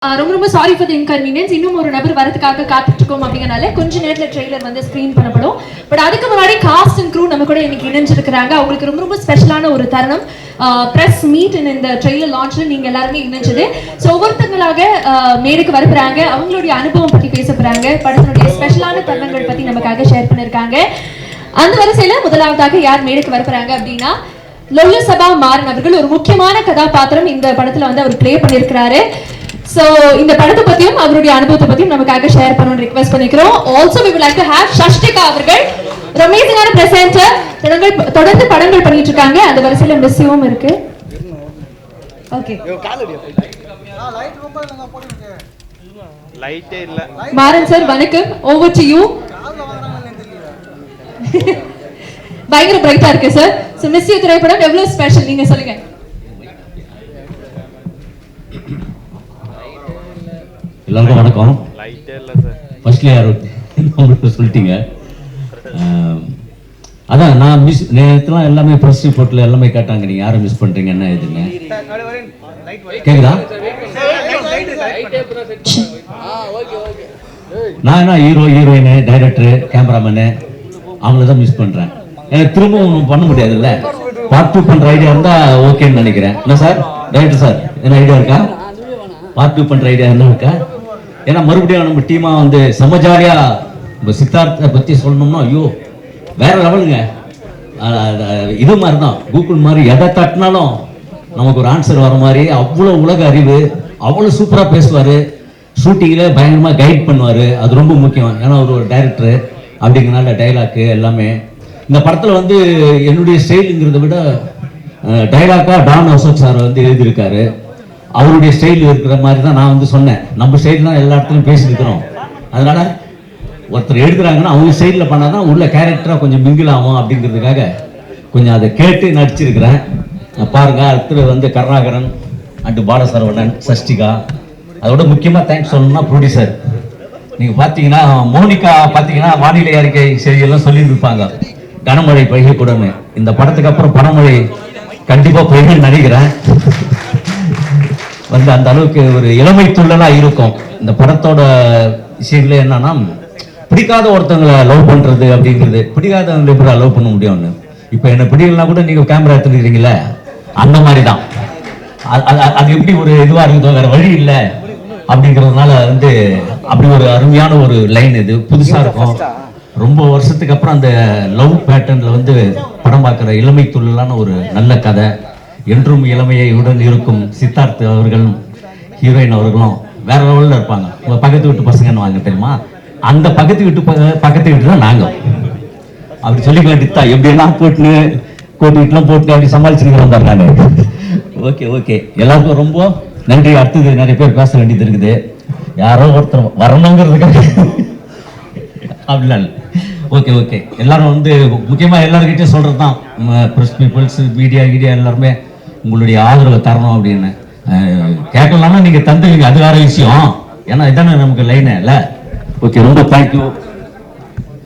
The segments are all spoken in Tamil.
ரொம்ப ரொம்ப சாரி ஃபார் தி இன்கன்வீனியன்ஸ். இன்னும் ஒரு நபர் வரதுக்காக காத்துட்டு இருக்கோம் அப்படிங்கறனால கொஞ்ச நேரத்துல ட்ரெய்லர் வந்து ஸ்கிரீன் பண்ணப்படும். பட் அதுக்கு முன்னாடி காஸ்ட் அண்ட் க்ரூ நம்ம கூட இன்னைக்கு இணைஞ்சிருக்காங்க. அவங்களுக்கு ரொம்ப ரொம்ப ஸ்பெஷலான ஒரு தருணம். பிரஸ் மீட் இந்த ட்ரெய்லர் லான்ச்ல நீங்க எல்லாருமே இணைஞ்சது. ஸோ ஒவ்வொருத்தங்களாக மேடைக்கு வரப்போறாங்க. அவங்களுடைய அனுபவம் பத்தி பேச போறாங்க. படத்தினுடைய ஸ்பெஷலான தருணங்கள் பத்தி நமக்காக ஷேர் பண்ணிருக்காங்க. அந்த வரிசையில முதலாவதாக யார் மேடைக்கு வரப்போறாங்க அப்படின்னா லொல்லு சபா மாறன் அவர்கள். ஒரு முக்கியமான கதாபாத்திரம் இந்த படத்துல வந்து அவர் பிளே பண்ணியிருக்கிறாரு. So இந்த படத்தை பத்தியும் அவருடைய அனுபவத்தை பத்தியும் நமக்காக ஷேர் பண்ணணும்னு ரிக்வெஸ்ட் பண்ணிக்கிறோம். Also we would like to have Shashtika அவர்கள். ஒரு அமேசிங்கான பிரசன்டர். தொடர்ந்து படங்கள் பண்ணிட்டு இருக்காங்க. அந்த வரிசையில மிஸ்ஸியும் இருக்கு. ஓகே. லைட் ரொம்ப இல்லங்க போடுங்க. லைட்டே இல்ல. மாறன் சார் வணக்கம். Over to you. பயங்கர பிரைட்டா இருக்கு சார். So மிஸ்ஸியூ திரைப்படம் எவ்வளவு ஸ்பெஷல் நீங்க சொல்லுங்க. எல்லாருக்கும் வணக்கம். ஃபர்ஸ்ட்ல யாரும் சொல்லிட்டீங்க. அதான் நான் மிஸ் நேரத்துலாம் எல்லாமே ப்ரெஸ் ரிப்போர்ட்ல எல்லாமே கேட்டாங்க, நீங்க யாரை மிஸ் பண்றீங்க என்ன இதுன்னு. கேக்குதா? நான் என்ன ஹீரோ ஹீரோயின் டைரக்டர் கேமராமேனு அவங்கள தான் மிஸ் பண்றேன். எனக்கு திரும்பவும் பண்ண முடியாதுல்ல. பார்ட் 2 பண்ற ஐடியா இருந்தா ஓகேன்னு நினைக்கிறேன். என்ன சார் டைரக்டர் சார், என்ன ஐடியா இருக்கா? பார்ட் 2 பண்ற ஐடியா என்ன இருக்கா? ஏன்னா மறுபடியும் நம்ம டீமா வந்து செம்ம ஜாலியா சித்தார்த்தை பத்தி சொல்லணும்னா ஐயோ வேற லெவலுங்க. இது மாதிரி தான் கூகுள் மாதிரி எதை தட்டினாலும் நமக்கு ஒரு ஆன்சர் வர மாதிரி அவ்வளோ உலக அறிவு, அவ்வளோ சூப்பரா பேசுவாரு. ஷூட்டிங்ல பயங்கரமா கைட் பண்ணுவாரு. அது ரொம்ப முக்கியம். ஏன்னா ஒரு டைரக்டர் அப்படிங்கிறனால டைலாக்கு எல்லாமே இந்த படத்துல வந்து என்னுடைய ஸ்டைலுங்கிறத விட டைலாக்கா டான் அசோக் சார் வந்து எழுதியிருக்காரு. அவருடைய ஸ்டைல் இருக்கிற மாதிரி தான் நான் வந்து சொன்னேன். நம்ம ஸ்டைல் தான் எல்லா இடத்துலையும் பேசியிருக்கிறோம். அதனால ஒருத்தர் எழுதுறாங்கன்னா அவங்க ஸ்டைலில் பண்ணாதான் உள்ள கேரக்டராக கொஞ்சம் மிங்கிள் ஆகும் அப்படிங்கிறதுக்காக கொஞ்சம் அதை கேட்டு நடிச்சிருக்கிறேன். பாருங்க, அடுத்து வந்து கருணாகரன் அண்டு பாலசரவணன், சஷ்டிகா, அதோட முக்கியமாக தேங்க்ஸ் சொல்லணும்னா ப்ரொடியூசர். நீங்கள் பார்த்தீங்கன்னா மோனிகா பார்த்தீங்கன்னா வானிலை அறிக்கை செய்தியெல்லாம் சொல்லியிருப்பாங்க கனமழை பெய்யக்கூடாதுன்னு. இந்த படத்துக்கு அப்புறம் பனமழை கண்டிப்பாக பெய்யும்னு நினைக்கிறேன். வந்து அந்த அளவுக்கு ஒரு இளமை துள்ளலா இருக்கும். இந்த படத்தோட விஷயங்களே என்னன்னா, பிடிக்காத ஒருத்தவங்களை லவ் பண்றது அப்படிங்கிறது, பிடிக்காதவங்களை எப்படி லவ் பண்ண முடியும்னு. இப்ப என்ன பிடிக்கலனா கூட நீங்க கேமரா எடுத்துக்கிறீங்களே, அந்த மாதிரி தான். அது எப்படி ஒரு இதுவா இருக்குதோ வேற வழி இல்லை அப்படிங்கிறதுனால வந்து அப்படி ஒரு அருமையான ஒரு லைன். இது புதுசா இருக்கும். ரொம்ப வருஷத்துக்கு அப்புறம் அந்த லவ் பேட்டர்ன்ல வந்து படம் பார்க்குற இளமை துள்ளலான ஒரு நல்ல கதை. என்றும் இளமையுடன் இருக்கும் சித்தார்த் அவர்களும் ஹீரோயின் அவர்களும் வேற லெவலில் இருப்பாங்க. உங்க பக்கத்து வீட்டு பசங்கன்னு வாங்க தெரியுமா, அந்த பக்கத்து வீட்டு தான் நாங்க. அப்படி சொல்லி கேட்டுத்தா எப்படியெல்லாம் போட்டுன்னு கோட்டு வீட்டுலாம் போட்டு அப்படி சமாளிச்சுட்டு வந்தார் நான். ஓகே ஓகே, எல்லாருக்கும் ரொம்ப நன்றி. அடுத்தது நிறைய பேர் பேச வேண்டியது இருக்குது. யாரோ ஒருத்தர் வரணுங்கிறதுக்காக அப்படிலாம் இல்லை. ஓகே ஓகே, எல்லாரும் வந்து முக்கியமாக எல்லாருக்கிட்டையும் சொல்கிறது தான், ப்ரெஸ் பீப்புள்ஸ் மீடியா எல்லாருமே உங்களுடைய ஆதரவை தரணும் அப்படின்னு கேட்கலாம்னா நீங்கள் தந்துவீங்க, அது வேற விஷயம். ஏன்னா இதானே நமக்கு லைனே இல்லை. ஓகே, ரொம்ப thank you.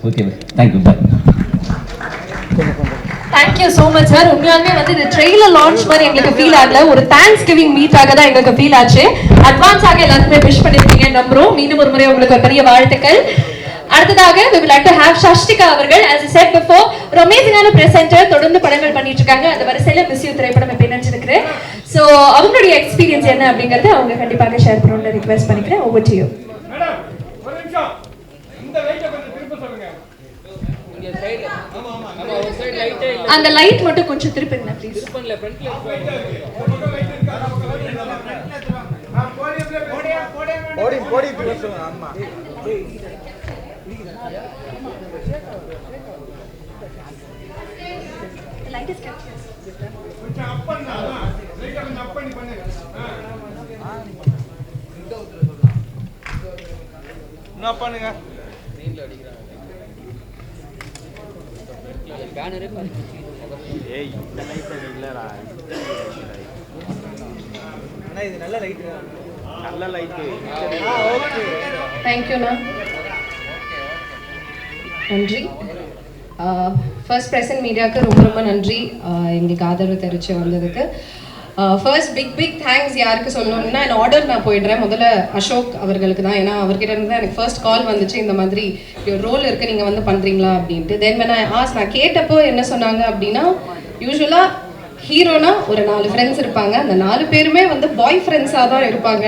Okay, thank you, bye. Thank you so much sir. உண்மையாலுமே வந்து இந்த ட்ரெய்லர் லான்ச் மாதிரி எங்களுக்கு ஃபீல் ஆகல, ஒரு தேங்க்ஸ் கிவிங் மீட்டாக தான் எங்களுக்கு ஃபீல் ஆச்சு. அட்வான்ஸாக எல்லாருக்குமே விஷ் பண்ணிருக்கீங்க நம்புறோம். மீண்டும் ஒரு முறை உங்களுக்கு ஒரு பெரிய வாழ்த்துக்கள். அடுத்ததாக we would like to have Shashtika அவர்கள். as I said before, ஒரு அமேசிங்கான பிரசன்டர். தொடர்ந்து படங்கள் பண்ணிட்டு இருக்காங்க. அந்த வரிசையில மிஸ்யூ திரைப்படம் இப்ப நினைச்சிருக்கிறேன். சோ அவங்களுடைய எக்ஸ்பீரியன்ஸ் என்ன அப்படிங்கறத அவங்க கண்டிப்பாக ஷேர் பண்ணணும்னு ரிக்வெஸ்ட் பண்ணிக்கிறேன். over to you. மேடம் ஒரு நிமிஷம் இந்த லைட்டை கொஞ்சம் திருப்ப சொல்லுங்க. இங்க சைடுல ஆமா ஒரு சைடு லைட்டே இல்ல. அந்த லைட் மட்டும் கொஞ்சம் திருப்புங்க ப்ளீஸ். திருப்பல ஃப்ரண்ட்ல ஒரு லைட் இருக்கா? நான் போடி பேசுங்க. ஆமா லைட் இஸ் கட். கொஞ்சம் அப் பண்ணா லைட்டை கொஞ்சம் அப் பண்ணி பண்ணுங்க. என்ன பண்ணுங்க? நீல அடிக்குறாங்க. பேனரே பாருங்க. ஏய் இந்த லைட் இல்லடா. அண்ணா இது நல்ல லைட். நல்ல light. Okay. Thank you na. நன்றி. ஃபர்ஸ்ட் பிரசன்ட் மீடியாவுக்கு ரொம்ப ரொம்ப நன்றி எங்களுக்கு ஆதரவு தெரிவித்து வந்ததுக்கு. ஃபர்ஸ்ட் பிக் தேங்க்ஸ் யாருக்கு சொல்லணும்னா என் ஆர்டர் நான் போயிடுறேன். முதல்ல அசோக் அவர்களுக்கு தான். ஏன்னா அவர்கிட்ட இருந்து தான் எனக்கு ஃபர்ஸ்ட் கால் வந்துச்சு, இந்த மாதிரி ரோல் இருக்குது நீங்கள் வந்து பண்ணுறீங்களா அப்படின்ட்டு. தென் நான் கேட்டப்போ என்ன சொன்னாங்க அப்படின்னா, யூஸ்வலாக ஹீரோனா ஒரு 4 ஃப்ரெண்ட்ஸ் இருப்பாங்க, அந்த 4 பேருமே வந்து பாய் ஃப்ரெண்ட்ஸாக தான் இருப்பாங்க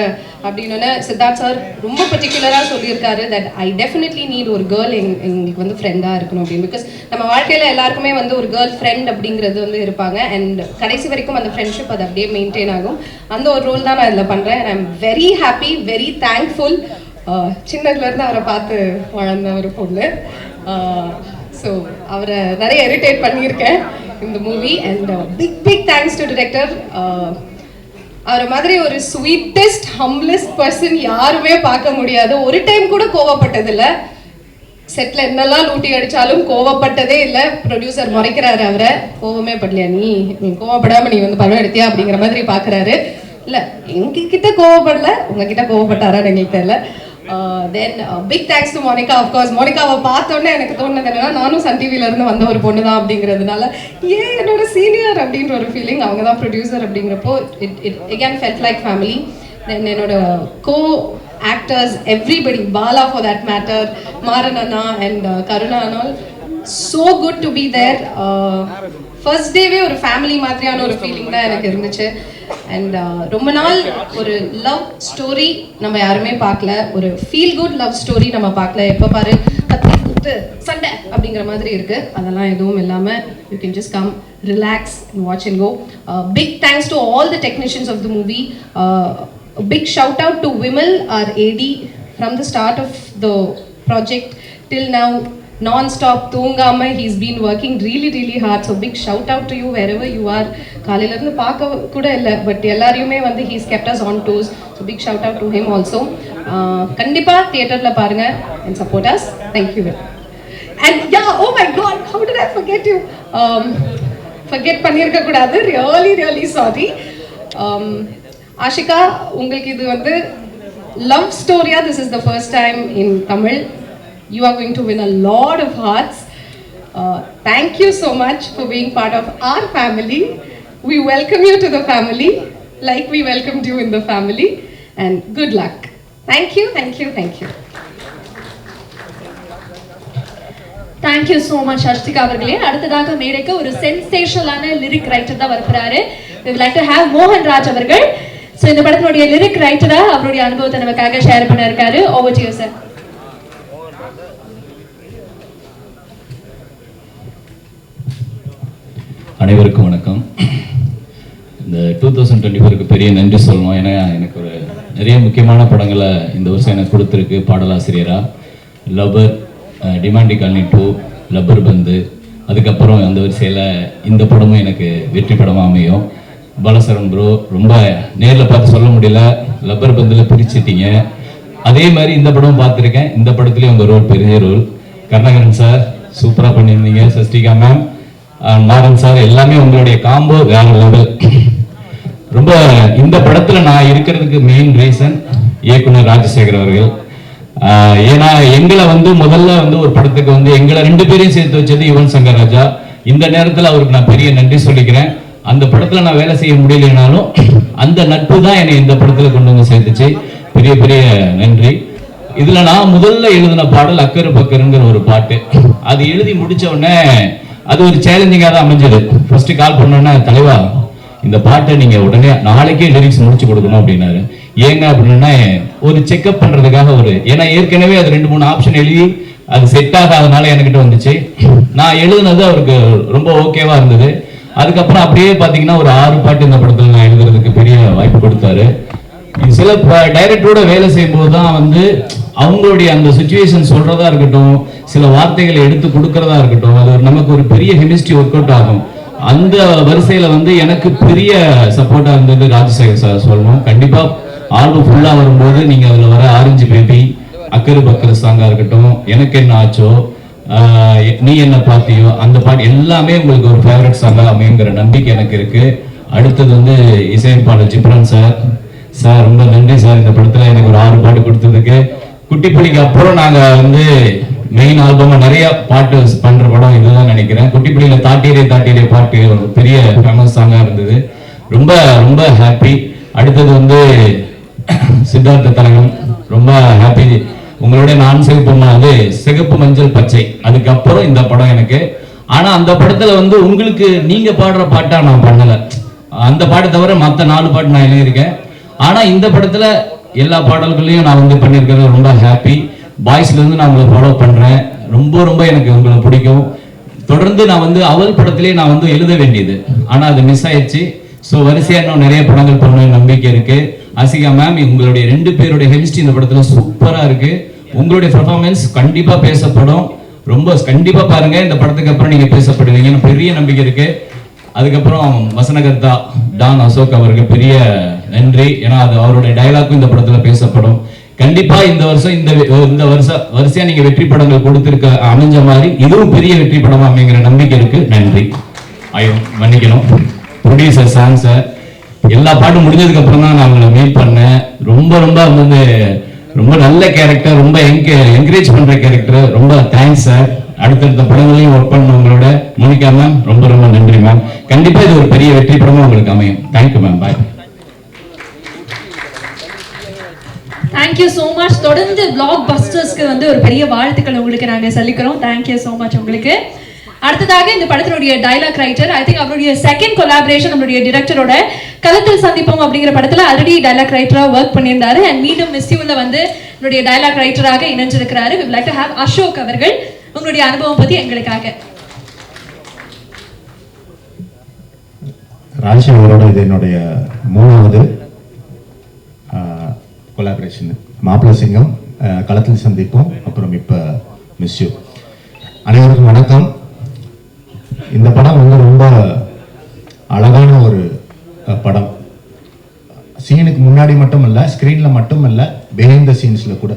அப்படின்னு சித்தார்த் சார் ரொம்ப பர்டிகுலராக சொல்லியிருக்காரு. தட் ஐ டெஃபினெட்லி நீட் ஒரு கேர்ள் எங்களுக்கு வந்து ஃப்ரெண்டாக இருக்கணும் அப்படின்னு. பிகாஸ் நம்ம வாழ்க்கையில் எல்லாருக்குமே வந்து ஒரு கேர்ள் ஃப்ரெண்ட் அப்படிங்கிறது வந்து இருப்பாங்க. அண்ட் கடைசி வரைக்கும் அந்த ஃப்ரெண்ட்ஷிப் அது அப்படியே மெயின்டைன் ஆகும். அந்த ஒரு ரோல் தான் நான் இதில் பண்ணுறேன். And I am very happy, very thankful. சின்னதுலேருந்து அவரை பார்த்து வளர்ந்த ஒரு பொண்ணு. ஸோ அவரை நிறைய இரிட்டேட் பண்ணியிருக்கேன் இந்த movie. And big thanks to director. அவரை மாதிரி ஒரு ஸ்வீட்டஸ்ட் ஹம்லெஸ்ட் பர்சன் யாருமே பார்க்க முடியாது. ஒரு டைம் கூட கோவப்பட்டதில்லை. செட்டில் என்னெல்லாம் லூட்டி அடித்தாலும் கோவப்பட்டதே இல்லை. ப்ரொடியூசர் முறைக்கிறாரு அவரை, கோவமே படலையா நீ கோவப்படாமல் நீ வந்து படம் எடுத்தியா அப்படிங்கிற மாதிரி பார்க்குறாரு. இல்லை எங்ககிட்ட கோவப்படல, உங்ககிட்ட கோவப்பட்டாரான்னு எங்களுக்கு தெரியல. Then big thanks to Monica. Of course மோனிகாவை பார்த்தோன்னே எனக்கு தோணுது என்னன்னா, நானும் சன் டிவியிலேருந்து வந்த ஒரு பொண்ணு தான் அப்படிங்கிறதுனால என்னோட சீனியர் அப்படின்ற ஒரு ஃபீலிங். அவங்க தான் ப்ரொடியூசர் அப்படிங்கிறப்போ it again felt like family. Then என்னோட co actors everybody, Bala for that matter, Maran அண்ணா and Karuna and all, so good to be there. First டேவே ஒரு ஃபேமிலி மாதிரியான ஒரு ஃபீலிங் தான் எனக்கு இருந்துச்சு. அண்ட் ரொம்ப நாள் ஒரு லவ் ஸ்டோரி நம்ம யாருமே பார்க்கல, ஒரு ஃபீல் குட் லவ் ஸ்டோரி நம்ம பார்க்கல. எப்போ பாரு கத்தி குத்து சண்டை அப்படிங்கிற மாதிரி இருக்கு. அதெல்லாம் எதுவும் இல்லாமல் you can just come relax and watch and go. Big thanks to all the technicians of the movie. Big shout out to Vimal, our AD, from the start of the project till now. Non-stop தூங்காம he's been working really hard. So big shout out to you wherever you are. காலையில இருந்து பார்க்க கூட இல்லை, பட் எல்லாரையுமே வந்து he's kept us on toes. So big shout out to him also. கண்டிப்பா தியேட்டர்ல பாருங்க and support us. Thank you. And yeah, oh my god, how did I forget you? Forget பண்ணிருக்க கூடாது. Really sorry. ஆஷிகா, உங்களுக்கு இது வந்து love story-ஆ this is the first time in Tamil. You are going to win a lot of hearts. Thank you so much for being part of our family. We welcome you to the family like we welcomed you in the family. And good luck. Thank you. Thank you so much அஷ்டிகா அவர்களே. அடுத்ததாக மேடைக்கு ஒரு சென்சேஷனலான லிரிக் ரைட்டர் தான் வரப்போறாரு. We would like to have மோகன் ராஜ் அவர்கள். So இந்த படத்தினுடைய லிரிக் ரைட்டரா அவருடைய அனுபவத்தை நமக்காக ஷேர் பண்ண இருக்காரு. Over to you sir. அனைவருக்கும் வணக்கம். இந்த 2024க்கு பெரிய நன்றி சொல்லணும். ஏன்னா எனக்கு ஒரு நிறைய முக்கியமான படங்களை இந்த வருஷம் எனக்கு கொடுத்துருக்கு பாடலாசிரியரா. லப்பர், டிமாண்டி காலனி 2, லப்பர் பந்து, அதுக்கப்புறம் அந்த வரிசையில் இந்த படமும் எனக்கு வெற்றி படமாக அமையும். பாலசரன் ப்ரோ, ரொம்ப நேரில் பார்த்து சொல்ல முடியல, லப்பர் பந்தில் பிரிச்சிட்டீங்க. அதே மாதிரி இந்த படமும் பார்த்துருக்கேன். இந்த படத்துலேயும் உங்கள் ரோல் பெரிய ரோல். கருணாகரன் சார் சூப்பராக பண்ணியிருந்தீங்க. சஷ்டிகா மேம், மாறன் சார், எல்லாமே உங்களுடைய காம்போ வேற லெவல். ரொம்ப இந்த படத்துல நான் இருக்கிறதுக்கு மெயின் ரீசன் இயக்குனர் ராஜசேகர் அவர்கள். ஏன்னா எங்களை வந்து முதல்ல வந்து ஒரு படத்துக்கு வந்து எங்களை 2 பேரையும் சேர்த்து வச்சது யுவன் சங்கர் ராஜா. இந்த நேரத்தில் அவருக்கு நான் பெரிய நன்றி சொல்லிக்கிறேன். அந்த படத்துல நான் வேலை செய்ய முடியலனாலும் அந்த நட்பு தான் என்னை இந்த படத்துல கொண்டு வந்து சேர்த்துச்சு. பெரிய நன்றி. இதுல நான் முதல்ல எழுதின பாடல் அக்கரு பக்கருங்கிற ஒரு பாட்டு. அது எழுதி முடிச்ச உடனே அது ஒரு சேலஞ்சிங்காக தான் அமைஞ்சது. ஃபர்ஸ்ட் கால் பண்ணோன்னா, தலைவா இந்த பாட்டை நீங்க உடனே நாளைக்கே லிரிக்ஸ் முடிச்சு கொடுக்கணும் அப்படின்னாரு. ஏங்க அப்படின்னா ஒரு செக்அப் பண்றதுக்காக ஏன்னா ஏற்கனவே அது 2-3 ஆப்ஷன் எழுதி அது செட் ஆகாதனால என்கிட்ட வந்துச்சு. நான் எழுதுனது அவருக்கு ரொம்ப ஓகேவா இருந்தது. அதுக்கப்புறம் அப்படியே பாத்தீங்கன்னா ஒரு 6 பாட்டு இந்த படத்துல நான் எழுதுறதுக்கு பெரிய வாய்ப்பு கொடுத்தாரு. சில டைரக்டரோட வேலை செய்யும் போதுதான் வந்து அவங்களுடைய அந்த சிச்சுவேஷன் சொல்றதா இருக்கட்டும், சில வார்த்தைகளை எடுத்து கொடுக்கறதா இருக்கட்டும், அது நமக்கு ஒரு பெரிய கெமிஸ்ட்ரி ஒர்க் அவுட் ஆகும். அந்த வரிசையில வந்து எனக்கு பெரிய சப்போர்ட்டா இருந்தது ராஜசேகர் சார் சொல்லணும். கண்டிப்பா ஆல்பம் ஃபுல்லா வரும்போது நீங்க அதுல வர ஆரஞ்சு பேபி, அக்கரு பக்கரு சாங்கா இருக்கட்டும், எனக்கு என்ன ஆச்சோ, நீ என்ன பாத்தியோ, அந்த பாட்டு எல்லாமே உங்களுக்கு ஒரு ஃபேவரட் சாங்கா அமையுங்கிற நம்பிக்கை எனக்கு இருக்கு. அடுத்தது வந்து இசையமைப்பாளர் ஜிப்ரான் சார் ரொம்ப நன்றி சார். இந்த படத்துல எனக்கு ஒரு 6 பாட்டு கொடுத்ததுக்கு. குட்டிப்புலிக்கு அப்புறம் நாங்க வந்து மெயின் ஆல்பமா நிறைய பாட்டு பண்ற படம் இதுதான் நினைக்கிறேன். குட்டிப்புலியில தாட்டீரே பாட்டு ஒரு பெரிய ஃபேமஸ் சாங்கா இருந்தது. ரொம்ப ரொம்ப ஹாப்பி. அடுத்தது வந்து சித்தார்த்த தலைவன், ரொம்ப ஹாப்பி. உங்களோட நான் சிவப்புமா வந்து சிகப்பு மஞ்சள் பச்சை, அதுக்கப்புறம் இந்த படம் எனக்கு. ஆனா அந்த படத்துல வந்து உங்களுக்கு நீங்க பாடுற பாட்டா நான் பண்ணல, அந்த பாட்டை தவிர மற்ற 4 பாட்டு நான் எழுதியிருக்கேன். ஆனா இந்த படத்துல எல்லா பாடல்களையும் நான் வந்து பண்ணியிருக்கிறது ரொம்ப ஹாப்பி. பாய்ஸ்ல இருந்து நான் உங்களை ஃபாலோ பண்றேன், ரொம்ப ரொம்ப எனக்கு உங்களை பிடிக்கும். தொடர்ந்து நான் வந்து அவள் படத்திலே நான் வந்து எழுத வேண்டியது, ஆனா அது மிஸ் ஆயிடுச்சு. ஸோ வரிசையா இன்னும் நிறைய படங்கள் பண்ண நம்பிக்கை இருக்கு. ஆசிகா மேம், உங்களுடைய 2 பேருடைய கெமிஸ்ட்ரி இந்த படத்துல சூப்பரா இருக்கு. உங்களுடைய பெர்ஃபார்மன்ஸ் கண்டிப்பா பேசப்படும், ரொம்ப கண்டிப்பா பாருங்க. இந்த படத்துக்கு அப்புறம் நீங்க பேசப்படுவீங்கன்னு பெரிய நம்பிக்கை இருக்கு. அதுக்கப்புறம் வசனகர்த்தா டான் அசோக் அவருக்கு பெரிய நன்றி, ஏன்னா அது அவருடைய டயலாக்கும் இந்த படத்துல பேசப்படும். கண்டிப்பா இந்த வருஷம் இந்த வரிசையா நீங்க வெற்றி படங்கள் கொடுத்திருக்க அமைஞ்ச மாதிரி இதுவும் பெரிய வெற்றி படமா அமைங்கிற நம்பிக்கை இருக்கு. நன்றி. மன்னிக்கணும் ப்ரொடியூசர் சாம் சார், எல்லா பாட்டும் முடிஞ்சதுக்கு அப்புறம் தான் நான் உங்களை மீட் பண்ணேன். ரொம்ப ரொம்ப வந்து ரொம்ப நல்ல கேரக்டர், ரொம்ப என்கரேஜ் பண்ற கேரக்டர். ரொம்ப தேங்க்ஸ் சார். அடுத்தடுத்த படங்களையும் ஒர்க் பண்ண உங்களோட. மோனிகா மேம், ரொம்ப ரொம்ப நன்றி மேம். கண்டிப்பா இது ஒரு பெரிய வெற்றி படமா உங்களுக்கு அமையும். Thank you ma'am. Bye. Thank you so much. தொடர்ந்து பிளாக் பஸ்டர்ஸ்க்கு வந்து ஒரு பெரிய வாழ்த்துக்கள் உங்களுக்கு நாங்கள் சொல்லிக்கிறோம். தேங்க்யூ ஸோ மச் உங்களுக்கு. அடுத்ததாக இந்த படத்தினுடைய டைலாக் ரைட்டர், ஐ திங்க் அவருடைய செகண்ட் கொலாபரேஷன் நம்மளுடைய டிரெக்டரோட களத்தில் சந்திப்போம் அப்படிங்கிற படத்துல ஆல்ரெடி டைலாக் ரைட்டரா ஒர்க் பண்ணியிருந்தாரு. அண்ட் மீண்டும் மிஸ்யூல வந்து என்னுடைய டைலாக் ரைட்டராக இணைஞ்சிருக்கிறாரு. we would like to have Ashok அவர்கள் உங்களுடைய அனுபவம் பத்தி எங்களுக்காக. ராஜ்சேகரோட இது என்னுடைய 3வது கொலாபரேஷன். மாப்பிள சிங்கம், களத்தில் சந்திப்போம், அப்புறம் இப்போ மிஸ்யூ. அனைவருக்கும் வணக்கம். இந்த படம் வந்து ரொம்ப அழகான ஒரு படம். சீனுக்கு முன்னாடி மட்டும் இல்லை, ஸ்க்ரீனில் மட்டும் இல்லை, பிஹைண்ட் த சீன்ஸில் கூட.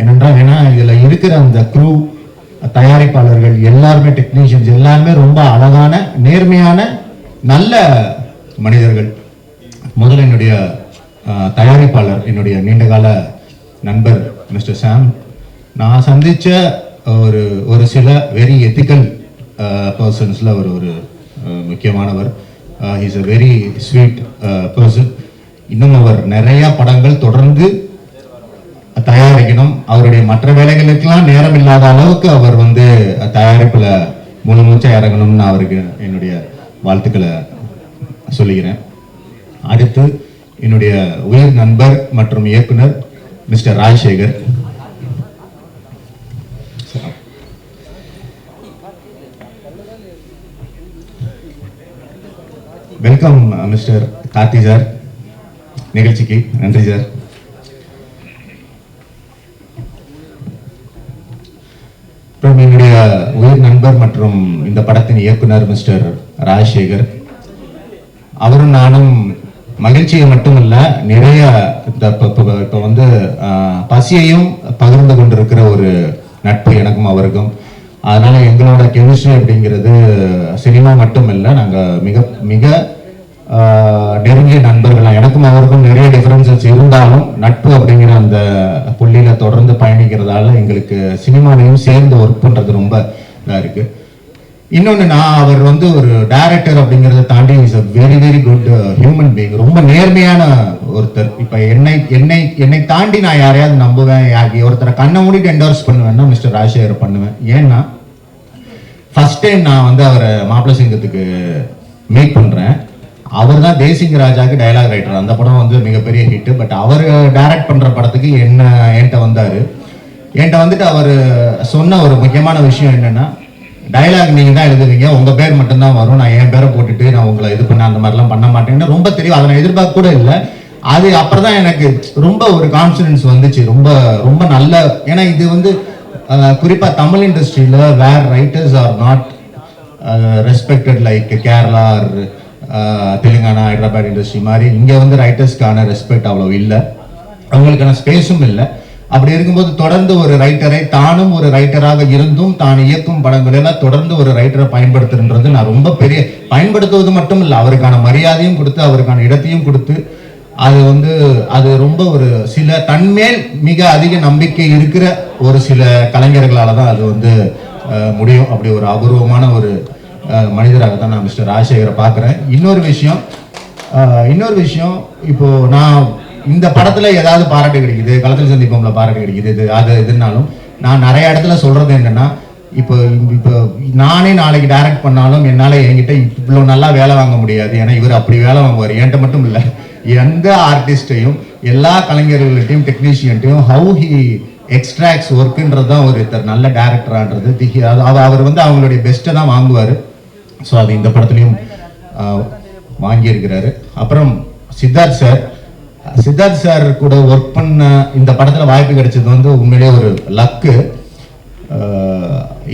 ஏனென்றால் இதில் இருக்கிற அந்த க்ரூ, தயாரிப்பாளர்கள் எல்லாருமே, டெக்னீஷியன்ஸ் எல்லாருமே ரொம்ப அழகான, நேர்மையான, நல்ல மனிதர்கள். முதல்ல என்னுடைய தயாரிப்பாளர், என்னுடைய நீண்டகால நண்பர் மிஸ்டர் சாம். நான் சந்தித்த ஒரு சில வெரி எத்திக்கல் பர்சன்ஸில் அவர் ஒரு முக்கியமானவர். He's a very sweet person. இன்னும் அவர் நிறையா படங்கள் தொடர்ந்து தயாரிக்கணும். அவருடைய மற்ற வேலைகளுக்கெல்லாம் நேரம் இல்லாத அளவுக்கு அவர் வந்து தயாரிப்பில் முழு மூச்சா இறங்கணும்னு அவருக்கு என்னுடைய வாழ்த்துக்களை சொல்லுகிறேன். அடுத்து என்னுடைய உயிர் நண்பர் மற்றும் இயக்குனர் mister Rajsekar. Welcome mister Karthi sir நிகழ்ச்சிக்கு. நன்றி சார். அப்புறம் என்னுடைய உயிர் நண்பர் மற்றும் இந்த படத்தின் இயக்குனர் மிஸ்டர் ராஜ்சேகர். அவரும் நானும் மகிழ்ச்சியை மட்டுமல்ல, நிறைய இப்போ வந்து பசியையும் பகிர்ந்து கொண்டிருக்கிற ஒரு நட்பு எனக்கும் அவருக்கும். அதனால எங்களோட கெமிஸ்ட்ரி அப்படிங்கிறது சினிமா மட்டும் இல்லை, நாங்கள் மிக மிக நெருங்கிய நண்பர்கள். எனக்கும் அவருக்கும் நிறைய டிஃபரன்சஸ் இருந்தாலும் நட்பு அப்படிங்கிற அந்த புள்ளியில தொடர்ந்து பயணிக்கிறதால எங்களுக்கு சினிமாலையும் சேர்ந்து ஒர்க் பண்றது ரொம்ப இதாக இருக்கு. இன்னொன்று, நான் அவர் வந்து ஒரு டைரக்டர் அப்படிங்கிறத தாண்டி is a very very good human being. ரொம்ப நேர்மையான ஒருத்தர். இப்போ என்னை தாண்டி நான் யாரையாவது நம்புவேன், ஒருத்தரை கண்ணை மூடிட்டு என்டோர்ஸ் பண்ணுவேன்னா மிஸ்டர் ராஜ்சேகர் பண்ணுவேன். ஏன்னா ஃபர்ஸ்ட் டைம் நான் வந்து அவரை மாப்பிள சிங்கத்துக்கு மீட் பண்ணுறேன். அவர் தான் தேசிங்க ராஜாவுக்கு டைலாக் ரைட்டர். அந்த படம் வந்து மிகப்பெரிய ஹிட்டு. பட் அவர் டைரக்ட் பண்ணுற படத்துக்கு என்கிட்ட வந்தார். என்கிட்ட வந்துட்டு அவர் சொன்ன ஒரு முக்கியமான விஷயம் என்னென்னா, டைலாக் நீங்கள் தான் எழுதுவீங்க, உங்கள் பேர் மட்டும்தான் வரும், நான் என் பேரை போட்டுட்டு நான் உங்களை இது பண்ண அந்த மாதிரிலாம் பண்ண மாட்டேன்னு ரொம்ப தெரியும். அதை நான் எதிர்பார்க்க கூட இல்லை. அது அப்புறம் தான் எனக்கு ரொம்ப ஒரு கான்ஃபிடன்ஸ் வந்துச்சு. ரொம்ப ரொம்ப நல்ல, ஏன்னா இது வந்து குறிப்பாக தமிழ் இண்டஸ்ட்ரியில் where writers are not respected like Kerala or Telangana, Hyderabad industry மாதிரி இங்கே வந்து ரைட்டர்ஸ்க்கான ரெஸ்பெக்ட் அவ்வளோ இல்லை, அவங்களுக்கான ஸ்பேஸும் இல்லை. அப்படி இருக்கும்போது தொடர்ந்து ஒரு ரைட்டரை, தானும் ஒரு ரைட்டராக இருந்தும் தான் இயக்கும் படங்கள் எல்லாம் தொடர்ந்து ஒரு ரைட்டரை பயன்படுத்துன்றது நான் ரொம்ப பெரிய, பயன்படுத்துவது மட்டும் இல்லை, அவருக்கான மரியாதையும் கொடுத்து அவருக்கான இடத்தையும் கொடுத்து, அது வந்து அது ரொம்ப ஒரு சில தன்மேல் மிக அதிக நம்பிக்கை இருக்கிற ஒரு சில கலைஞர்களால் தான் அது வந்து முடியும். அப்படி ஒரு அபூர்வமான ஒரு மனிதராக தான் நான் மிஸ்டர் ராஜ்சேகரை பார்க்குறேன். இன்னொரு விஷயம், இன்னொரு விஷயம், இப்போ நான் இந்த படத்துல ஏதாவது பாராட்டு கிடைக்குது, களத்தில் சந்திப்போம்ல பாராட்டு கிடைக்குது, இது அது இதுனாலும் நான் நிறைய இடத்துல சொல்றது என்னன்னா, இப்போ நானே நாளைக்கு டைரக்ட் பண்ணாலும் என்னால் என்கிட்ட இவ்வளோ நல்லா வேலை வாங்க முடியாது. ஏன்னா இவர் அப்படி வேலை வாங்குவார். என்கிட்ட மட்டும் இல்லை, எந்த ஆர்டிஸ்டையும் எல்லா கலைஞர்கள்ட்டையும் டெக்னீஷியன்ட்டையும் ஹவு ஹி எக்ஸ்ட்ராக்ட்ஸ் ஒர்க்குன்றது தான் ஒரு நல்ல டேரக்டரான்றது. அவர் வந்து அவங்களுடைய பெஸ்ட்டை தான் வாங்குவார். ஸோ அது இந்த படத்துலையும் வாங்கியிருக்கிறாரு. அப்புறம் சித்தார்த் சார் கூட ஒர்க் பண்ண இந்த படத்தில் வாய்ப்பு கிடைச்சது வந்து உண்மையிலேயே ஒரு லக்கு.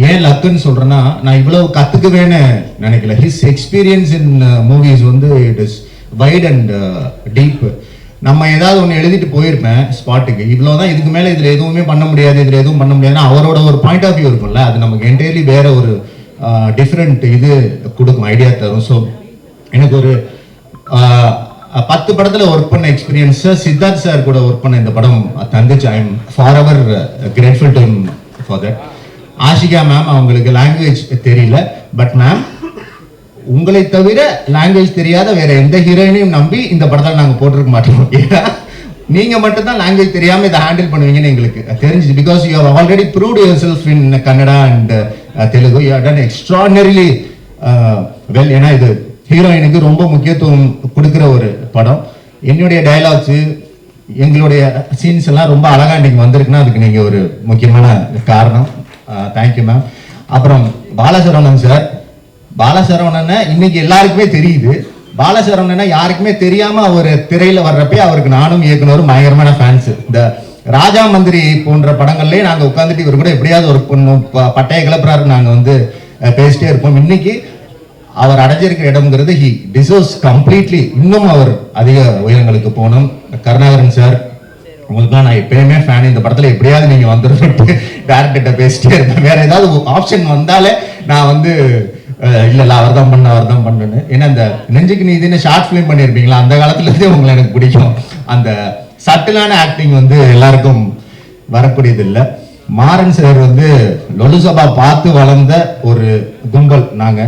ஏன் லக்குன்னு சொல்றேன்னா, நான் இவ்வளவு கத்துக்குவேன்னு நினைக்கல. ஹிஸ் எக்ஸ்பீரியன்ஸ் இன் மூவிஸ் வந்து it is white and deep. நம்ம ஏதாவது ஒன்று எழுதிட்டு போயிருப்பேன் ஸ்பாட்டுக்கு, இவ்வளோதான், இதுக்கு மேலே இதில் எதுவுமே பண்ண முடியாது, இதில் எதுவும் பண்ண முடியாதுன்னா அவரோட ஒரு பாயிண்ட் ஆஃப் வியூ இருக்கும்ல, அது நமக்கு என்டையர்லி வேற ஒரு டிஃப்ரெண்ட் இது கொடுக்கும், ஐடியா தரும். ஸோ எனக்கு ஒரு 10 படத்தில் ஒர்க் பண்ண எக்ஸ்பீரியன்ஸ் சித்தார்த் சார் கூட ஒர்க் பண்ண இந்த படம் தந்துச்சு. I am forever grateful to for that. Ashika ma'am, அவங்களுக்கு லாங்குவேஜ் தெரியல, பட் மேம் உங்களை தவிர லாங்குவேஜ் தெரியாத வேற எந்த ஹீரோயினையும் நம்பி இந்த படத்தில் நாங்கள் போட்டிருக்க மாட்டோம். ஏன்னா நீங்க மட்டும் தான் லாங்குவேஜ் தெரியாம இதை ஹேண்டில் பண்ணுவீங்கன்னு எங்களுக்கு தெரிஞ்சுச்சு. Because you have already proved yourself in Kannada and Telugu. You have done extraordinarily well. ஏன்னா இது ஹீரோயினுக்கு ரொம்ப முக்கியத்துவம் கொடுக்குற ஒரு படம். என்னுடைய டயலாக்ஸ், எங்களுடைய சீன்ஸ் எல்லாம் ரொம்ப அழகா இன்னைக்கு வந்திருக்குன்னா அதுக்கு நீங்க ஒரு முக்கியமான காரணம். Thank you ma'am. அப்புறம் பாலசரவணன் சார், பாலசரவணனை இன்னைக்கு எல்லாருக்குமே தெரியுது. பாலசரவணனை யாருக்குமே தெரியாம அவர் திரையில வர்றப்பே அவருக்கு நானும் இயக்குனரும் பயங்கரமான ஃபேன்ஸ். இந்த ராஜா மந்திரி போன்ற படங்கள்லயே நாங்க உட்காந்துட்டு இவர் கூட எப்படியாவது ஒர்க் பண்ணணும், பட்டைய கிளப்புறாரு, நாங்க வந்து பேசிட்டே இருப்போம். இன்னைக்கு அவர் அடைஞ்சிருக்கிற இடம்ங்கிறது ஹி டிசர்வ்ஸ் கம்ப்ளீட்லி. இன்னும் அவர் அதிக உயரங்களுக்கு போகணும். கருணாகரன் சார், உங்களுக்குலாம் நான் எப்பயுமே ஃபேன். இந்த படத்துல எப்படியாவது நீங்க வந்துட்டு டேரக்டர்கிட்ட பேசிட்டே இருப்பேன். வேற ஏதாவது ஆப்ஷன் வந்தாலே நான் வந்து இல்ல அவர் தான் பண்ணுன்னு. ஏன்னா இந்த நெஞ்சுக்கு நீ இதுன்னு ஷார்ட் ஃபிலிம் பண்ணியிருப்பீங்களா, அந்த காலத்துல இருந்தே உங்களை எனக்கு பிடிக்கும். அந்த சட்டிலான ஆக்டிங் வந்து எல்லாருக்கும் வரக்கூடியது இல்லை. மாறன் சார் வந்து லொலு சபா பார்த்து வளர்ந்த ஒரு கும்பல். நாங்க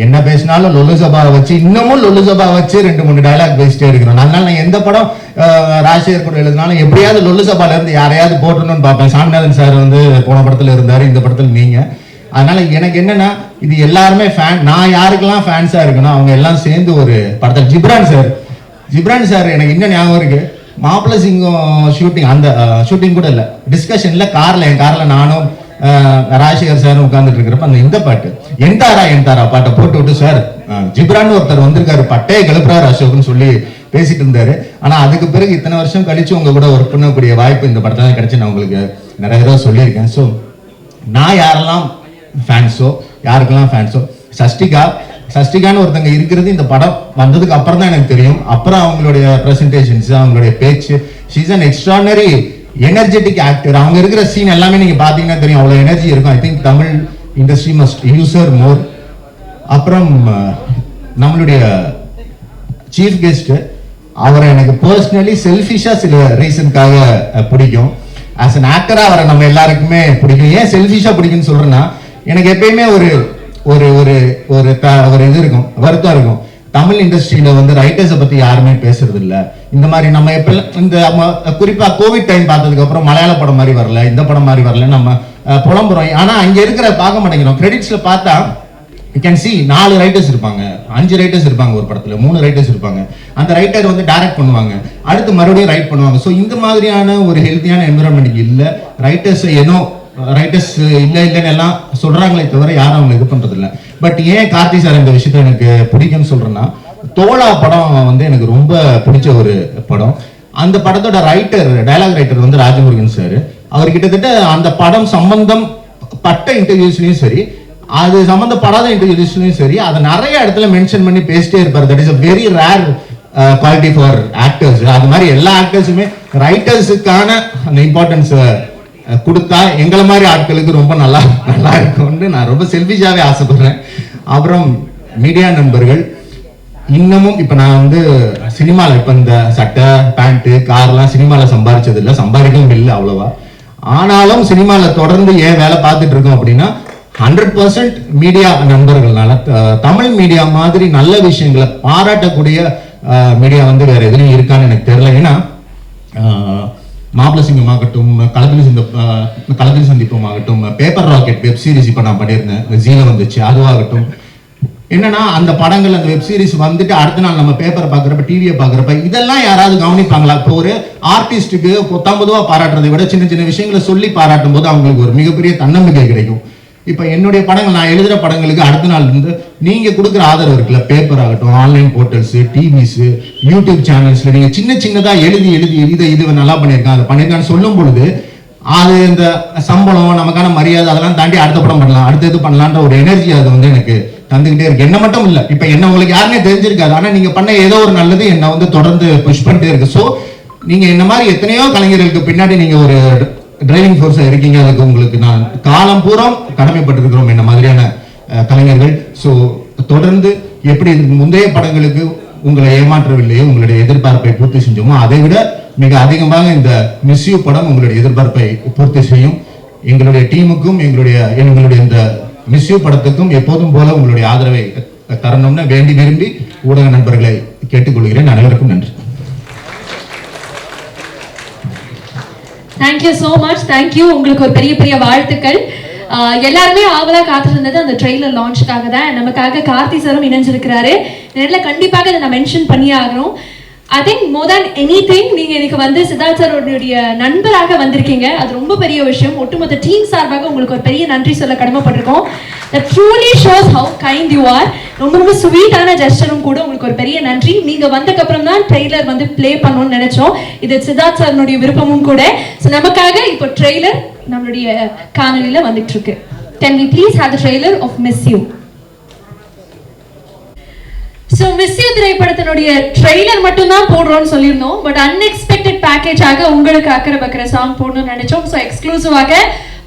என்ன பேசினாலும் லொலு சபாவை வச்சு, இன்னமும் லொலு சபா வச்சு 2-3 டயலாக் பேசிட்டே இருக்கிறோம். அதனால நான் எந்த படம் ராஜசேகர் கூட எழுதினாலும் எப்படியாவது லொல்லு சபால இருந்து யாரையாவது போட்டணும்னு பார்ப்பேன். சாமிநாதன் சார் வந்து போன படத்துல இருந்தாரு, இந்த படத்துல நீங்க. அதனால எனக்கு என்னன்னா, இது எல்லாருமே ஃபேன். நான் யாருக்கெல்லாம் ஃபேன்ஸா இருக்கணும் அவங்க எல்லாம் சேர்ந்து ஒரு படத்தில் ஜிப்ரான் சார் எனக்கு இன்னும் ஞாபகம் இருக்கு. மாப்பிள்ள சிங்கம் ஷூட்டிங், அந்த ஷூட்டிங் கூட இல்லை, டிஸ்கஷன்ல என் கார்ல நானும் ராஜசேகர் சார் உட்கார்ந்துட்டு இருக்கிறப்ப அந்த இந்த பாட்டு என் தாரா பாட்டை போட்டு விட்டு, சார் ஜிப்ரான் ஒருத்தர் வந்திருக்காரு, பட்டையை கிளப்புறாரு அசோக்னு சொல்லி பேசிட்டு இருந்தாரு. ஆனா அதுக்கு பிறகு இத்தனை வருஷம் கழிச்சு உங்க கூட ஒர்க் பண்ணக்கூடிய வாய்ப்பு இந்த படத்துல கிடைச்சு நான் உங்களுக்கு நிறைய தடவை சொல்லியிருக்கேன். ஸோ நான் யாரெல்லாம் ஃபேன்ஸோ, யாருக்கெல்லாம் ஃபேன்ஸோ, சஷ்டிகான்னு ஒருத்தங்க இருக்கிறது இந்த படம் வந்ததுக்கு அப்புறம் தான் எனக்கு தெரியும். அப்புறம் அவங்களுடைய பிரசன்டேஷன்ஸ், அவங்களுடைய பேச்சு, she's an extraordinary energetic actor. அவங்க இருக்கிற சீன் எல்லாமே நீங்க பாத்தீங்கன்னா தெரியும், அவ்வளவு எனர்ஜி இருக்கும். I think Tamil industry must use her more. அப்புறம் நம்மளுடைய சீஃப் கெஸ்ட், அவரை எனக்கு பர்சனலி செல்ஃபிஷா சில ரீசனுக்காக பிடிக்கும். ஆஸ் அன் ஆக்டரா அவரை நம்ம எல்லாருக்குமே பிடிக்கும். ஏன் செல்ஃபிஷா பிடிக்கும்னு சொல்றேன்னா, எனக்கு எப்பயுமே ஒரு ஒரு ஒரு ஒரு இது இருக்கும், வருத்தம் இருக்கும். தமிழ் இண்டஸ்ட்ரியில வந்து ரைட்டர்ஸை பத்தி யாருமே பேசுறது இல்ல. இந்த மாதிரி நம்ம எப்ப இந்த குறிப்பா கோவிட் டைம் பார்த்ததுக்கு அப்புறம் மலையாள படம் மாதிரி வரல, இந்த படம் மாதிரி வரல, நம்ம புலம்புறோம். ஆனா அங்க இருக்கிற பார்க்க மாட்டேங்கிறோம். கிரெடிட்ஸ்ல பார்த்தா யூ கேன் சி 4 ரைட்டர்ஸ் இருப்பாங்க, 5 ரைட்டர்ஸ் இருப்பாங்க ஒரு படத்துல, 3 ரைட்டர்ஸ் இருப்பாங்க. அந்த ரைட்டர் வந்து டைரக்ட் பண்ணுவாங்க, அடுத்து மறுபடியும் ரைட் பண்ணுவாங்க. ஸோ இந்த மாதிரியான ஒரு ஹெல்த்தியான என்விரான்மெண்ட் இல்ல. ரைட்டர்ஸ் ஏனோ ரைட்டர்ஸ் இல்லைன்னு எல்லாம் சொல்றாங்களே தவிர யாரும் அவங்க இது பண்றது இல்லை. பட் ஏன் கார்த்தி சார் இந்த விஷயத்த எனக்கு பிடிக்கும்னு சொல்றேன்னா, தோழா படம் வந்து எனக்கு ரொம்ப பிடிச்ச ஒரு படம். அந்த படத்தோட டயலாக் ரைட்டர் வந்து ராஜமுருகன் சார். அவர் கிட்டத்தட்ட அந்த படம் சம்பந்தம் பட்ட இன்டர்வியூஸ்லயும் சரி, அது சம்பந்தப்படாத இன்டர்வியூஸ்லயும் சரி, அதை நிறைய இடத்துல மென்ஷன் பண்ணி பேசிட்டே இருப்பாரு. That is a very rare quality for actors. அது மாதிரி எல்லா ஆக்டர்ஸுமே ரைட்டர்ஸுக்கான அந்த இம்பார்ட்டன்ஸ் கொடுத்தா எங்களை மாதிரி ஆட்களுக்கு ரொம்ப நல்லா இருக்கும்னு நான் ரொம்ப செல்ஃபிஷாவே ஆசைப்படுறேன். அப்புறம் மீடியா நண்பர்கள், இன்னமும் இப்ப நான் வந்து சினிமால இப்ப இந்த சட்டை பேண்ட் கார்லாம் சினிமால சம்பாதிச்சது இல்லை, சம்பாதிக்கவும் இல்லை அவ்வளவா. ஆனாலும் சினிமால தொடர்ந்து ஏன் வேலை பார்த்துட்டு இருக்கோம் அப்படின்னா 100% மீடியா நண்பர்கள்னால. தமிழ் மீடியா மாதிரி நல்ல விஷயங்களை பாராட்டக்கூடிய மீடியா வந்து வேற எதுலையும் இருக்கான்னு எனக்கு தெரியல. ஏன்னா மாப்பிள சிங்கம் ஆகட்டும், களத்தில் சந்திப்போம் ஆகட்டும், பேப்பர் ராக்கெட் வெப் சீரிஸ் இப்போ நான் பண்ணியிருந்தேன், ஜீல வந்துச்சு, அதுவாகட்டும். என்னன்னா அந்த படங்கள் அந்த வெப் சீரிஸ் வந்துட்டு அடுத்த நாள் நம்ம பேப்பரை பார்க்குறப்ப, டிவியை பார்க்குறப்ப இதெல்லாம் யாராவது கவனிப்பாங்களா? இப்போ ஒரு ஆர்டிஸ்ட்டுக்கு 19 பாராட்டுறதை விட சின்ன சின்ன விஷயங்களை சொல்லி பாராட்டும் போது அவங்களுக்கு ஒரு மிகப்பெரிய தன்னம்பிக்கை கிடைக்கும். இப்போ என்னுடைய படங்கள், நான் எழுதுகிற படங்களுக்கு அடுத்த நாள் இருந்து நீங்கள் கொடுக்குற ஆதரவு இருக்குல்ல, பேப்பர் ஆகட்டும், ஆன்லைன் போர்ட்டல்ஸு, டிவிஸு, யூடியூப் சேனல்ஸில் நீங்கள் சின்னதாக எழுதி இது நல்லா பண்ணியிருக்கான், அதை பண்ணியிருக்கான்னு சொல்லும் பொழுது அது இந்த சம்பளம், நமக்கான மரியாதை அதெல்லாம் தாண்டி அடுத்த படம் பண்ணலாம், அடுத்த இது பண்ணலான்ற ஒரு எனர்ஜி அது வந்து எனக்கு தந்துக்கிட்டே இருக்கு. என்ன மட்டும் இல்லை, இப்போ என்ன உங்களுக்கு யாருன்னே தெரிஞ்சிருக்காது, ஆனால் நீங்கள் பண்ண ஏதோ ஒரு நல்லது என்னை வந்து தொடர்ந்து புஷ் பண்ணிட்டே இருக்கு. ஸோ நீங்கள் என்ன மாதிரி எத்தனையோ கலைஞர்களுக்கு பின்னாடி நீங்கள் ஒரு டிரைவிங் ஃபோர்ஸாக இருக்கீங்க. அதுக்கு உங்களுக்கு நான் காலம் பூரா கடமைப்பட்டிருக்கிறோம் என்ன மாதிரியான கலைஞர்கள். ஸோ தொடர்ந்து எப்படி முந்தைய படங்களுக்கு உங்களை ஏமாற்றவில்லையோ, உங்களுடைய எதிர்பார்ப்பை பூர்த்தி செஞ்சோமோ, அதை விட மிக அதிகமாக இந்த மிஸ் யூ படம் உங்களுடைய எதிர்பார்ப்பை பூர்த்தி செய்யும். எங்களுடைய டீமுக்கும் எங்களுடைய இந்த மிஸ் யூ படத்துக்கும் எப்போதும் போல உங்களுடைய ஆதரவை தரணும்னு வேண்டி விரும்பி ஊடக நண்பர்களை கேட்டுக்கொள்கிறேன். அனைவருக்கும் நன்றி. Thank you so much. தேங்க்யூ. உங்களுக்கு ஒரு பெரிய வாழ்த்துக்கள். எல்லாருமே ஆவலா காத்திருந்தது அந்த ட்ரெய்லர் லான்ச்சுக்காக தான். நமக்காக கார்த்தி சாரும் இணைஞ்சிருக்கிறாரு. நேரில் கண்டிப்பாக அதை நான் மென்ஷன் பண்ணியே ஆகணும். I think more than anything நீங்க இன்னைக்கு வந்து சித்தார்த் சாரோடைய நண்பராக வந்திருக்கீங்க. அது ரொம்ப பெரிய விஷயம். ஒட்டுமொத்த டீம் சார்பாக உங்களுக்கு ஒரு பெரிய நன்றி சொல்ல கடமைப்பட்டிருக்கோம். That truly shows how kind you are. ரொம்ப ஸ்வீட்டான ஜெஸ்டரும் கூட. உங்களுக்கு ஒரு பெரிய நன்றி. நீங்க வந்ததுக்கு அப்புறம் தான் ட்ரெய்லர் வந்து ப்ளே பண்ணணும்னு நினைச்சோம். இது சித்தார்த் சாருடைய விருப்பமும் கூட. ஸோ நமக்காக இப்போ ட்ரெய்லர் நம்மளுடைய காணொலியில வந்துட்டு இருக்கு. Can we please have the trailer of Miss You? So Miss You திரைப்படத்தினுடைய ட்ரெய்லர் மட்டும் தான் போடுறோம்னு சொல்லியிருந்தோம். பட் அன்எக்ஸ்பெக்டட் பேக்கேஜாக உங்களுக்கு அக்கறை பக்கற சாங் போடணும்னு நினைச்சோம். ஸோ எக்ஸ்க்ளூசிவாக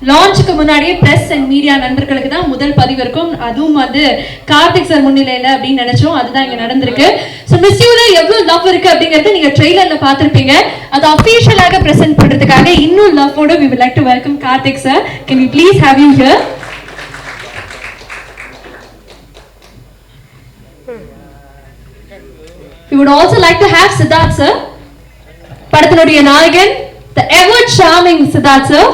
லான்ச்சுக்கு முன்னாடியே பிரஸ் அண்ட் மீடியா நண்பர்களுக்கு தான் முதல் பதிவு இருக்கும். அதுவும் வந்து கார்த்திக் சார் முன்னிலையில அப்படின்னு நினைச்சோம். அதுதான் இங்க நடந்திருக்கு. ஸோ மிஸ் யூல எவ்வளவு லவ் இருக்கு அப்படிங்கறது நீங்க ட்ரெய்லர்ல பார்த்திருப்பீங்க. அது அபிஷியலாக பிரசன்ட் பண்றதுக்காக இன்னும் லவ்வோட we would like to welcome Karthik sir. Can we please have you here? We would also like to have Siddharth sir. படத்தினுடைய நாயகன், the ever charming Siddharth sir.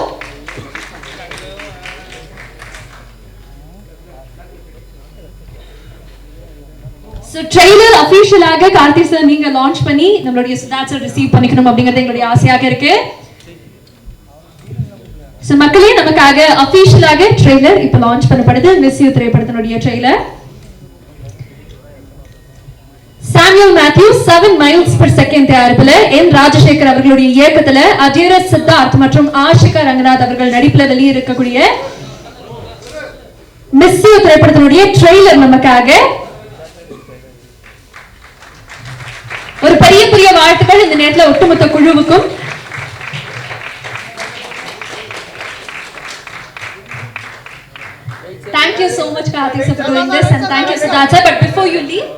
So trailer official-ஆக கார்த்திக் சார் நீங்க லான்ச் பண்ணி நம்மளுடைய சித்தார்த் சார் ரிசீவ் பண்ணிக்கணும் அப்படிங்கிறது எங்களுடைய ஆசையாக இருக்கு. So மக்களே, நமக்காக official-ஆக trailer இப்ப லான்ச் பண்ணப்படுது. மிஸ் யூ திரைப்படத்தினுடைய trailer. Samuel Mathew 7 miles per second தயாரிப்புல என் ராஜசேகர் அவர்களுடைய இயக்கத்துல அஜேரத் சித்தார்த் மற்றும் ஆஷிகா ரங்கநாத் அவர்கள் நடிப்புல வெளியிருக்கக்கூடிய மிஸ் யூ திரைப்படத்தினுடைய trailer நமக்காக. ஒரு பெரிய வாழ்த்துக்கள் இந்த நேரத்துல ஒட்டுமொத்த குழுவுக்கும். Thank you so much Karthik sir for doing this and thank you Siddharth sir. But before you leave,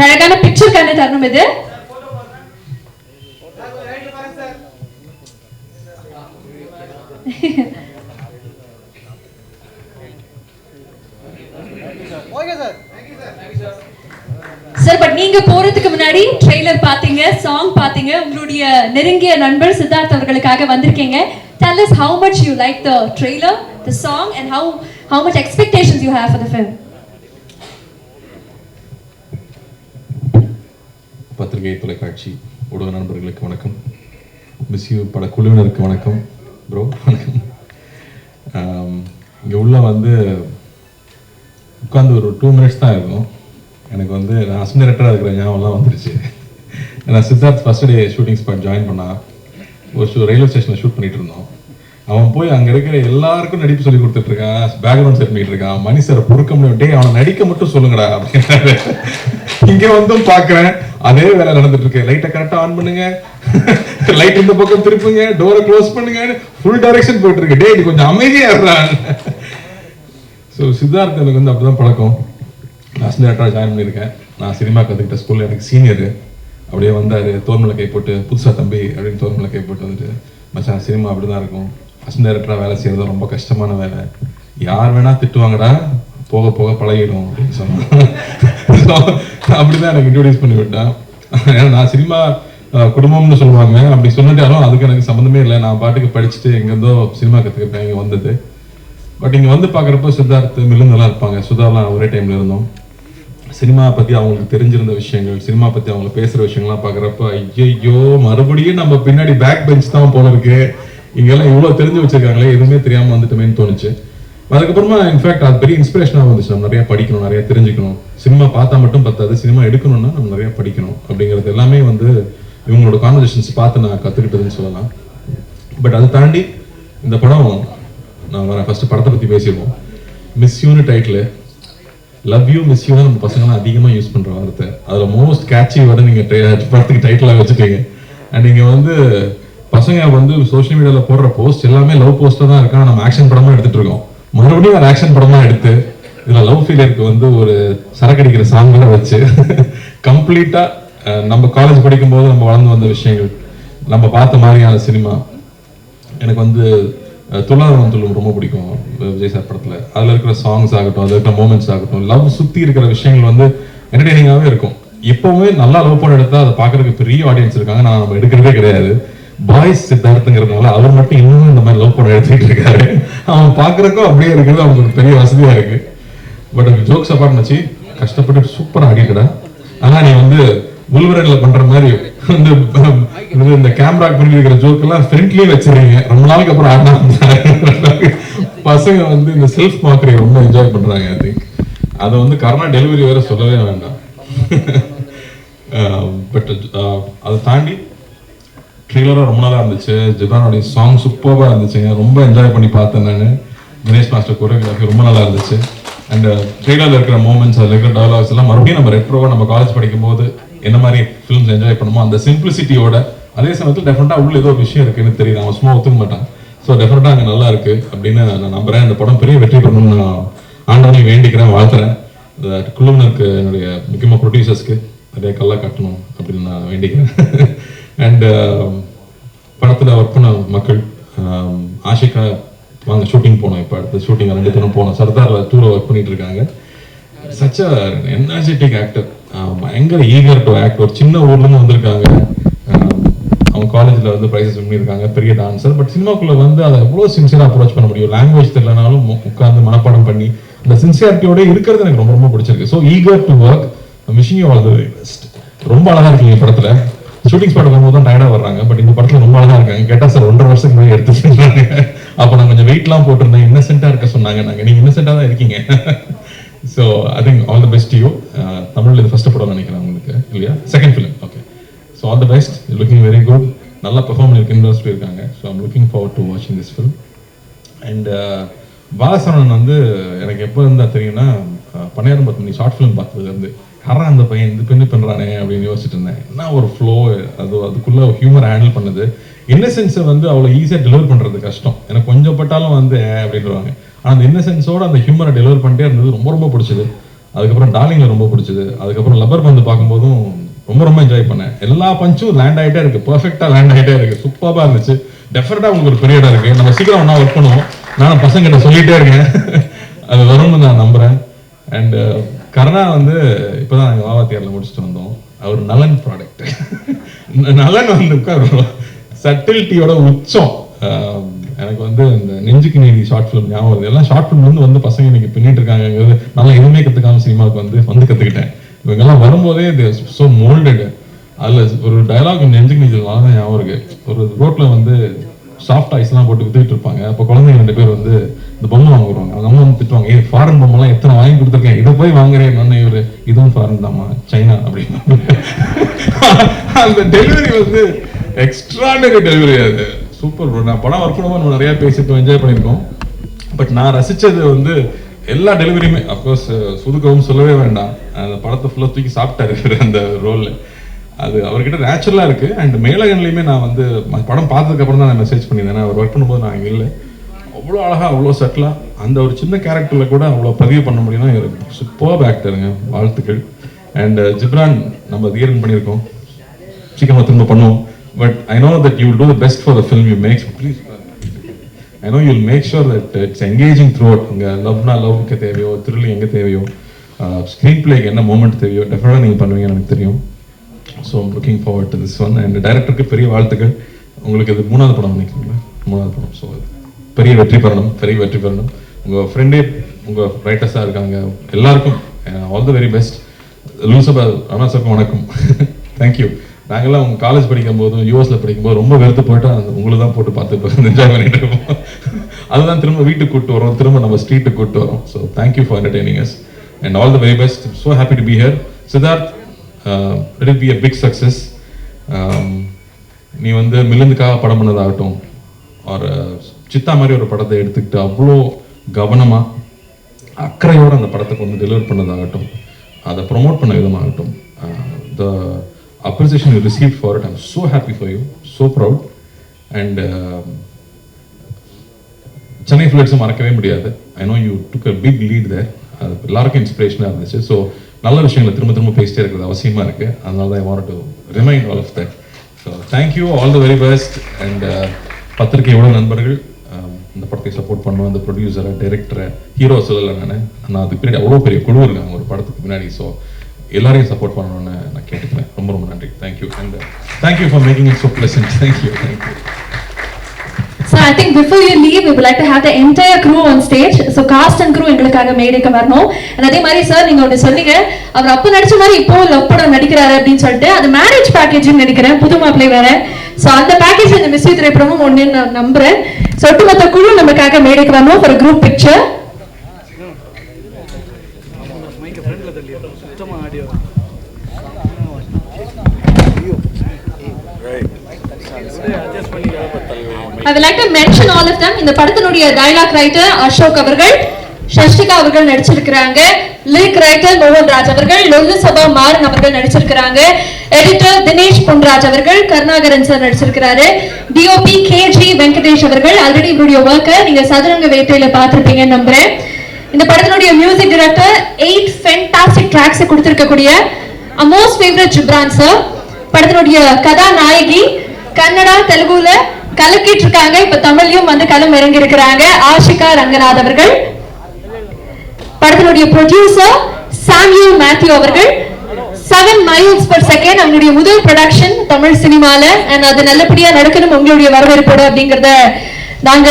அழகான பிக்சர் கண்ணு தரணும். இது சார். பட் நீங்க போறதுக்கு முன்னாடி ட்ரெய்லர் பாத்தீங்க, சாங் பாத்தீங்க, உங்களுடைய நெருங்கிய நண்பர் சித்தார்த் அவர்களுக்காக வந்திருக்கீங்க. Tell us how much you like the trailer, the song and how much expectations you have for the film. பத்திரிகை, தொலைக்காட்சி, ஊடக நண்பர்களுக்கு வணக்கம். மிஸ் யூ பட குழுவினருக்கு வணக்கம். ப்ரோ வணக்கம். இங்கே உள்ள வந்து உட்காந்து ஒரு 2 மினிட்ஸ் தான் இருக்கும். எனக்கு வந்து நான் அசிஸ்டன்ட் டைரக்டராக இருக்கிற ஞாபகம்லாம் வந்துருச்சு. நான் Siddharth first day shooting spot join பண்ணால் ஒரு ரயில்வே ஸ்டேஷனில் ஷூட் பண்ணிட்டு இருந்தோம். அவன் போய் அங்கே இருக்கிற எல்லாருக்கும் நடிப்பு சொல்லி கொடுத்துட்டு இருக்கான், பேக்ரவுண்ட் செட் பண்ணிட்டு இருக்கான். மணி சாரை பொறுக்க முடியும், டே அவனை நடிக்க மட்டும் சொல்லுங்கடா அப்படின்னாரு. இங்கே வந்தும் பார்க்குறேன் அதே வேலை நடந்துட்டு இருக்கு. லைட்டை கரெக்டாக ஆன் பண்ணுங்க, லைட் இந்த பக்கம் திருப்புங்க, டோரை க்ளோஸ் பண்ணுங்க, ஃபுல் டைரக்ஷன் போயிட்டு இருக்கு. டே இது கொஞ்சம் அமைதியாக இருறான். ஸோ சித்தார்த் எனக்கு வந்து அப்படிதான் பழக்கம். நான் அசிஸ்டன்ட் ஜாயின் பண்ணியிருக்கேன். நான் சினிமா கற்றுக்கிட்ட ஸ்கூலில் எனக்கு சீனியரு. அப்படியே வந்தார், தோர்மலை கை போட்டு, புதுசாக தம்பி அப்படின்னு தோர்மலை கை போட்டு வந்துட்டு, மச்சான் சினிமா அப்படி தான் இருக்கும், அசிஸ்டன்ட் டைரக்டராக வேலை செய்கிறது ரொம்ப கஷ்டமான வேலை, யார் வேணால் திட்டுவாங்கடா, போக போக பழகிடும் அப்படின்னு சொன்னான். ஸோ அப்படிதான் எனக்கு இன்ட்ரோடியூஸ் பண்ணி விட்டான். ஏன்னா நான் சினிமா குடும்பம்னு சொல்லுவாங்க, அப்படி சொன்னாலும் அதுக்கு எனக்கு சம்மந்தமே இல்லை. நான் பாட்டுக்கு படிச்சுட்டு எங்கேருந்தோ சினிமா கற்றுக்கிட்டேன் இங்கே வந்தது. பட் இங்கே வந்து பார்க்குறப்போ சித்தார்த் மிருந்தெல்லாம் இருப்பாங்க, சுதாலாம் ஒரே டைமில் இருந்தோம். சினிமா பற்றி அவங்களுக்கு தெரிஞ்சிருந்த விஷயங்கள், சினிமா பற்றி அவங்க பேசுகிற விஷயங்கள்லாம் பார்க்குறப்ப ஐயோ மறுபடியும் நம்ம பின்னாடி பேக் பெஞ்ச் தான் போல இருக்கு, இங்கெல்லாம் இவ்வளோ தெரிஞ்சு வச்சிருக்காங்களே, எதுவுமே தெரியாமல் வந்துட்டுமேன்னு தோணுச்சு. அதுக்கப்புறமா இன்ஃபேக்ட் அது பெரிய இன்ஸ்பிரேஷனாக வந்துச்சு. நம்ம நிறையா படிக்கணும், நிறையா தெரிஞ்சுக்கணும். சினிமா பார்த்தா மட்டும் பத்தாது, சினிமா எடுக்கணும்னா நம்ம நிறையா படிக்கணும் அப்படிங்கிறது எல்லாமே வந்து இவங்களோட கான்வர்சேஷன்ஸ் பார்த்து நான் கற்றுக்கிட்டதுன்னு சொல்லலாம். பட் அதை தாண்டி இந்த படம் நான் வரேன், ஃபர்ஸ்ட் படத்தை பற்றி பேசிடுவோம். மிஸ் யூன்னு title, love you miss you தான் நம்ம பசங்களாம் அதிகமாக யூஸ் பண்ணுற வார்த்தை. அதில் மோஸ்ட் கேட்சி வர நீங்கள் படத்துக்கு டைட்டிலாக வச்சுட்டீங்க. அண்ட் நீங்கள் வந்து பசங்க வந்து சோஷியல் மீடியாவில் போடுற போஸ்ட் எல்லாமே லவ் போஸ்ட்டாக தான் இருக்காங்க. நம்ம ஆக்ஷன் படமாக எடுத்துகிட்டு இருக்கோம். மறுபடியும் ஒரு ஆக்ஷன் படமாக எடுத்து இதில் லவ் ஃபீலியருக்கு வந்து ஒரு சரக்கடிக்கிற சாங்கெல்லாம் வச்சு கம்ப்ளீட்டாக நம்ம காலேஜ் படிக்கும்போது நம்ம வளர்ந்து வந்த விஷயங்கள், நம்ம பார்த்த மாதிரியான சினிமா. எனக்கு வந்து துள்ளாதவன் துள்ளும் ரொம்ப பிடிக்கும் விஜய் சார் படத்தில். அதில் இருக்கிற சாங்ஸ் ஆகட்டும், அதில் இருக்கிற மூமெண்ட்ஸ் ஆகட்டும், லவ் சுற்றி இருக்கிற விஷயங்கள் வந்து என்டர்டெய்னிங்காகவே இருக்கும். எப்போவுமே நல்லா லவ் படம் எடுத்தால் அதை பார்க்குறதுக்கு பெரிய ஆடியன்ஸ் இருக்காங்க. நான் நம்ம எடுக்கிறதே கிடையாது. பாய்ஸ் சித்தார்த்துங்கிறதுனால அவர் மட்டும் இன்னும் இந்த மாதிரி லவ் படம் எடுத்துக்கிட்டு இருக்காரு. அவன் பார்க்குறக்கும் அப்படியே இருக்கிறது அவங்களுக்கு பெரிய வசதியாக இருக்குது. பட் அது ஜோக்ஸ் அப்பார்ட் வச்சு கஷ்டப்பட்டு சூப்பராக ஆடிக்கிறா. ஆனால் நீ வந்து உள்வரனில் பண்ணுற மாதிரி வந்து இந்த கேமரா பண்ணி இருக்கிற ஜோக்கெல்லாம் ஃப்ரெண்ட்லேயே வச்சிருக்கீங்க. ரொம்ப நாளைக்கு அப்புறம் ஆடினா பசங்க வந்து இந்த செல்ஃப் மார்க்கரை ரொம்ப என்ஜாய் பண்ணுறாங்க. ஐ திங்க் அதை வந்து கரோனா டெலிவரி வேற சொல்லவே வேண்டாம். பட் அதை தாண்டி ட்ரெய்லராக ரொம்ப நாளாக இருந்துச்சு. ஜிப்ரானோடைய சாங் சூப்பராக இருந்துச்சுங்க, ரொம்ப என்ஜாய் பண்ணி பார்த்தேன் நான். தினேஷ் மாஸ்டர் கோரியோகிராஃபி ரொம்ப நல்லா இருந்துச்சு. அண்ட் ட்ரெய்லரில் இருக்கிற மூமெண்ட்ஸ், அதில் இருக்கிற டயலாக்ஸ் எல்லாம் மறுபடியும் நம்ம ரெட்ரோவாக நம்ம காலேஜ் படிக்கும் போது என்ன மாதிரி ஃபிலிம்ஸ் என்ஜாய் பண்ணுமோ அந்த சிம்பிளிசிட்டியோட, அதே சமயத்தில் டெஃபினட்டாக உள்ள ஏதோ ஒரு விஷயம் இருக்குன்னு தெரியுது. அவன் சும்மா ஒத்துக்க மாட்டான். ஸோ டெஃபினட்டாக அங்கே நல்லா இருக்கு அப்படின்னு நான் நம்புறேன். இந்த படம் பெரிய வெற்றி பண்ணணும்னு நான் ஆண்டவனையும் வேண்டிக்கிறேன், வாழ்த்துறேன். இந்த குழுவினருக்கு, என்னுடைய முக்கியமாக ப்ரொடியூசர்ஸ்க்கு நிறைய கல்லா கட்டணும் அப்படின்னு நான் வேண்டிக்கிறேன். அண்ட் படத்தில் ஒர்க் பண்ண மக்கள், ஆஷிகா வாங்க ஷூட்டிங் போனோம். இப்போ அடுத்த ஷூட்டிங் 2 தினம் போனோம். சர்தாரில் 2 ஒர்க் பண்ணிட்டு இருக்காங்க. சச் அ எனர்ஜெட்டிக் ஆக்டர், பயங்கர ஈகர் டு ஆக்ட். ஒரு சின்ன ஊர்லேருந்து வந்திருக்காங்க. அவங்க காலேஜில் வந்து ப்ரைஸஸ் பண்ணியிருக்காங்க, பெரிய டான்ஸர். பட் சினிமாக்குள்ளே வந்து அதை எவ்வளோ சின்சியராக அப்ரோச் பண்ண முடியும். லாங்குவேஜ் தெரியலனாலும் உட்காந்து மனப்பாடம் பண்ணி அந்த சின்சியாரிட்டியோட இருக்கிறது எனக்கு ரொம்ப ரொம்ப பிடிச்சிருக்கு. So eager to work, wishing you all the very best. ரொம்ப அழகாக இருக்கீங்க படத்தில். ஷூட்டிங் ஸ்பாட் வரும்போது தான் டயர்டாக வர்றாங்க. பட் இந்த படத்தில் ரொம்ப அழகாக இருக்காங்க. கேட்டால் சார் 1.5 வருஷத்துக்கு முன்னாடி எடுத்து சொன்னாங்க. அப்போ நான் கொஞ்சம் வெயிட்லாம் போட்டிருந்தேன், இன்னசென்ட்டாக இருக்க சொன்னாங்க. நீங்கள் இன்னசென்ட்டாக தான் இருக்கீங்க. So I think all the best you. தமிழில் இது ஃபர்ஸ்ட் படம் நினைக்கிறேன் உங்களுக்கு, இல்லையா? Second film. Okay. So all the best. Looking very good. நல்லா பெர்ஃபார்ம் பண்ணியிருக்குன்னு சொல்லியிருக்காங்க. So I'm looking forward to வாட்சிங் திஸ் ஃபிலிம். அண்ட் பாலசரவணன் வந்து எனக்கு எப்போ இருந்தால் தெரியும்னா, பன்னியாரம் பத்து மணி ஷார்ட் ஃபிலிம் பார்த்ததுலேருந்து யாரா அந்த பையன் இது பண்ணி பண்ணுறானே அப்படின்னு யோசிச்சுட்டு இருந்தேன். என்ன ஒரு ஃப்ளோ, அதுக்குள்ளே ஹியூமர் ஹேண்டில் பண்ணது. இன்னசென்ஸை வந்து அவ்வளோ ஈஸியாக டெலிவர் பண்ணுறது கஷ்டம். எனக்கு கொஞ்சம் பட்டாலும் வந்து அப்படின்றாங்க. ஆனால் அந்த இன்னசென்ஸோட அந்த ஹியூமரை டெலிவர் பண்ணிட்டே இருந்தது ரொம்ப ரொம்ப பிடிச்சது. அதுக்கப்புறம் டார்லிங்கில் ரொம்ப பிடிச்சது. அதுக்கப்புறம் லப்பர் பந்து பார்க்கும்போதும் ரொம்ப ரொம்ப என்ஜாய் பண்ணேன். எல்லா பஞ்சும் லேண்ட் ஆகிட்டே இருக்குது, பர்ஃபெக்டாக லேண்ட் ஆகிட்டே இருக்குது, சூப்பராக இருந்துச்சு. டெஃபினட்டாக உங்களுக்கு ஒரு பெரிய இடம் இருக்குது. நம்ம சீக்கிரம் ஒன்றா ஒர்க் பண்ணுவோம். நானும் பசங்கிட்ட சொல்லிகிட்டே இருக்கேன், அது வரும்னு நான் நம்புகிறேன். அண்டு கருணா வந்து இப்போதான் நாங்கள் வாவாத்தியாரில் முடிச்சுட்டு வந்தோம். அவர் நலன் ப்ராடக்ட். நலன் வந்து சட்டில்ட்டியோட உச்சம். எனக்கு வந்து இந்த நெஞ்சுக்கு நீதி ஷார்ட் ஃபிலிம் ஞாபகம் வருது. எல்லாம் ஷார்ட் ஃபிலிம் வந்து பசங்க இன்னைக்கு பின்னிட்டு இருக்காங்கிறது நல்லா எதுவுமே கற்றுக்காம சினிமாவுக்கு வந்து கற்றுக்கிட்டேன். இவங்கெல்லாம் வரும்போதே ஸோ மோல்டட். அதில் ஒரு டயலாக் நெஞ்சுக்கு நீதி தான் ஞாபகம் இருக்கு. ஒரு ரோட்டில் வந்து சாஃப்ட் ஐஸ்லாம் போட்டு வித்துக்கிட்டு இருப்பாங்க. அப்போ குழந்தைங்க 2 பேர் வந்து இந்த பொம்மை வாங்க வருவாங்க. அவங்க அம்மா வந்து திட்டுவாங்க, ஃபாரின் பொம்மைலாம் எத்தனை வாங்கி கொடுத்துருக்கேன், இதை போய் வாங்குறேன் நான். இவர் இதுவும் ஃபாரின் தாம்மா, சைனா அப்படின்னு. அந்த டெலிவரி வந்து எக்ஸ்ட்ராடனரி டெலிவரி. அது சூப்பர் ப்ரோ. நான் படம் ஒர்க் பண்ணும்போது நம்ம நிறையா பேசிட்டு என்ஜாய் பண்ணியிருக்கோம். பட் நான் ரசித்தது வந்து எல்லா டெலிவரியுமே. அஃப்கோர்ஸ் சுதுக்கவும் சொல்லவே வேண்டாம். அந்த படத்தை ஃபுல்லாக தூக்கி சாப்பிட்டாரு அந்த ரோலில். அது அவர்கிட்ட நேச்சுரலாக இருக்குது. அண்ட் மேலகன்லையுமே நான் வந்து படம் பார்த்ததுக்கப்புறம் தான் நான் மெசேஜ் பண்ணியிருந்தேன். அவர் ஒர்க் பண்ணும்போது நான் இங்கே இல்லை. அவ்வளோ அழகாக, அவ்வளோ சட்டிலாக அந்த ஒரு சின்ன கேரக்டரில் கூட அவ்வளோ பதிவு பண்ண முடியும்னா இருக்கு. சூப்பர் ஆக்டருங்க, வாழ்த்துக்கள். அண்ட் ஜிப்ரான் நம்ம தீரன் பண்ணியிருக்கோம், சீக்கிரமாக திரும்ப பண்ணுவோம். But I know that you will do the best for the film you make. Please, I know you will make sure that it's engaging throughout. உங்கள் லவ்னா லவ்க்கு தேவையோ, த்ரில்லிங் எங்கே தேவையோ ஸ்க்ரீன் பிளேக்கு என்ன மூமெண்ட் தெரியும் டெஃபினட்டாக நீங்கள் பண்ணுவீங்கன்னு எனக்கு தெரியும். So I'm looking forward to this one. And டைரக்டருக்கு பெரிய வாழ்த்துக்கள். உங்களுக்கு இது 3வது படம் நினைக்கிறீங்களா? 3வது படம். ஸோ பெரிய வெற்றி பெறணும், பெரிய வெற்றி பெறணும். உங்கள் ஃப்ரெண்டே உங்கள் ரைட்டர்ஸாக இருக்காங்க, எல்லாருக்கும் ஆல் த வெரி பெஸ்ட். லூசபா ராணா சாருக்கும் வணக்கம். தேங்க்யூ. நாங்கள்லாம் உங்கள் காலேஜ் படிக்கும்போது யூஎஸில் படிக்கும்போது ரொம்ப வெறுத்து போயிட்டு உங்களுக்கு தான் போட்டு பார்த்து என்ஜாய் பண்ணிட்டு இருக்கோம். அதுதான் திரும்ப வீட்டுக்கு கூப்பிட்டு வரோம், திரும்ப நம்ம ஸ்ட்ரீட்டுக்கு கூப்பிட்டு வரோம். So thank you for entertaining us and all the very best. So happy to be here. Siddharth, let it be a big success. நீ வந்து மில்லுந்துக்காக படம் பண்ணதாகட்டும், ஒரு சித்தா மாதிரி ஒரு படத்தை எடுத்துக்கிட்டு அவ்வளோ கவனமாக அக்கறையோடு அந்த படத்தை வந்து டெலிவர் பண்ணதாகட்டும், அதை ப்ரொமோட் பண்ண விதமாகட்டும், the appreciation you received for it, I'm so happy for you, so proud. And Chennai ஃபிளட்ஸும் மறக்கவே முடியாது. I know you took a big lead there. அது எல்லாருக்கும் இன்ஸ்பிரேஷனாக இருந்துச்சு. ஸோ நல்ல விஷயங்களை திரும்ப திரும்ப பேசிட்டே இருக்கிறது அவசியமாக இருக்குது. அதனால தான் I want to remind all of that. So thank you, all the very best. And பத்திரிகையோட நண்பர்கள் இந்த படத்தை சப்போர்ட் பண்ணுவோம். அந்த ப்ரொடியூசரை, டைரக்டரை, ஹீரோ சொல்லலை நான் அதுக்கு பின்னாடி அவ்வளோ பெரிய குழு இருக்காங்க ஒரு படத்துக்கு பின்னாடி. ஸோ எல்லாரையும் சப்போர்ட் பண்ணணும்னு நான் கேட்டுக்கிறேன். ரொம்ப ரொம்ப நன்றி. Thank you. And thank you for making it so pleasant. Thank you. So I think before you leave, we would like to have the entire crew on stage. So cast and crew எங்களுக்காக மேடைக்கு வரணும். And அதே மாதிரி சார் நீங்க ஒன்று சொன்னீங்க, அவர் அப்போ நடிச்ச மாதிரி இப்போ லவ் படம் நடிக்கிறாரு அப்படின்னு சொல்லிட்டு, அது மேரேஜ் பேக்கேஜ்னு நினைக்கிறேன், புது மாப்பிள்ளை வேற. ஸோ அந்த பேக்கேஜ் இந்த மிஸ் திரைப்படமும் ஒன்று நான் நம்புறேன். ஸோ ஒட்டுமொத்த குழு நமக்காக மேடைக்கு வரணும் for group picture. I would like to mention all of them. இந்த படத்தினுடைய டயலாக் ரைட்டர் அசோக் அவர்கள், ஷஷ்டிகா அவர்கள் நடிச்சிருக்கிறாங்க, லிரிக் ரைட்டர் மோகன் ராஜ் அவர்கள், லொல்லு சபா மாறன் அவர்கள் நடிச்சிருக்கிறாங்க, எடிட்டர் தினேஷ் பொன்ராஜ் அவர்கள், கருணாகரன் சார் நடிச்சிருக்கிறாரு, டிஓபி கேஜி வெங்கடேஷ் அவர்கள். ஆல்ரெடி இவருடைய ஒர்க்கை நீங்க சதுரங்க வேட்டையில பார்த்திருப்பீங்கன்னு நம்புறேன். இந்த படத்தினுடைய மியூசிக் டைரக்டர் 8 ஃபேண்டாஸ்டிக் ட்ராக்ஸ் கொடுத்திருக்கக்கூடிய மோஸ்ட் ஃபேவரட் ஜிப்ரான் சார். படத்தினுடைய கதாநாயகி கன்னடா தெலுங்குல கலக்கிட்டு இருக்காங்க, இப்ப தமிழ்லயும் வந்து களம் இறங்கி இருக்கிறாங்க, ஆஷிகா ரங்கநாத் அவர்கள். படத்தினுடைய ப்ரொடியூசர் சாம்யூல் மேத்யூ அவர்கள். 7 மைல்ஸ் per second அவங்களுடைய முதல் ப்ரொடக்ஷன் தமிழ் சினிமால. அண்ட் அது நல்லபடியா நடக்கணும் உங்களுடைய வரவேற்போடு அப்படிங்கறத நாங்க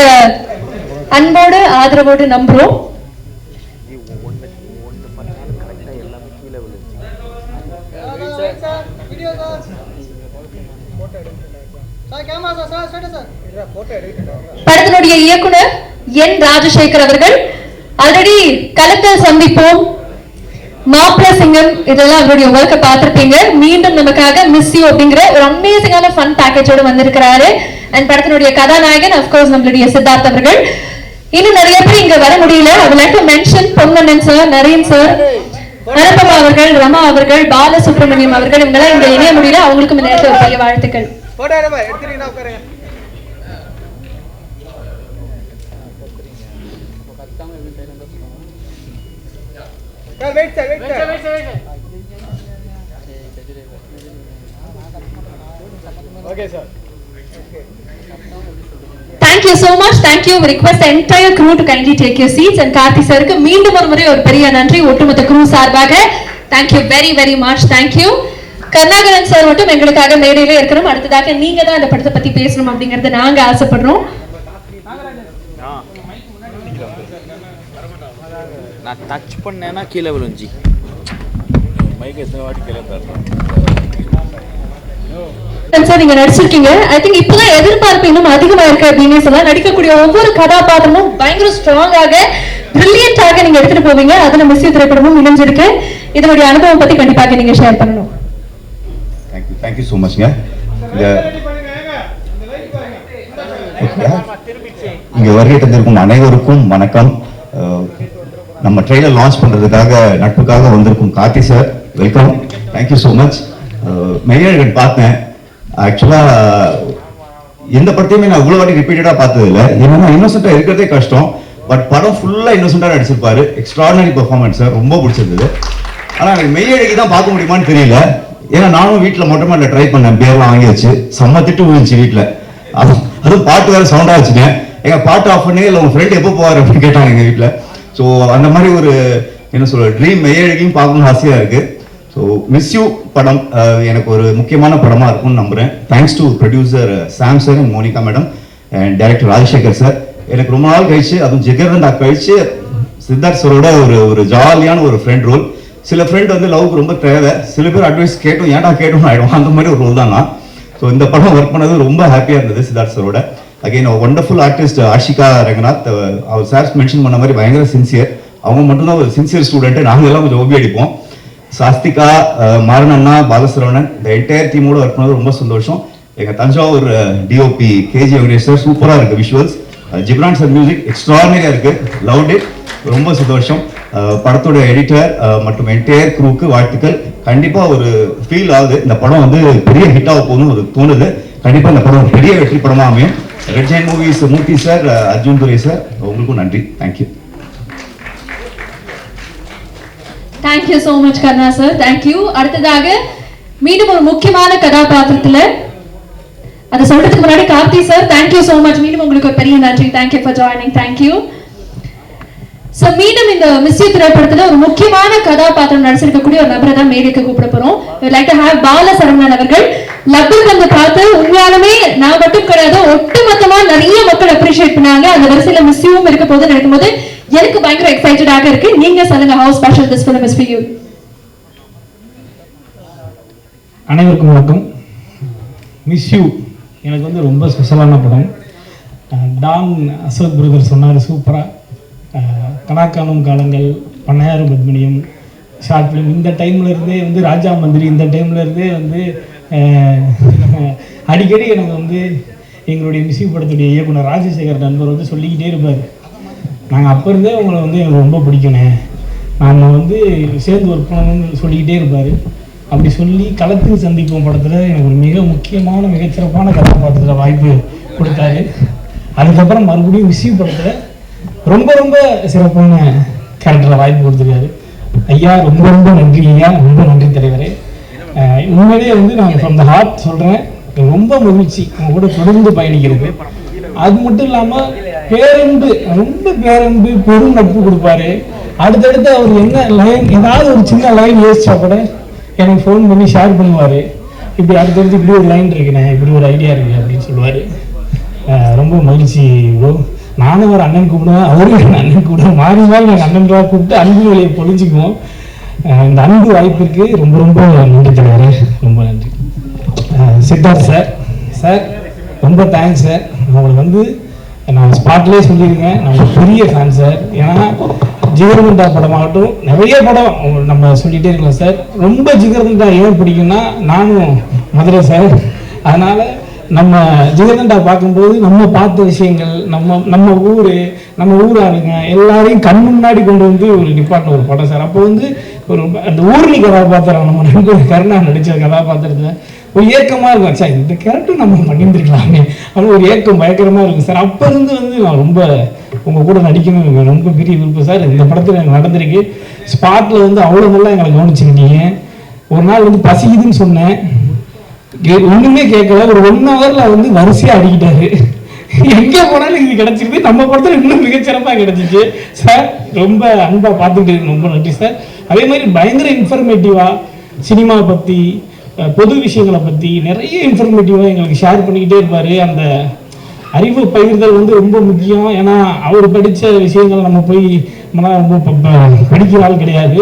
அன்போடு ஆதரவோடு நம்புறோம். படத்தினுடைய இயக்குனர் என் ராஜசேகர் அவர்கள். ஆல்ரெடி கலக்கல் சந்திப்போம், மாப்பிள சிங்கம் இதெல்லாம் அவருடைய ஒர்க்கை பார்த்திருப்பீங்க. மீண்டும் நமக்காக மிஸ் யூ அப்படிங்கிற ஒரு அமேசிங்கான ஃபன் பேக்கேஜோட வந்திருக்கிறாரு. அண்ட் படத்தினுடைய கதாநாயகன் அப்கோர்ஸ் நம்மளுடைய சித்தார்த் அவர்கள். இன்னும் நிறைய பேர் இங்க வர முடியல. I would like to mention Ponmanan sir, Naren sir, நரப்பமா அவர்கள், ரமா அவர்கள், பாலசுப்ரமணியம் அவர்கள். இவங்களாம் இங்க இணைய முடியல. அவங்களுக்கும் இந்த நேரத்தில் ஒரு பெரிய வாழ்த்துக்கள். Okay, sir. Thank you so much. Thank you. We request the entire crew to kindly take your seats. And Karthi sir க்கு மீண்டும் ஒரு முறை ஒரு பெரிய நன்றி ஒட்டுமொத்த crew சார்பாக. Thank you very very much. Thank you. Karunakaran sir மட்டும் எங்களுக்காக மேடையில இருக்கணும். அடுத்ததாக நீங்க தான் இந்த படத்தை பத்தி பேசணும் அப்படிங்கறத நாங்க ஆசைப்படுறோம். நான் டச் பண்ணேன்னா கீழே விழுஞ்சி மைக் எத்தனை வாட்டி கீழே தரணும். சார் நீங்க நடிச்சிருக்கீங்க. ஐ திங்க் இப்பதான் எதிர்பார்ப்பு இன்னும் அதிகமா இருக்கு அப்படின்னு சொல்லலாம். நடிக்கக்கூடிய ஒவ்வொரு கதாபாத்திரமும் பயங்கர ஸ்ட்ராங்காக பிரில்லியன்டாக நீங்க எடுத்துட்டு போவீங்க. அதுல மிஸ் யூ திரைப்படமும் இணைஞ்சிருக்கு. இதனுடைய அனுபவம் பத்தி கண்டிப்பாக நீங்க ஷேர் பண்ணணும். தேங்க்யூ ஸோ மச்ங்க. இங்க வருகை தந்திருக்கும் அனைவருக்கும் வணக்கம். நம்ம ட்ரெய்லர் லான்ச் பண்றதுக்காக நட்புக்காக வந்திருக்கும் Karthi sir, welcome. Thank you so much. Meiyazhagan பார்த்தேன். ஆக்சுவலா எந்த படத்தையுமே நான் இவ்வளவு வாட்டி ரிப்பீட்டடா பார்த்தது இல்லை. ஏன்னா இன்னோசென்டா இருக்கிறதே கஷ்டம். பட் படம் ஃபுல்லா இன்னோசென்டா நடிச்சிருப்பாரு. எக்ஸ்ட்ராடனரி பெர்ஃபார்மன்ஸ் சார், ரொம்ப பிடிச்சிருந்தது. ஆனா எனக்கு மெய்யழகி தான் பார்க்க முடியுமான்னு தெரியல. ஏன்னா நானும் வீட்டில் மொட்டை மாடியில் ட்ரை பண்ணேன், பேர்லாம் வாங்கி வச்சு செம்ம திட்டு விழுந்துச்சு வீட்டில். அதுவும் பாட்டு வேற சவுண்டா வச்சுட்டேன். எங்க பாட்டு ஆஃப் பண்ணி இல்லை உங்க ஃப்ரெண்ட் எப்போ போவார் அப்படின்னு கேட்டாங்க எங்க வீட்டில். ஸோ அந்த மாதிரி ஒரு என்ன சொல்ற ட்ரீம் மெய்யழகையும் பார்க்கணும்னு ஆசையாக இருக்குது. ஸோ மிஸ் யூ படம் எனக்கு ஒரு முக்கியமான படமாக இருக்கும்னு நம்புகிறேன். Thanks to producer Sam sir and Monica madam and director Rajasekar sir. எனக்கு ரொம்ப நாள் கழிச்சு, அதுவும் ஜிகர்தண்டா கழிச்சு சித்தார்த் சரோட ஒரு ஜாலியான ஒரு ஃப்ரெண்ட் ரோல். சில ஃப்ரெண்ட் வந்து லவ்க்கு ரொம்ப தேவை, சில பேர் அட்வைஸ் கேட்டோம் ஏன்டா கேட்டோம்னு ஆகிடும், அந்த மாதிரி ஒரு ரோல் தான் நான். ஸோ இந்த படம் ஒர்க் பண்ணது ரொம்ப ஹாப்பியாக இருந்தது சித்தார்த் சரோட. Again wonderful artist Ashika Ranganath. அவர் சார் மென்ஷன் பண்ண மாதிரி பயங்கர சின்சியர். அவங்க மட்டும்தான் ஒரு சின்சியர் ஸ்டூடெண்ட்டு, நாங்கள் எல்லாம் கொஞ்சம் ஓபி அடிப்போம். சாஸ்திகா, மாரணண்ணா, பாலசரவணன், இந்த என்டையர் டீமோட ஒர்க் பண்ணது ரொம்ப சந்தோஷம். எங்கள் Thanjavur DOP KG Venkatesh sir சூப்பராக இருக்குது விஷுவல்ஸ். ஜிப்ரான் சார் மியூசிக் எக்ஸ்ட்ராடினரியாக இருக்குது, லவ்ட் இட், ரொம்ப சந்தோஷம். படத்தோட எடிட்டர் மற்றும் என்டையர் க்ரூக்கு வாழ்த்துக்கள். கண்டிப்பாக ஒரு ஃபீல் ஆகுது, இந்த படம் வந்து பெரிய ஹிட்டாக போகணும்னு ஒரு தோணுது. கண்டிப்பாக இந்த படம் பெரிய வெற்றி படமாக அமையும். Red Giant Movies Murthy sir, Arjun Durai sir, உங்களுக்கும் நன்றி. Thank you. Thank you so much Karna sir, thank you. அடுத்ததாக மீண்டும் ஒரு முக்கியமான கதாபாத்திரத்தில் அதை சொல்றதுக்கு முன்னாடி Karthi sir, thank you so much. மீண்டும் உங்களுக்கு ஒரு பெரிய நன்றி. Thank you for joining. Thank you. So மீண்டும் இந்த மிஸ் யூ திரைப்படத்தில் ஒரு முக்கியமான கதாபாத்திரம் நடிச்சிருக்கக்கூடிய ஒரு நபரை தான் மேடைக்கு கூப்பிட போறோம். லைக் டு ஹேவ் பாலசரவணன் அவர்கள். லப்பர் வந்து பார்த்து உண்மையாலுமே நான் மட்டும் கிடையாது, ஒட்டுமொத்தமா நிறைய மக்கள் அப்ரிஷியேட் பண்ணாங்க. அந்த வரிசையில மிஸ் யூவும் இருக்க போது நினைக்கும் போது எனக்கு பயங்கர எக்ஸைட்டடாக இருக்கு. நீங்க சொல்லுங்க, how special this film is for you. அனைவருக்கும் வணக்கம். மிஸ் யூ எனக்கு வந்து ரொம்ப ஸ்பெஷலான படம். டான் அசோக் பிரதர் சொன்னார் சூப்பராக. கணக்கானும் காலங்கள், பண்ணையாரும் பத்மினியும், ஷார்ட் ஃபிலிம், இந்த டைம்லேருந்தே வந்து ராஜா மந்திரி, இந்த டைம்லேருந்தே வந்து அடிக்கடி எனக்கு வந்து எங்களுடைய மிஸ் யூ படத்துடைய இயக்குனர் ராஜசேகர் நண்பர் வந்து சொல்லிக்கிட்டே இருப்பார், நாங்கள் அப்போ இருந்தே உங்களை வந்து எனக்கு ரொம்ப பிடிக்கணே, நாம் வந்து சேர்ந்து ஒர்க் பண்ணணும்னு சொல்லிக்கிட்டே இருப்பார். அப்படி சொல்லி களத்தில் சந்திப்போம் படத்தில் எனக்கு ஒரு மிக முக்கியமான மிகச்சிறப்பான கதாபாத்திரத்தில் வாய்ப்பு கொடுத்தாரு. அதுக்கப்புறம் மறுபடியும் மிஸ் யூ படத்தில் ரொம்ப ரொம்ப சிறப்பான கேரக்டரில் வாய்ப்பு கொடுத்துருக்காரு. ஐயா ரொம்ப ரொம்ப நன்றி ஐயா, ரொம்ப நன்றி தலைவரே. உண்மையிலேயே வந்து நான் ஃப்ரம் த ஹார்ட் சொல்கிறேன், ரொம்ப மகிழ்ச்சி அவங்க கூட தொடர்ந்து பயணிக்கிறது. அது மட்டும் இல்லாமல் பேரன்பு, ரொம்ப பேரன்பு, பெரும் நட்பு கொடுப்பாரு. அடுத்தடுத்து அவர் என்ன லைன், ஏதாவது ஒரு சின்ன லைன் யோசிச்சா கூட எனக்கு ஃபோன் பண்ணி ஷேர் பண்ணுவார். இப்படி அடுத்தடுத்து இப்படி ஒரு லைன் இருக்குண்ணே, இப்படி ஒரு ஐடியா இருக்குது அப்படின்னு சொல்லுவார். ரொம்ப மகிழ்ச்சி ப்ரோ. நானும் ஒரு அண்ணன் கூப்பிடுவேன், அவரும் என் அண்ணன் கூப்பிடுவேன், மாறி மாறி நாங்கள் அண்ணன்றாக கூப்பிட்டு அன்பு வழியை பொழிஞ்சிக்குவோம். இந்த அன்பு வாய்ப்பிற்கு ரொம்ப ரொம்ப நன்றி தலைவரே, ரொம்ப நன்றி. சித்தார்த் சார், சார் ரொம்ப தேங்க்ஸ் சார். உங்களுக்கு வந்து நான் ஸ்பாட்லேயே சொல்லியிருக்கேன், நான் ஒரு பெரிய ஃபேன் சார். ஏன்னா ஜிகர்தண்டா படமாகட்டும், நிறைய படம் நம்ம சொல்லிகிட்டே இருக்கலாம் சார். ரொம்ப ஜிகர்தண்டா ஏன் பிடிக்குன்னா நானும் மதுரை சார். அதனால் நம்ம ஜிகர்தண்டா பார்க்கும்போது நம்ம பார்த்த விஷயங்கள், நம்ம ஊராளுங்க எல்லாரையும் கண் முன்னாடி கொண்டு வந்து ஒரு நிப்பாட்டின ஒரு படம் சார். அப்போ வந்து ஒரு அந்த ஊர்லி கதாபாத்திரம், நம்ம நண்பர் கருணா நடித்த கதாபாத்திரத்தில் ஒரு ஏக்கமாக இருக்கும், சார் இந்த கேரக்டர் நம்ம பண்ணியிருந்துருக்கலாமே அப்படின்னு ஒரு ஏக்கம் பயங்கரமாக இருக்கும் சார். அப்போ இருந்து வந்து நான் ரொம்ப உங்கள் கூட நடிக்கணும் ரொம்ப பெரிய விருப்பம் சார். இந்த படத்தில் எனக்கு நடந்திருக்கு. ஸ்பாட்டில் வந்து அவ்வளோ நல்லா எங்களை கவனிச்சுக்கிட்டீங்க. ஒரு நாள் வந்து பசிக்குதுன்னு சொன்னேன், ஒண்ணுமே கேட்கல, ஒரு 1 ஹவர்ல வந்து வரிசையா அடிக்கிட்டாரு. எங்க போனாலும் இது கிடைச்சிருக்கு, நம்ம படத்துல இன்னும் மிகச்சிறப்பா கிடைச்சிச்சு சார். ரொம்ப அன்பா பார்த்துக்கிட்டு ரொம்ப நன்றி சார். அதே மாதிரி பயங்கர இன்ஃபர்மேட்டிவா சினிமா பத்தி, பொது விஷயங்களை பத்தி நிறைய இன்ஃபர்மேட்டிவா எங்களுக்கு ஷேர் பண்ணிக்கிட்டே இருப்பாரு. அந்த அறிவு பகிர்தல் வந்து ரொம்ப முக்கியம். ஏன்னா அவர் படித்த விஷயங்கள் நம்ம போய் ரொம்ப படிக்கிற ஆள் கிடையாது.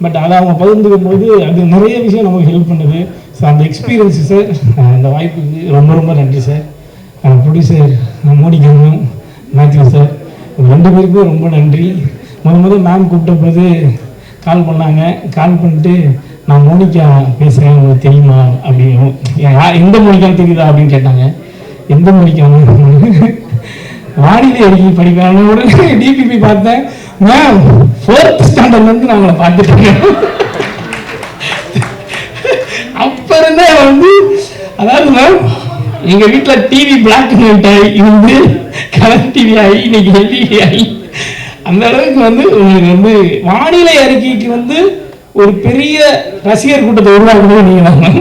பட் அதை அவங்க பகிர்ந்துக்கும் போது அது நிறைய விஷயம் நமக்கு ஹெல்ப் பண்ணுது. ஸோ அந்த எக்ஸ்பீரியன்ஸு சார், அந்த வாய்ப்புக்கு ரொம்ப ரொம்ப நன்றி சார். ப்ரொடியூசர் மோனிகாவும் மேத்யூ சார், 2 பேருக்கும் ரொம்ப நன்றி. முதல் மேம் கூப்பிட்ட போது கால் பண்ணாங்க. கால் பண்ணிட்டு நான் மோனிகா பேசுகிறேன் உங்களுக்கு தெரியுமா அப்படின்னு, எந்த மோனிகான்னு தெரியுதா அப்படின்னு கேட்டாங்க. எந்த மோனிகான்னு, வானிலை அறிக்கை படிக்கிறாங்க. உடனே டிபிபி பார்த்தேன், மேம் 4th ஸ்டாண்டர்ட்லேருந்து நான் உங்களை பார்த்துட்டேன். அப்ப இருந்தே வந்து, அதாவது மேம் எங்க வீட்டுல டிவி பிளாக் அண்ட் ஒயிட் ஆகி இருந்து கலர் டிவி ஆகி இன்னைக்கு எல்இடி ஆகி அந்த அளவுக்கு வந்து உங்களுக்கு வந்து வானிலை அறிக்கைக்கு வந்து ஒரு பெரிய ரசிகர் கூட்டத்தை உருவாக்குறது நீங்க தான்.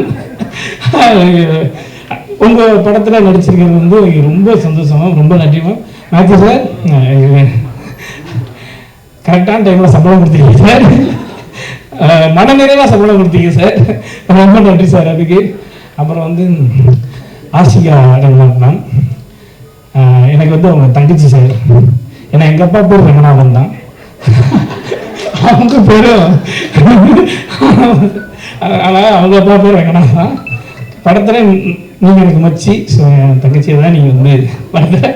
உங்க படத்துல நடிச்சிருக்கிறது வந்து ரொம்ப சந்தோஷமா, ரொம்ப நன்றி மேம். மேத்யூ சார், கரெக்டான டைமில் சம்பளம் கொடுத்தீங்க சார். மன நிறைவாக சம்பளம் கொடுத்தீங்க சார், ரொம்ப நன்றி சார் அதுக்கு. அப்புறம் வந்து ஆசிகா ரங்கநாத் மேம், எனக்கு வந்து அவங்க தங்கச்சி சார். ஏன்னா எங்கள் அப்பா பேர் ரங்கநாதன் தான், அவங்க பேரும் ஆனால் அவங்க அப்பா பேர் ரங்கநாதன் தான். படத்தில் நீங்கள் எனக்கு மச்சி, ஸோ என் தங்கச்சியை தான் நீங்கள் வந்து படத்தில்.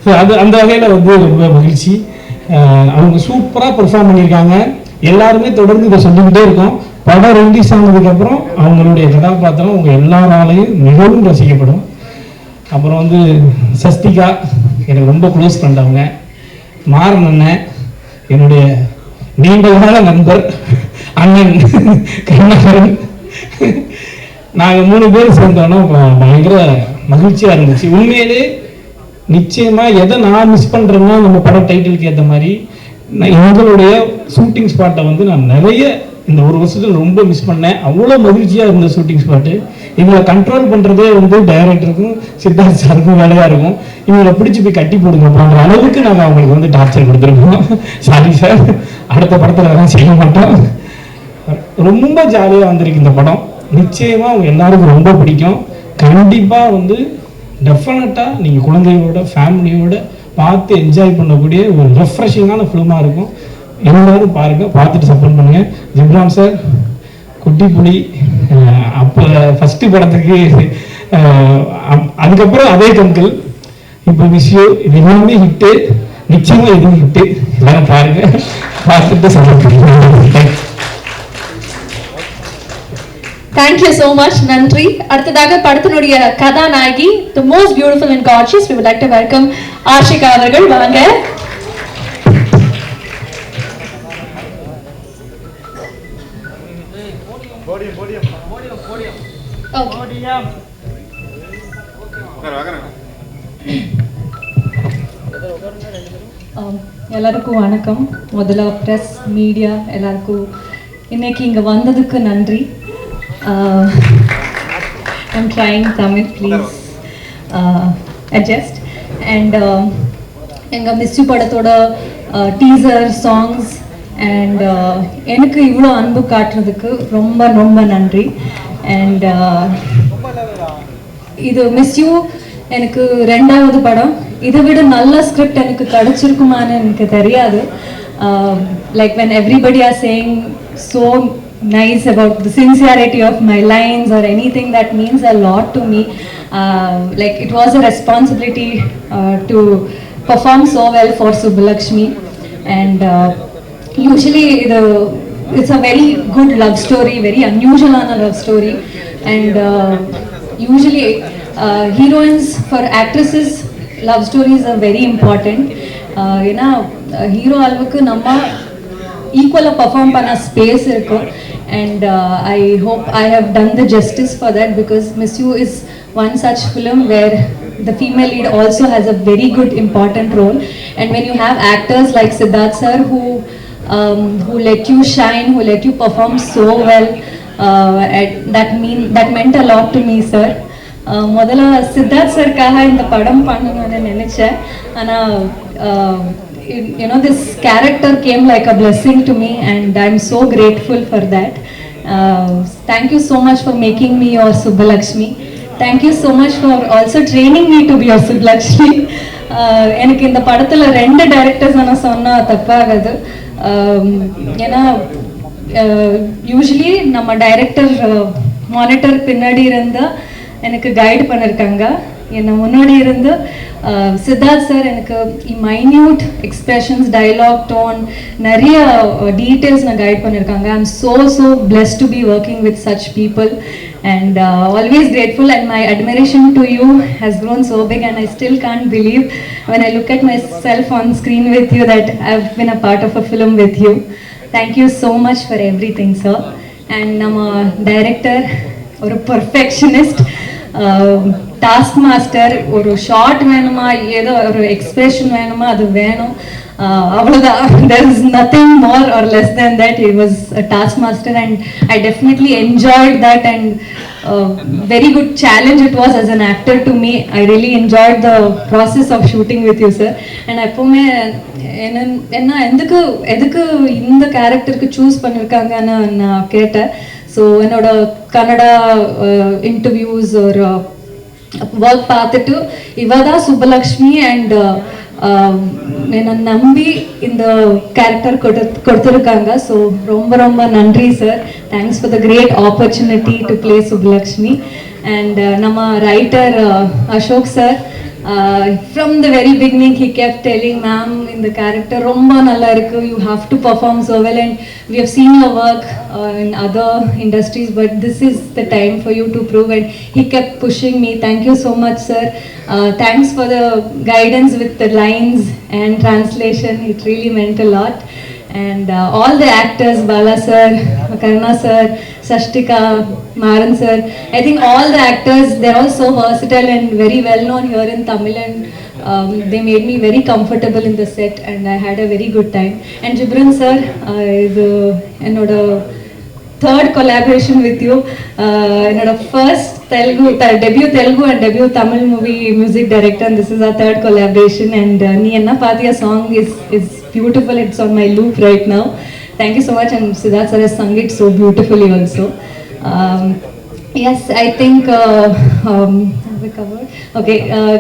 ஸோ அது அந்த வகையில் வந்து ரொம்ப மகிழ்ச்சி. அவங்க சூப்பராக பெர்ஃபார்ம் பண்ணியிருக்காங்க. எல்லாருமே தொடர்ந்து இதை சொல்லிக்கிட்டே இருக்கோம். படம் ரிலீஸ் ஆனதுக்கப்புறம் அவங்களுடைய கதாபாத்திரம் உங்கள் எல்லாராலையும் மிகவும் ரசிக்கப்படும். அப்புறம் வந்து சஸ்திகா எனக்கு ரொம்ப க்ளோஸ் ஃப்ரெண்ட். அவங்க மாறன் அண்ணன் என்னுடைய நீண்டகால நண்பர், அண்ணன் கருணாகரன். நாங்கள் 3 பேர் சேர்ந்தோன்னா பயங்கர மகிழ்ச்சியாக இருந்துச்சு. உண்மையிலே நிச்சயமாக எதை நான் மிஸ் பண்ணுறேன்னா, நம்ம படம் டைட்டிலுக்கு ஏற்ற மாதிரி எங்களுடைய ஷூட்டிங் ஸ்பாட்டை வந்து நான் நிறைய இந்த 1 வருஷத்தில் ரொம்ப மிஸ் பண்ணேன். அவ்வளோ மகிழ்ச்சியாக இருந்த ஷூட்டிங் ஸ்பாட்டு. இவங்களை கண்ட்ரோல் பண்ணுறதே வந்து டைரக்டருக்கும் சித்தார்த் சாருக்கும் வேலையாக இருக்கும். இவங்களை பிடிச்சி போய் கட்டி போடுங்க போன்ற அளவுக்கு நாங்கள் அவங்களுக்கு வந்து டார்ச்சர் கொடுத்துருக்கோம். சாரி சார், அடுத்த படத்தில் அதெல்லாம் செய்ய மாட்டோம். ரொம்ப ஜாலியாக வந்திருக்கு இந்த படம். நிச்சயமாக அவங்க எல்லாருக்கும் ரொம்ப பிடிக்கும். கண்டிப்பாக வந்து டெஃபினட்டாக நீங்கள் குழந்தையோட ஃபேமிலியோட பார்த்து என்ஜாய் பண்ணக்கூடிய ஒரு ரெஃப்ரெஷிங்கான ஃபிலிமாக இருக்கும். எல்லாரும் பாருங்கள், பார்த்துட்டு சப்போர்ட் பண்ணுங்கள். ஜிப்ரான் சார், குட்டி புலி, அப்போ ஃபஸ்ட்டு படத்துக்கு அதுக்கப்புறம் அதே கண்கள், இப்போ விஷயோ, இது எல்லாமே ஹிட்டு. நிச்சயமாக இது ஹிட்டு. எல்லாரும் பாருங்கள், பார்த்துட்டு சப்போர்ட் பண்ணுங்கள். தேங்க்யூ ஸோ மச், நன்றி. அடுத்ததாக படத்தினுடைய கதாநாயகி, the most beautiful and gorgeous, we would like to welcome Ashika அவர்கள். வாங்க. எல்லாருக்கும் வணக்கம். முதல்ல ப்ரெஸ் மீடியா எல்லாருக்கும் இன்னைக்கு இங்கே வந்ததுக்கு நன்றி. I'm trying Tamil, please adjust. And எங்கள் மிஸ்யூ படத்தோட டீசர் சாங்ஸ் அண்ட் எனக்கு இவ்வளோ அன்பு காட்டுறதுக்கு ரொம்ப ரொம்ப நன்றி. அண்ட் இது மிஸ்யூ எனக்கு 2வது படம். இதை விட நல்ல ஸ்கிரிப்ட் எனக்கு கிடைச்சிருக்குமான்னு எனக்கு தெரியாது. Like when everybody are saying so nice about the sincerity of my lines or anything, that means a lot to me. Like it was a responsibility to perform so well for Subbulakshmi. And usually it's a very good love story, very unusual love story. And usually heroines, for actresses, love stories are very important. ஏன்னா ஹீரோ அளவுக்கு நம்ம ஈக்குவலாக பர்ஃபார்ம் பண்ண ஸ்பேஸ் இருக்கும். And I hope I have done the justice for that, because Miss You is one such film where the female lead also has a very good important role. And when you have actors like Siddharth sir who let you shine, who let you perform so well, that meant a lot to me, sir. முதல்ல சித்தார்த் சர்க்காக இந்த படம் பண்ணணும்னு நினைச்சேன். ஆனால் you know, this character came like a blessing to me, and I'm so grateful for that. Thank you so much for making me your Subbulakshmi. Thank you so much for also training me to be your Subbulakshmi. எனக்கு இந்த படத்தில் 2 டைரக்டர்ஸ் நான் சொன்னால் தப்பாகாது. ஏன்னா யூஸ்வலி நம்ம டைரக்டர் மானிட்டர் பின்னாடி இருந்தால் எனக்கு கைடு பண்ணியிருக்காங்க. என்னை முன்னாடி இருந்து சித்தார்த் சார் எனக்கு மைன்யூட் எக்ஸ்பிரஷன்ஸ், டைலாக், டோன், நிறைய டீட்டெயில்ஸ் நான் கைட் பண்ணியிருக்காங்க. I am so blessed to be working with such people, and always grateful, and my admiration to you has grown so big, and I still can't believe when I look at myself on screen with you that I've been a part of a film with you. Thank you so much for everything, sir. And nama director or a perfectionist, task master, ஒரு ஷார்ட் வேணுமா, ஏதோ ஒரு எக்ஸ்பிரஷன் வேணுமா, அது வேணும், அவ்வளோதான். there is nothing more or less than that. He was a taskmaster and I definitely enjoyed that, and very good challenge it was as an actor to me. I really enjoyed the process of shooting with you, sir. And எப்பவுமே என்ன எதுக்கு இந்த கேரக்டருக்கு சூஸ் பண்ணியிருக்காங்கன்னு நான் கேட்டேன். ஸோ என்னோட கன்னடா இன்டர்வியூஸ் ஒரு ஒர்க் பார்த்துட்டு இவதான் சுப்பலக்ஷ்மி அண்ட் என்னை நம்பி இந்த கேரக்டர் கொடுத்துருக்காங்க. ஸோ ரொம்ப ரொம்ப நன்றி sir. Thanks for the great opportunity to play Subbalakshmi. And நம்ம writer Ashok sir, from the very beginning he kept telling, ma'am, in the character romba nalla irukku, you have to perform so well, and we have seen your work in other industries, but this is the time for you to prove. And he kept pushing me. Thank you so much, sir. Thanks for the guidance with the lines and translation. It really meant a lot. And all the actors, Bala sir, Karna sir, Sashtika, Maran sir, I think all the actors, they're all so versatile and very well known here in Tamil, and they made me very comfortable in the set, and I had a very good time. And Jibran sir, என்னோட third collaboration with you, என்னோட first debut Telugu and debut Tamil movie music director, and this is our third collaboration. And Nee Enna Paathiya song is beautiful. It's on my loop right now. Thank you so much. And Siddharth sir has sung it so beautifully also. Yes, I think have we covered? Okay,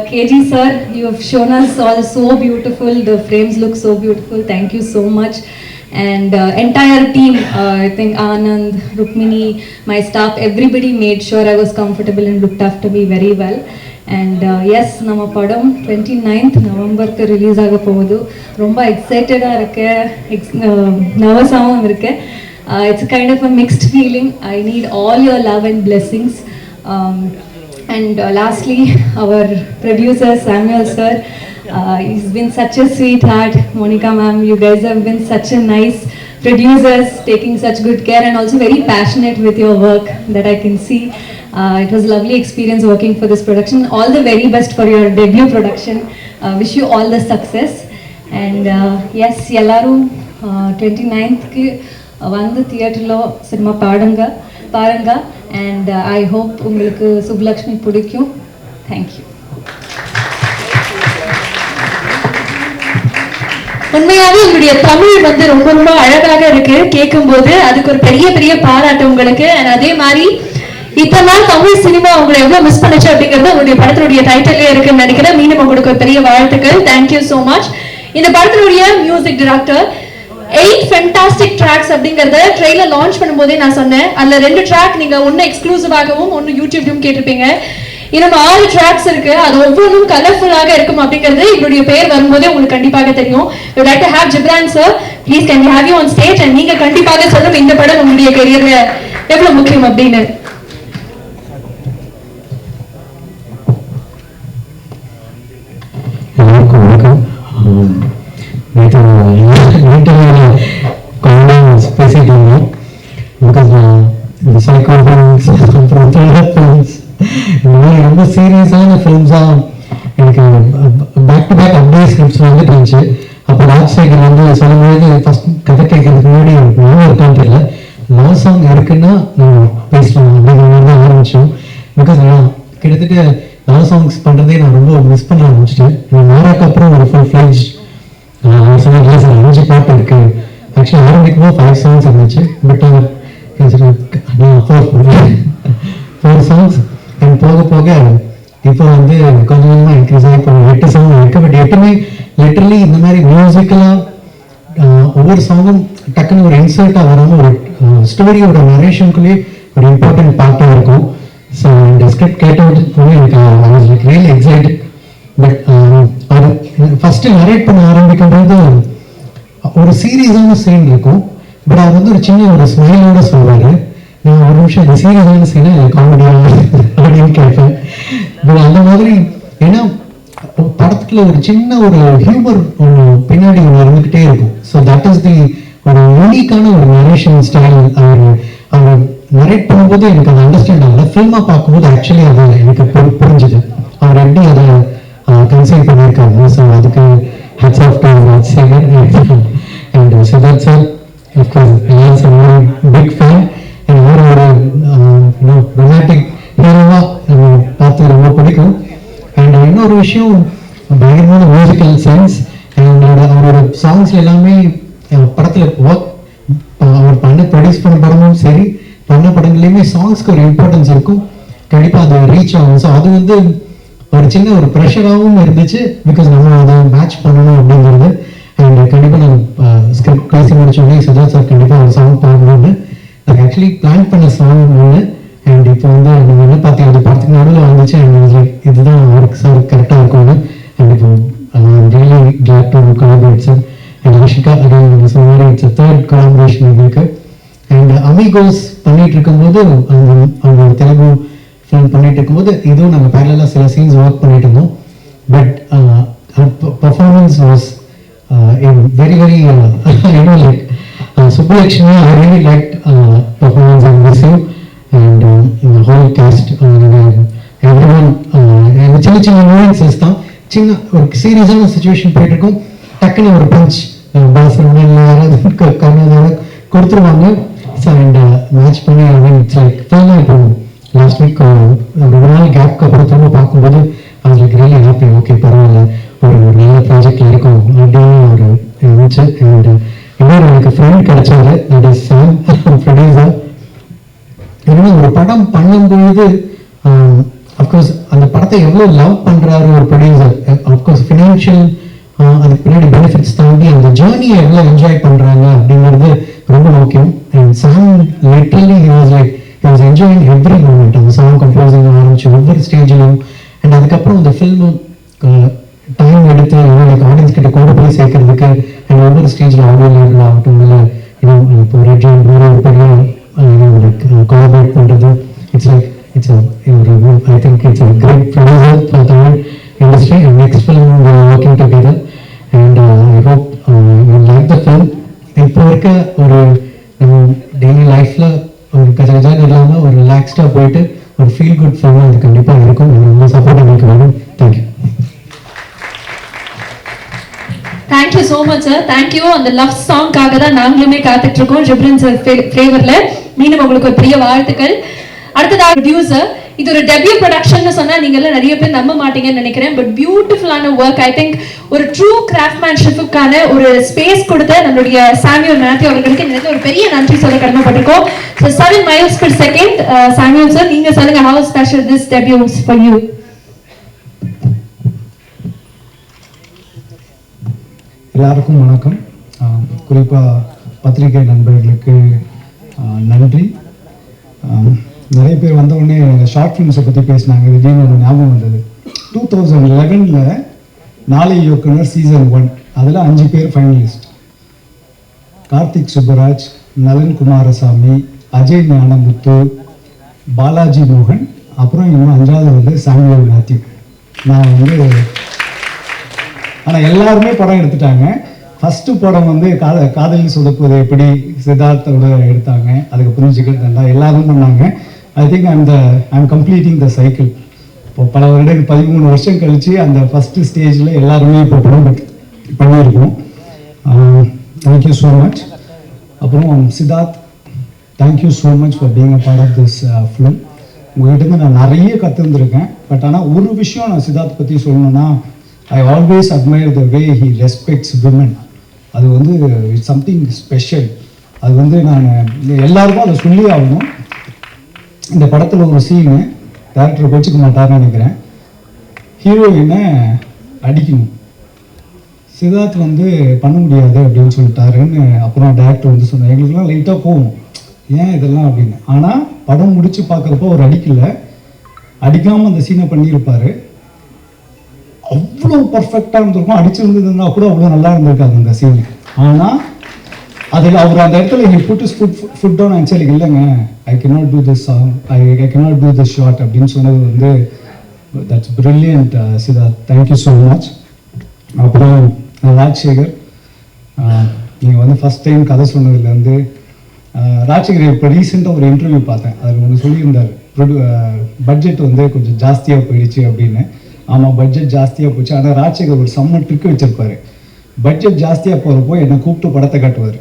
KG sir, you have shown us all so beautiful. The frames look so beautiful. Thank you so much. And entire team, I think Anand, Rukmini, my staff, everybody made sure I was comfortable and looked after me very well. And yes, நம்ம படம் 29th நவம்பருக்கு ரிலீஸ் ஆக போகுது. ரொம்ப எக்ஸைட்டடாக இருக்கேன், நர்வஸாகவும் இருக்கேன். It's a kind of a mixed feeling. I need all your love and blessings. And lastly, our producer Samuel sir, he's been such a sweetheart. Monica ma'am, you guys have been such a nice producers, taking such good care and also very passionate with your work that I can see. It was a lovely experience working for this production. All the very best for your debut production. Wish you all the success. And yes, ellaru 29th ku vandu theater lo cinema paranga, and I hope ungalku Subbulakshmi pudikkum. Thank you. உண்மையாவே உங்களுடைய தமிழ் வந்து ரொம்ப ரொம்ப அழகாக இருக்கு கேட்கும்போது. அதுக்கு ஒரு பெரிய பெரிய பாராட்டு உங்களுக்கு. அதே மாதிரி இத்தனை நாள் தமிழ் சினிமா உங்களை எவ்வளவு மிஸ் பண்ணுச்சு அப்படிங்கிறது உங்களுடைய படத்தினுடைய டைட்டிலே இருக்குன்னு நினைக்கிறேன். மீண்டும் உங்களுக்கு ஒரு பெரிய வாழ்த்துக்கள். Thank you so much. இந்த படத்தினுடைய மியூசிக் டைரக்டர் 8 ஃபென்டாஸ்டிக் ட்ராக்ஸ் அப்படிங்கறத ட்ரெய்லர் லான்ச் பண்ணும்போதே நான் சொன்னேன். அதுல 2 ட்ராக் நீங்க ஒன்னு எக்ஸ்க்ளூசிவாகவும் ஒன்னு யூடியூப்லயும் கேட்டிருப்பீங்க. இன்னும் 6 ட்ராக்ஸ் இருக்கு. அது ஒவ்வொன்றும் கலர்ஃபுல்லாக இருக்கும் அப்படிங்கிறது இவருடைய பேர் வரும்போதே உங்களுக்கு கண்டிப்பாக தெரியும். You like to have Ghibran sir, please can we have you on stage. And நீங்க கண்டிப்பாக சொல்லணும் இந்த படம் உங்களுடைய கெரியர்ல எவ்வளவு முக்கியம் அப்படின்னு. எல்லாருக்கும் வணக்கம். பேசிட்டு இருந்தோம். பிகாஸ் இந்த சைக்கோஃபிலிம்ஸ் அப்புறம் த்ரில்லர் ஃபிலிம்ஸ் இந்த மாதிரி ரொம்ப சீரியஸான ஃபிலிம்ஸாக எனக்கு பேக் டு பேக் அப்படியே ஸ்கிரிப்ட்ஸ் வந்துட்டு இருந்துச்சு. அப்போ ராஜசேகர் வந்து சொல்லும்போது ஃபர்ஸ்ட் கதை கேட்கறதுக்கு முன்னாடி நான் இருக்கான்னு தெரியல, லவ் சாங் இருக்குன்னா நம்ம பேசலாம் அப்படிங்கிற மாதிரி தான் ஆரம்பித்தோம். பிகாஸ் நான் கிட்டத்தட்ட லவ் சாங்ஸ் பண்ணுறதே நான் ரொம்ப மிஸ் பண்ண ஆரம்பிச்சிட்டேன். மாறாக்கு அப்புறம் ஒரு ஃபுல் ஃப்ளெஜ் சொன்ன 5 பாட்டு இருக்குது. ஆக்சுவலி ஆரம்பிக்கும்போது 5 songs இருந்துச்சு. பட் 4 songs அண்ட் போக போக இப்போ வந்து கொஞ்சம் கொஞ்சமாக இன்க்ரீஸ் ஆகி இப்போ 8 song இருக்குது. பட் 8மே லிட்டரலி இந்த மாதிரி மியூசிக்கலாக ஒவ்வொரு சாங்கும் டக்குன்னு ஒரு இன்சர்ட்டாக வராமல் ஒரு ஸ்டோரியோட நரேஷனுக்குள்ளேயே ஒரு இம்பார்ட்டன்ட் பார்ட்டாக இருக்கும். ஸோ இந்த ஸ்கிரிப்ட் கேட்டது எனக்கு ரியலி எக்ஸைட்டட். பட் அது ஃபஸ்ட்டு நரேட் பண்ண ஆரம்பிக்கும்போது ஒரு சீரியஸான சீன் இருக்கும். பட் அது வந்து ஒரு சின்ன ஒரு ஸ்மைலோட சொல்வாரு. நான் ஒரு நிமிஷம் இந்த சீரியஸான சீனை காமெடியாக அப்படின்னு கேட்பேன். பட் அந்த மாதிரி ஏன்னா படத்துல ஒரு சின்ன ஒரு ஹியூமர் ஒன்று பின்னாடி ஒன்று இருந்துக்கிட்டே இருக்கும். ஸோ தட் இஸ் தி ஒரு யூனிக்கான ஒரு நரேஷன் ஸ்டைல். அவர் நரேட் பண்ணும்போது எனக்கு அது அண்டர்ஸ்டாண்ட் ஆகல. ஃபில்மாக பார்க்கும்போது ஆக்சுவலி அது எனக்கு புரிஞ்சுது அவர் எப்படி அதை கன்சைன் பண்ணியிருக்காங்க. ஸோ அதுக்கு hats off to Rajasekar and Siddharth sir. Of course big fan and ஒரு ரொமான்டிக் ஹீரோவாக பார்த்து ரொம்ப பிடிக்கும். அண்ட் இன்னொரு விஷயம் பயங்கரமான மியூசிக்கல் சென்ஸ் அண்ட் அவரோட சாங்ஸ் எல்லாமே படத்தில் ஒர்க் அவர் ப்ரொடியூஸ் பண்ண படமும் சரி பண்ண படங்கள்லையுமே சாங்ஸ்க்கு ஒரு இம்பார்ட்டன்ஸ் இருக்கும். கண்டிப்பாக அது ரீச் ஆகும். ஸோ அது வந்து ஒரு சின்ன ஒரு ப்ரெஷராகவும் இருந்துச்சு பிகாஸ் நம்ம அதை மேட்ச் பண்ணணும் அப்படிங்கிறது. அண்ட் கண்டிப்பாக நான் ஸ்கிரிப்ட் பேசி முடிச்சோடனே சித்தார்த் சார் கண்டிப்பாக ஒரு சாங் பாடணும்னு நான் ஆக்சுவலி பிளான் பண்ண சாங் ஒன்று. அண்ட் இப்போ வந்து நம்ம என்ன பார்த்தீங்க அது படத்துக்கு நடுவில் வந்துச்சு. அண்ட் இதுதான் அவருக்கு சார் கரெக்டாக இருக்கும்னு. அண்ட் இப்போ really glad to collaborate sir. And Ashika again நம்ம சொன்ன மாதிரி இட்ஸ் தேர்ட் கொலாபரேஷன் எங்களுக்கு. அண்ட் அமிகோஸ் பண்ணிட்டு இருக்கும்போது அவங்க தெலுங்கு ஃபிலிம் பண்ணிட்டு இருக்கும்போது இதுவும் நாங்கள் பேரலாக சில சீன்ஸ் ஒர்க் பண்ணிட்டு இருந்தோம். But performance was very very like Subbulakshmi. I really like performance and miss you and இந்த ஹோல் காஸ்ட் எவ்ரி ஒன். சின்ன சின்ன மூமெண்ட்ஸஸ் தான், சின்ன ஒரு சீரியஸான சுச்சுவேஷன் போயிட்டு இருக்கும், டக்குன்னு ஒரு பஞ்ச் பாசனம் யாராவது கர்ணாதார கொடுத்துருவாங்க. ஸோ அண்ட் மேட்ச் பண்ணி இட்ஸ் லைக் ஃபைனலாக இப்போ லாஸ்ட் வீக் ரொம்ப நாள் கேப்க்கு அப்புறம் திரும்ப பார்க்கும்போது அவங்களுக்கு ரியலி ஹாப்பி. ஓகே பரவாயில்ல ஒரு நல்ல ப்ராஜெக்டில் இருக்கும் அப்படின்னு ஒரு இருந்துச்சு. அண்ட் இன்னொரு எனக்கு ஃப்ரெண்ட் கிடைச்சாரு, தட் இஸ் சாம் ப்ரொடியூசர். ஏன்னா ஒரு படம் பண்ணும்பொழுது அஃப்கோர்ஸ் அந்த படத்தை எவ்வளோ லவ் பண்ணுறாரு ஒரு ப்ரொடியூசர். அஃப்கோர்ஸ் ஃபினான்ஷியல் அதுக்கு பின்னாடி பெனிஃபிட்ஸ் தாண்டி அந்த ஜேர்னியை எவ்வளோ என்ஜாய் பண்ணுறாங்க அப்படிங்கிறது ரொம்ப முக்கியம். And song literally he was enjoying every moment. அந்த சாங் கம்போசிங் ஆரம்பிச்சு ஒவ்வொரு ஸ்டேஜிலும். அண்ட் அதுக்கப்புறம் அந்த ஃபில்மு டைம் எடுத்து லைக் ஆடியன்ஸ் கிட்ட கொண்டு போய் சேர்க்கறதுக்கு அண்ட் ஒவ்வொரு ஸ்டேஜில் ஆடியோ லேபிள் ஆகட்டும் இல்லை இப்போ ரெட் ஜாயின் ஒரு பெரிய லைக் கொலாபரேட் பண்ணுறது. It's like it's I think it's a great producer for Tamil industry and next film we are working together and I hope you like the film. இப்போ இருக்க ஒரு டெய்லி லைஃப்ல ஒரு கஜகஜான்னு இல்லாமல் ஒரு ரிலாக்ஸ்டாக போயிட்டு ஒரு ஃபீல் குட் ஃபில்ம் அது கண்டிப்பாக இருக்கும். ரொம்ப சப்போர்ட் எங்களுக்கு வேணும். Thank you. Thank you so much sir. Thank you. அந்த லவ் சாங்காக தான் நாங்களுமே காத்துட்டு இருக்கோம் ஜிப்ரன் சார் ஃபேவர்ல. மீண்டும் உங்களுக்கு ஒரு பெரிய வாழ்த்துக்கள். அடுத்ததாக ப்ரொடியூசர், இது ஒரு டெபியூ ப்ரொடக்ஷன் சொன்னா நீங்க எல்லாம் நிறைய பேர் நம்ப மாட்டீங்கன்னு நினைக்கிறேன். பட் பியூட்டிஃபுல்லான ஒர்க். ஐ திங்க் ஒரு ட்ரூ கிராஃப்ட்மேன்ஷிப்புக்கான ஒரு ஸ்பேஸ் கொடுத்த நம்மளுடைய சாமுவேல் மேத்யூ அவர்களுக்கு இந்த ஒரு பெரிய நன்றி சொல்ல கடமைப்பட்டிருக்கோம். So 7 miles per second. Samuel sir நீங்க சொல்லுங்க, how special this debut is for you? எல்லாருக்கும் வணக்கம். குறிப்பாக பத்திரிகை நண்பர்களுக்கு நன்றி. நிறைய பேர் வந்த உடனே ஷார்ட் ஃபிலிம்ஸை பற்றி பேசினாங்க. திடீர்னு ஒரு ஞாபகம் வந்தது. 2011 நாளை இயக்குனர் சீசன் 1 அதில் 5 பேர் ஃபைனலிஸ்ட். கார்த்திக் சுப்பராஜ், நலன் குமாரசாமி, அஜய் ஞானமுத்து, பாலாஜி மோகன், அப்புறம் இன்னும் 5வது வந்து சாமுவேல் மேத்யூ. நான் வந்து ஆனால் எல்லாருமே படம் எடுத்துட்டாங்க. ஃபஸ்ட்டு படம் வந்து காதலில் சொதப்புவது எப்படி சித்தார்த்தோட எடுத்தாங்க. அதுக்கு புரிஞ்சுக்கிட்டு எல்லாரும் பண்ணாங்க. I think I'm completing the cycle. இப்போ பல வருடம் 13 வருஷம் கழித்து அந்த ஃபஸ்ட்டு ஸ்டேஜில் எல்லாருமே இப்போ படம் பண்ணியிருக்கோம். Thank you so much. அப்புறம் Siddharth, thank you so much for being a part of this film. உங்கள்கிட்ட நான் நிறைய கற்றுருந்துருக்கேன். பட் ஆனால் ஒரு விஷயம் நான் சித்தார்த் பற்றி சொல்லணும்னா, I always admire the way he respects women. அது வந்து இட்ஸ் சம்திங் ஸ்பெஷல். அது வந்து நான் எல்லாருக்கும் அதை சொல்லி ஆகணும். இந்த படத்தில் ஒரு சீனு டேரக்டர் கோச்சிக்க மாட்டார்னு நினைக்கிறேன். ஹீரோயினை அடிக்கணும். சித்தார்த் வந்து பண்ண முடியாது அப்படின்னு சொல்லிட்டாருன்னு அப்புறம் டேரக்டர் வந்து சொன்னார். எங்களுக்குலாம் லைட்டாக போகும், ஏன் இதெல்லாம் அப்படின்னு. ஆனால் படம் முடித்து பார்க்குறப்போ அவர் அடிக்காமல் அந்த சீனை பண்ணியிருப்பார். அவ்வளோ பர்ஃபெக்டாக இருந்திருக்கும். அடிச்சிருந்ததுன்னா கூட அவ்வளோ நல்லா இருந்திருக்காது அந்த சீன். ஆனால் அதில் அவர் அந்த இடத்துல he put his foot down and சரி இல்லைங்க, I cannot do this song, I cannot do this shot அப்படின்னு சொன்னது வந்து that's brilliant Siddharth. Thank you so much. அப்புறம் ராஜசேகர், நீங்கள் வந்து ஃபஸ்ட் டைம் கதை சொன்னதுலேருந்து ராஜசேகர் இப்போ ரீசெண்டாக ஒரு இன்டர்வியூ பார்த்தேன், அதில் ஒன்று சொல்லியிருந்தார், பட்ஜெட் வந்து கொஞ்சம் ஜாஸ்தியாக போயிடுச்சு அப்படின்னு. ஆமாம், பட்ஜெட் ஜாஸ்தியாக போச்சு. ஆனால் ராஜசேகர் ஒரு செம்ம ட்ரிக் வச்சுருப்பாரு. பட்ஜெட் ஜாஸ்தியாக போகிறப்போ என்னை கூப்பிட்டு படத்தை காட்டுவார்.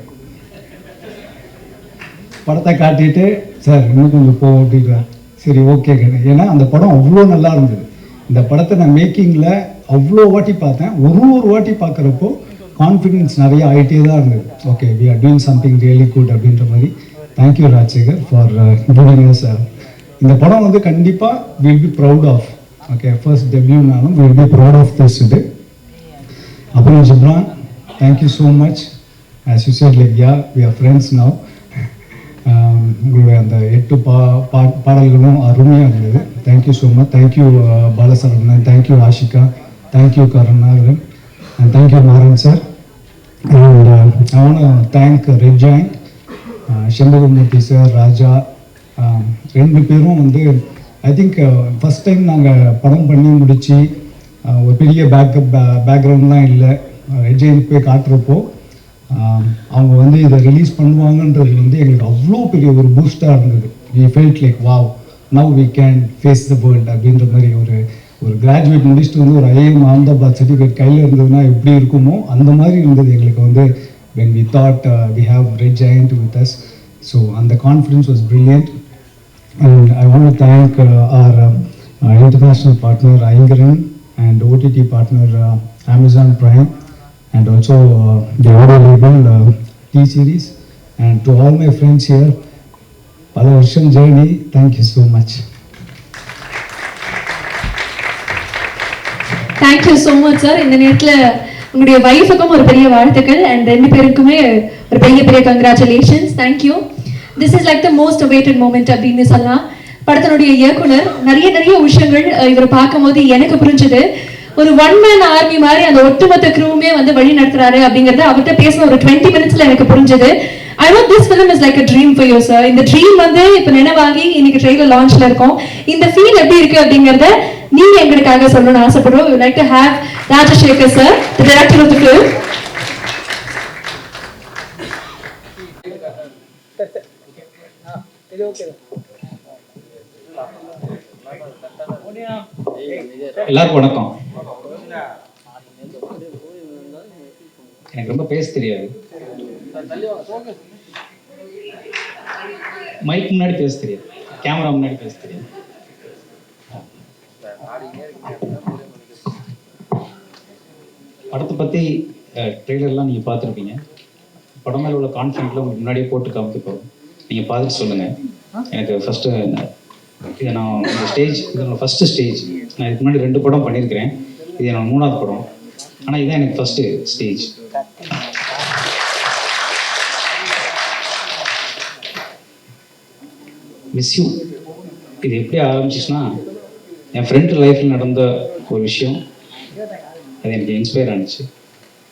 படத்தை காட்டிட்டு சார் இன்னும் கொஞ்சம் போ அப்படின்னா சரி ஓகே. ஏன்னா அந்த படம் அவ்வளோ நல்லா இருந்தது. இந்த படத்தை நான் மேக்கிங்கில் அவ்வளோ வாட்டி பார்த்தேன். ஒரு வாட்டி பார்க்குறப்போ கான்ஃபிடென்ஸ் நிறைய ஆகிட்டே தான் இருந்தது. Okay, we are doing something really good அப்படின்ற மாதிரி. Thank you Rajasekhar for giving us. இந்த படம் வந்து கண்டிப்பாக will be proud of. Okay, first டெபியூனாலும் will be proud of this இது. அப்புறம் Ghibran, thank you so much. As you said like ya we are friends now. உங்களுடைய அந்த 8 பாடல்களும் அருமையாக இருந்தது. Thank you so much. Thank you Balasaravanan, thank you Ashika, thank you Karunakaran, and thank you Maran sir. And I want to thank Red Giant, Shanmugamurthy sir, Raja. ரெண்டு பேரும் வந்து ஐ திங்க் ஃபஸ்ட் டைம் நாங்கள் படம் பண்ணி முடித்து ஒரு பெரிய பேக்ரவுண்ட்லாம் இல்லை. ரெட் ஜெயண்ட் போய் காட்டுறப்போ அவங்க வந்து இதை ரிலீஸ் பண்ணுவாங்கன்றது வந்து எங்களுக்கு அவ்வளோ பெரிய ஒரு பூஸ்டாக இருந்தது. we felt like wow, now we can face the world அப்படின்ற மாதிரி ஒரு கிராஜுவேட் முடிச்சுட்டு வந்து ஒரு ஐஏஎம் அஹமதாபாத் சர்டிஃபிகேட் கையில் இருந்ததுன்னா எப்படி இருக்குமோ அந்த மாதிரி இருந்தது எங்களுக்கு வந்து when we thought we have Red Giant with us. So and the confidence was brilliant. And I want to thank our international partner Aingaran and OTT partner Amazon Prime, and also the audio label T-Series, and to all my friends here, பல வருஷம் journey, thank you so much. Thank you so much sir. இந்த நேரத்தில் உங்களுடைய வைஃபுக்கும் ஒரு பெரிய வாழ்த்துக்கள், அண்ட் ரெண்டு பேருக்குமே ஒரு பெரிய congratulations. Thank you. This is like the most awaited moment அப்படின்னு சொல்லலாம். படத்தினுடைய இயக்குனர் நிறைய விஷயங்கள் இவர் பார்க்கும்போது எனக்கு புரிஞ்சுது. ஒரு ஒன் மேன் ஆர்மி மாதிரி அந்த ஒட்டுமொத்த க்ரூவுமே வந்து வழி நடத்துறாரு அப்படிங்கறது அவர்கிட்ட பேசின ஒரு 20 minutesல எனக்கு புரிஞ்சது. I know this film is like a dream for you sir. இந்த ட்ரீம் வந்து இப்ப நினைவாகி இன்னைக்கு ட்ரெய்லர் லான்ச்ல இருக்கோம். இந்த ஃபீல் எப்படி இருக்கு அப்படிங்கறத நீங்க எங்களுக்காக சொல்லணும்னு ஆசைப்படுறோம். We would like to have Rajashekhar sir, the director of the film. எல்லாருக்கும் வணக்கம். எனக்கு ரொம்ப பேச தெரியாது, மைக் முன்னாடி பேச தெரியாது, கேமரா முன்னாடி பேச தெரியாது. படத்தை பற்றி ட்ரெய்லர்லாம் நீங்கள் பார்த்துருப்பீங்க. படம் மேலே உள்ள கான்ஃபிடென்ட்ல உங்களுக்கு முன்னாடியே போட்டு காமிக்க போகிறோம். நீங்கள் பார்த்துட்டு சொல்லுங்கள். எனக்கு ஃபஸ்ட்டு இது நான் இந்த ஸ்டேஜ், இது என்னோட ஃபஸ்ட்டு ஸ்டேஜ். நான் இதுக்கு முன்னாடி 2 படம் பண்ணியிருக்கிறேன். இது என்னோட 3வது படம். ஆனால் இதுதான் எனக்கு ஃபஸ்ட்டு ஸ்டேஜ். மிஸ் யூ இது எப்படி ஆரம்பிச்சிச்சுன்னா, என் ஃப்ரெண்டு லைஃப்பில் நடந்த ஒரு விஷயம், அது எனக்கு இன்ஸ்பயர் ஆனிச்சு.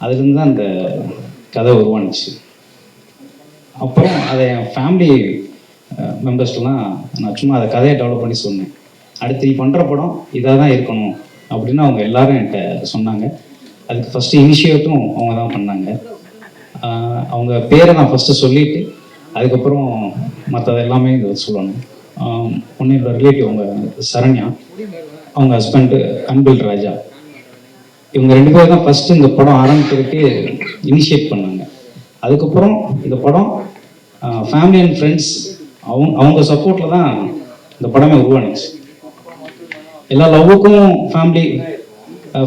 அதுலேருந்து தான் அந்த கதை உருவானுச்சு. அப்புறம் அதை என் ஃபேமிலி மெம்பர்ஸ்லாம் நான் சும்மா அதை கதையை டெவலப் பண்ணி சொன்னேன். அடுத்து நீ பண்ணுற படம் இதாக தான் இருக்கணும் அப்படின்னு அவங்க எல்லாரும் என்கிட்ட சொன்னாங்க. அதுக்கு ஃபஸ்ட்டு இனிஷியேட்டும் அவங்க தான் பண்ணாங்க. அவங்க பேரை நான் ஃபஸ்ட்டு சொல்லிவிட்டு அதுக்கப்புறம் மற்றது எல்லாமே இதை சொல்லணும். ஒன்று என்னோட ரிலேட்டிவ் அவங்க சரண்யா, அவங்க ஹஸ்பண்டு அன்பில் ராஜா, இவங்க 2 பேரும் தான் ஃபஸ்ட்டு இந்த படம் ஆரம்பிக்கிறதுக்கு இனிஷியேட் பண்ணாங்க. அதுக்கப்புறம் இந்த படம் ஃபேமிலி அண்ட் ஃப்ரெண்ட்ஸ் அவங்க சப்போர்ட்டில் தான் இந்த படமே உருவானுச்சு. எல்லா லவ்வுக்கும் ஃபேமிலி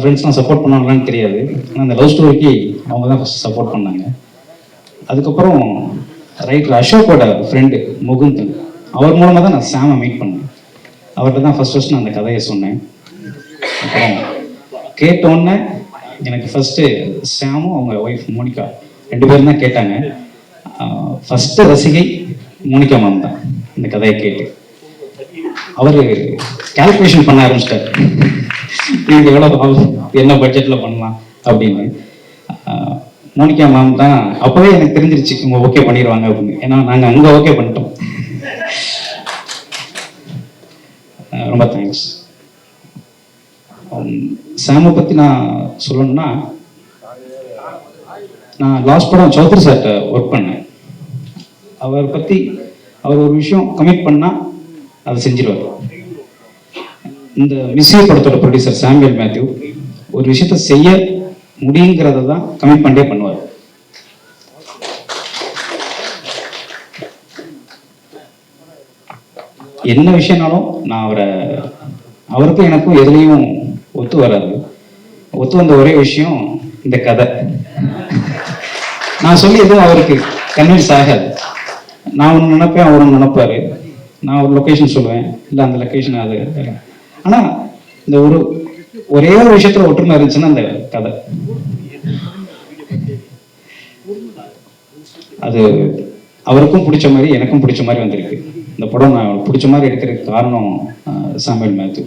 ஃப்ரெண்ட்ஸ்லாம் சப்போர்ட் பண்ணாங்களான்னு தெரியாது, ஆனால் அந்த லவ் ஸ்டோரிக்கு அவங்க தான் ஃபஸ்ட் சப்போர்ட் பண்ணாங்க. அதுக்கப்புறம் ரைட்டர் அசோக்கோட ஃப்ரெண்டு முகுந்தன், அவர் மூலமாக தான் நான் சாமை மீட் பண்ணேன். அவர்கிட்ட தான் ஃபஸ்ட் நான் அந்த கதையை சொன்னேன். அப்புறம் கேட்டோன்னே எனக்கு ஃபஸ்ட்டு சாமும் அவங்க ஒய்ஃப் மோனிகா 2 பேரும் தான் கேட்டாங்க. ஃபஸ்ட்டு ரசிகை மோனிகா மேம் தான் இந்த கதையை கேட்டு. அவர் கால்குலேஷன் பண்ண ஆரம்பிச்சிட்டார், இது எவ்வளோ என்ன பட்ஜெட்டில் பண்ணலாம் அப்படின்னு. மோனிகா மேம் தான் அப்போவே எனக்கு தெரிஞ்சிருச்சு இவங்க ஓகே பண்ணிடுவாங்க அப்படின்னு. ஏன்னா நாங்கள் அங்கே ஓகே பண்ணிட்டோம். ரொம்ப தேங்க்ஸ். சாமை பற்றி நான் சொல்லணும்னா, நான் லாஸ்ட் படம் சௌத்ரி சார்கிட்ட ஒர்க் பண்ணேன். அவர் பற்றி அவர் ஒரு விஷயம் கமிட் பண்ணால் அதை செஞ்சிருவார். இந்த மிஸ்யூ படத்தோட ப்ரொடியூசர் சாமுவேல் மேத்யூ ஒரு விஷயத்த செய்ய முடியுங்கிறத தான் கமிட் பண்ணிட்டே பண்ணுவார். என்ன விஷயம்னாலும் நான் அவருக்கும் எனக்கும் எதுலேயும் ஒத்து வராது. ஒத்து வந்த ஒரே விஷயம் இந்த கதை. நான் சொல்லி எதுவும் அவருக்கு கன்வின்ஸ் ஆகாது. நான் ஒன்று நினைப்பேன், அவர் ஒன்று நினைப்பாரு. நான் ஒரு லொக்கேஷன் சொல்லுவேன், இல்லை அந்த லொக்கேஷன் அது. ஆனால் இந்த ஒரே ஒரு விஷயத்துல ஒற்றுமை இருந்துச்சுன்னா அந்த கதை அது அவருக்கும் பிடிச்ச மாதிரி எனக்கும் பிடிச்ச மாதிரி வந்திருக்கு. இந்த படம் நான் பிடிச்ச மாதிரி எடுக்கிறதுக்கு காரணம் சாமுவேல் மேத்யூ.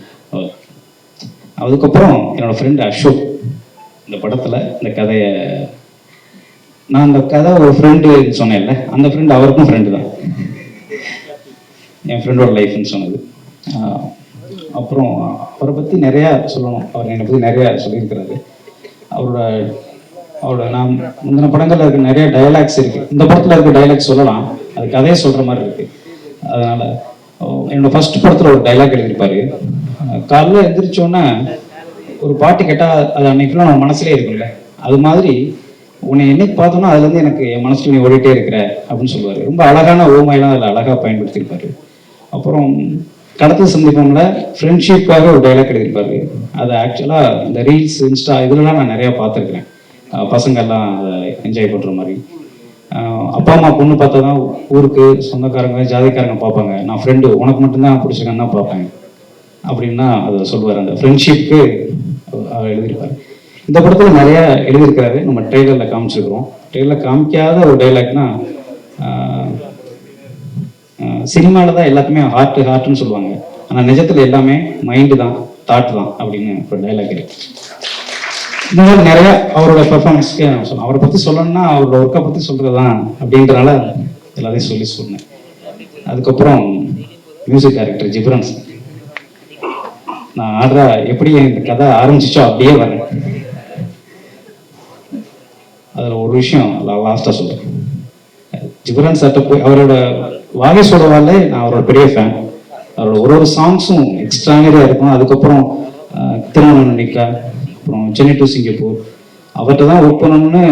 அதுக்கப்புறம் என்னோட ஃப்ரெண்டு அசோக் இந்த படத்தில் இந்த கதையை நான் அந்த கதை ஒரு ஃப்ரெண்டு சொன்னேன்ல, அந்த ஃப்ரெண்டு அவருக்கும் ஃப்ரெண்டு தான், என் ஃப்ரெண்டோட லைஃப்னு சொன்னது. அப்புறம் அவரை பற்றி நிறையா சொல்லணும். அவர் என்னை பற்றி நிறையா சொல்லியிருக்கிறாரு. அவரோட நான் முந்தின படங்களில் இருக்க நிறைய டைலாக்ஸ் இருக்குது. இந்த படத்தில் இருக்க டைலாக்ஸ் சொல்லலாம், அது கதையை சொல்கிற மாதிரி இருக்குது. அதனால் என்னோட ஃபர்ஸ்ட் படத்தில் ஒரு டைலாக் எழுதியிருப்பாரு. காலையில் எழுந்திரிச்சோன்னே ஒரு பாட்டு கேட்டால் அது அன்னைக்குலாம் நம்ம மனசுலேயே இருக்குல்ல, அது மாதிரி உன்னை என்னைக்கு பார்த்தோன்னா அதுலேருந்து எனக்கு என் மனசுல நீ ஓடிட்டே இருக்கிற அப்படின்னு சொல்லுவார். ரொம்ப அழகான ஓமையெல்லாம் அதில் அழகாக பயன்படுத்தியிருப்பாரு. அப்புறம் கடத்த சந்திப்போம்ல ஃப்ரெண்ட்ஷிப்காக ஒரு டைலாக் எழுதியிருப்பாரு. அது ஆக்சுவலாக இந்த ரீல்ஸ் இன்ஸ்டா இதுலலாம் நான் நிறையா பார்த்துருக்கிறேன். பசங்கள்லாம் அதை என்ஜாய் பண்ணுற மாதிரி. அப்பா அம்மா பொண்ணு பார்த்தா தான் ஊருக்கு சொந்தக்காரங்க ஜாதிக்காரங்க பார்ப்பாங்க. நான் ஃப்ரெண்டு உனக்கு மட்டும்தான் பிடிச்சிருக்கேன்னு தான் பார்ப்பேன் அப்படின்னா அதை சொல்லுவார். அந்த ஃப்ரெண்ட்ஷிப்க்கு எழுதியிருப்பாரு. இந்த படத்தில் நிறையா எழுதியிருக்கிறாரு. நம்ம ட்ரெய்லரில் காமிச்சிருக்கிறோம். ட்ரெய்லரில் காமிக்காத ஒரு டைலாக்னா, சினிமாவில் தான் எல்லாத்துமே ஹார்ட்டுன்னு சொல்லுவாங்க, ஆனால் நிஜத்தில் எல்லாமே மைண்டு தான், தாட் தான் அப்படின்னு ஒரு டைலாக் இருக்கு. இந்த மாதிரி நிறையா அவரோட பெர்ஃபார்மன்ஸ்க்கு நான் சொன்னேன். அவரை பற்றி சொல்லணும்னா அவரோட ஒர்க்கை பற்றி சொல்கிறது தான் அப்படின்றனால எல்லாத்தையும் சொன்னேன். அதுக்கப்புறம் மியூசிக் டைரக்டர் ஜிப்ரான் சார். நான் ஆடுறா எப்படி இந்த கதை ஆரம்பிச்சிச்சோ அப்படியே வரேன். அதில் ஒரு விஷயம் லாஸ்ட்டாக சொல்கிறேன். ஜிப்ரான் சார்ட்ட போய் அவரோட வாகேஷோட வாழே நான் அவரோட பெரிய ஃபேன். அவரோட ஒரு சாங்ஸும் எக்ஸ்ட்ரானரியாக இருக்கும். அதுக்கப்புறம் திருமணம் நிக்கா, அப்புறம் சென்னை டு சிங்கப்பூர், அவர்கிட்ட தான் ஒர்க் பண்ணணும்னு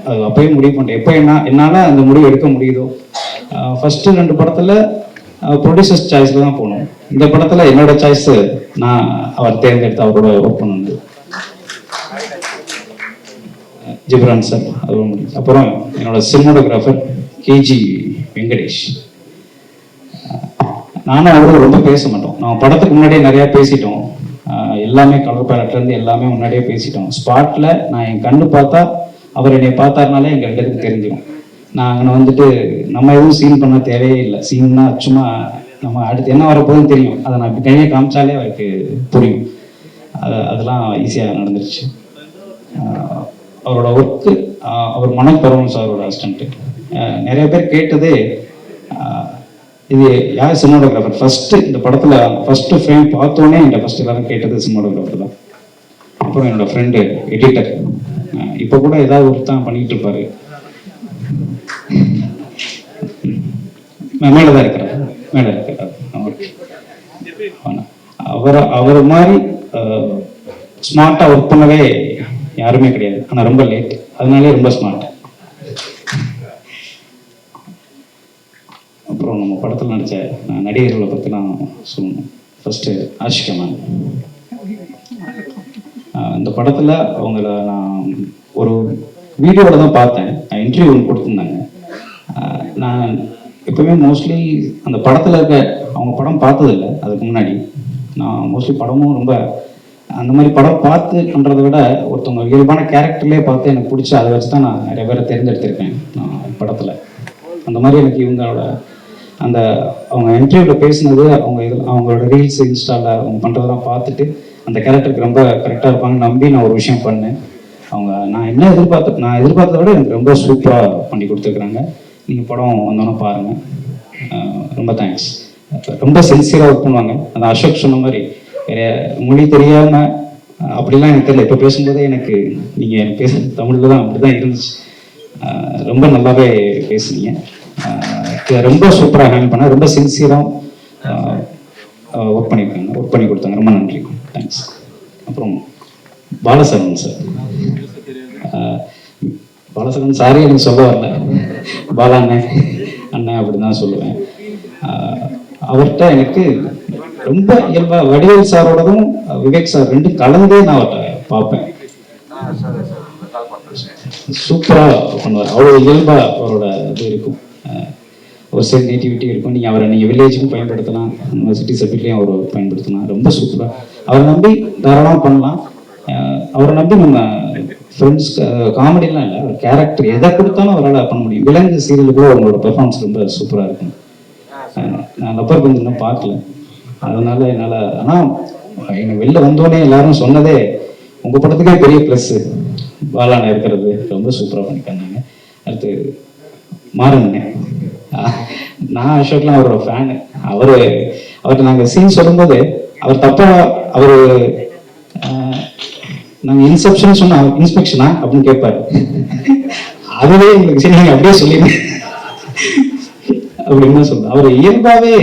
அது அப்பயே முடிவு பண்ணிட்டேன். எப்போ என்னால் அந்த முடிவு எடுக்க முடியுதோ. ஃபஸ்ட்டு 2 படத்தில் ப்ரொடியூசர்ஸ் சாய்ஸில் தான் போகணும். இந்த படத்தில் என்னோட சாய்ஸு நான் அவர் தேர்ந்தெடுத்து அவரோட ஒர்க் பண்ணணும். ஜிப்ரான் சார் அது முடியும். அப்புறம் என்னோட சினிமாட்டோகிராஃபர் கேஜி வெங்கடேஷ். நானும் அவரும் ரொம்ப பேச மாட்டோம். நான் படத்துக்கு முன்னாடியே நிறையா பேசிட்டோம். எல்லாமே கலர் பேலட்லேருந்து எல்லாமே முன்னாடியே பேசிட்டோம். ஸ்பாட்டில் நான் என் கண்ணு பார்த்தா அவர் என்னை பார்த்தாருனாலே எங்கள் 2 பேருக்கு தெரிஞ்சிடும். நான் அங்கே வந்துட்டு நம்ம எதுவும் சீன் பண்ண தேவையே இல்லை. சீன்னா சும்மா நம்ம அடுத்து என்ன வரப்போகுதுன்னு தெரியும். அதை நான் இப்படி கையை காமிச்சாலே அவருக்கு புரியும். அதெல்லாம் ஈஸியாக நடந்துருச்சு. அவரோட ஒர்க்கு, அவர் மனோஜ் பரமன் சாரோட அசிஸ்டண்ட்டு. நிறைய பேர் கேட்டதே இது யார் சினிமாட்டோகிராஃபர். ஃபஸ்ட்டு இந்த படத்தில் ஃபஸ்ட்டு ஃப்ரேம் பார்த்தோன்னே என்கிட்ட ஃபஸ்ட்டு எல்லாரும் கேட்டது சினிமாட்டோகிராஃபர் தான். அப்புறம் என்னோடய ஃப்ரெண்டு எடிட்டர், இப்போ கூட ஏதாவது ஒர்க் தான் பண்ணிகிட்டு இருப்பாரு. மேலே தான் இருக்கிறார், மேலே இருக்கிறார். அவர் மாதிரி ஸ்மார்ட்டாக ஒர்க் பண்ணவே யாருமே கிடையாது. ஆனால் ரொம்ப லேட், அதனாலே ரொம்ப ஸ்மார்ட். அப்புறம் நம்ம படத்தில் நடித்த நடிகர்களை பற்றிலாம் சொல்லணும். First Ashika ma'am. இந்த படத்தில் அவங்கள நான் ஒரு வீடியோவில் தான் பார்த்தேன். இன்டர்வியூ ஒன்று கொடுத்துருந்தாங்க. நான் எப்பவுமே மோஸ்ட்லி அந்த படத்தில் இருக்க அவங்க படம் பார்த்ததில்லை. அதுக்கு முன்னாடி நான் மோஸ்ட்லி படமும் ரொம்ப அந்த மாதிரி படம் பார்த்து பண்ணுறதை விட ஒருத்தவங்க இயல்பான கேரக்டர்லேயே பார்த்து எனக்கு பிடிச்சி அதை வச்சு தான் நான் நிறைய பேரை தேர்ந்தெடுத்திருக்கேன் நான் படத்தில். அந்த மாதிரி எனக்கு இவங்களோட அந்த அவங்க இன்டர்வியூவில் பேசினது, அவங்களோட ரீல்ஸ் இன்ஸ்டாவில் அவங்க பண்ணுறதெல்லாம் பார்த்துட்டு அந்த கேரக்டருக்கு ரொம்ப கரெக்டாக இருப்பாங்கன்னு நம்பி நான் ஒரு விஷயம் பண்ணேன். அவங்க நான் எதிர்பார்த்ததை விட எனக்கு ரொம்ப சூப்பராக பண்ணி கொடுத்துருக்குறாங்க. நீங்கள் படம் வந்தோன்னே பாருங்கள். ரொம்ப தேங்க்ஸ். ரொம்ப சின்சியராக ஒர்க் பண்ணுவாங்க. அந்த அசோக் சொன்ன மாதிரி வேற மொழி தெரியாமல் அப்படிலாம் எனக்கு தெரியல. இப்போ பேசும்போதே எனக்கு நீங்கள் எனக்கு தமிழில் தான் அப்படி தான் இருந்துச்சு. ரொம்ப நல்லாவே பேசுனீங்க. ரொம்ப சூப்பராக ஹேண்டில் பண்ண, ரொம்ப சின்சியராக ஒர்க் பண்ணி கொடுத்தாங்க. ரொம்ப நன்றி, தேங்க்ஸ். அப்புறம் பாலசரவன் சார், பாலசரவன் சாரி எனக்கு சொல்ல வரல, பாலா அண்ணன் அப்படின்னு தான் சொல்லுவேன். அவர்கிட்ட எனக்கு ரொம்ப இயல்பாக வடிவேல் சாரோடதும் விவேக் சார் ரெண்டும் கலந்தே நான் அவர்கிட்ட பார்ப்பேன். சூப்பராக பண்ணுவார், அவ்வளோ இயல்பாக அவரோட இது இருக்கும், ஒரு சைடு நேட்டிவிட்டி இருக்கும். நீங்கள் வில்லேஜுக்கும் பயன்படுத்தலாம், சிட்டி சர்க்கிட்லேயும் அவர் பயன்படுத்தலாம். ரொம்ப சூப்பராக அவரை நம்பி தாராளமாக பண்ணலாம். அவரை நம்பி நம்ம ஃப்ரெண்ட்ஸ் காமெடிலாம் இல்லை, அவர் கேரக்டர் எதை கொடுத்தாலும் அவரால் பண்ண முடியும். விலங்கு சீரியலுக்குள்ள அவங்களோட பெர்ஃபார்மன்ஸ் ரொம்ப சூப்பராக இருக்கும். நான் லப்பர் பந்து இன்னும் பார்க்கல, அதனால என்னால், ஆனால் என்னை வெளில வந்தோடனே எல்லாரும் சொன்னதே உங்கள் படத்துக்கே பெரிய ப்ளஸ்ஸு பாலான இருக்கிறது, ரொம்ப சூப்பராக பண்ணிக்காங்க. அடுத்து மாறண்ணே, நான் அசோக்லாம் அவரோட ஃபேனு. அவர்கிட்ட நாங்கள் சீன் சொல்லும்போது அவர் அவர் நாங்கள் இன்செப்ஷன் சொன்ன இன்ஸ்பெக்ஷனா அப்படின்னு கேட்பாரு. அதுவே எங்களுக்கு சரி நீங்கள் அப்படியே சொல்லிடுங்க அப்படின்னு சொல்லுவோம். அவர் இயல்பாகவே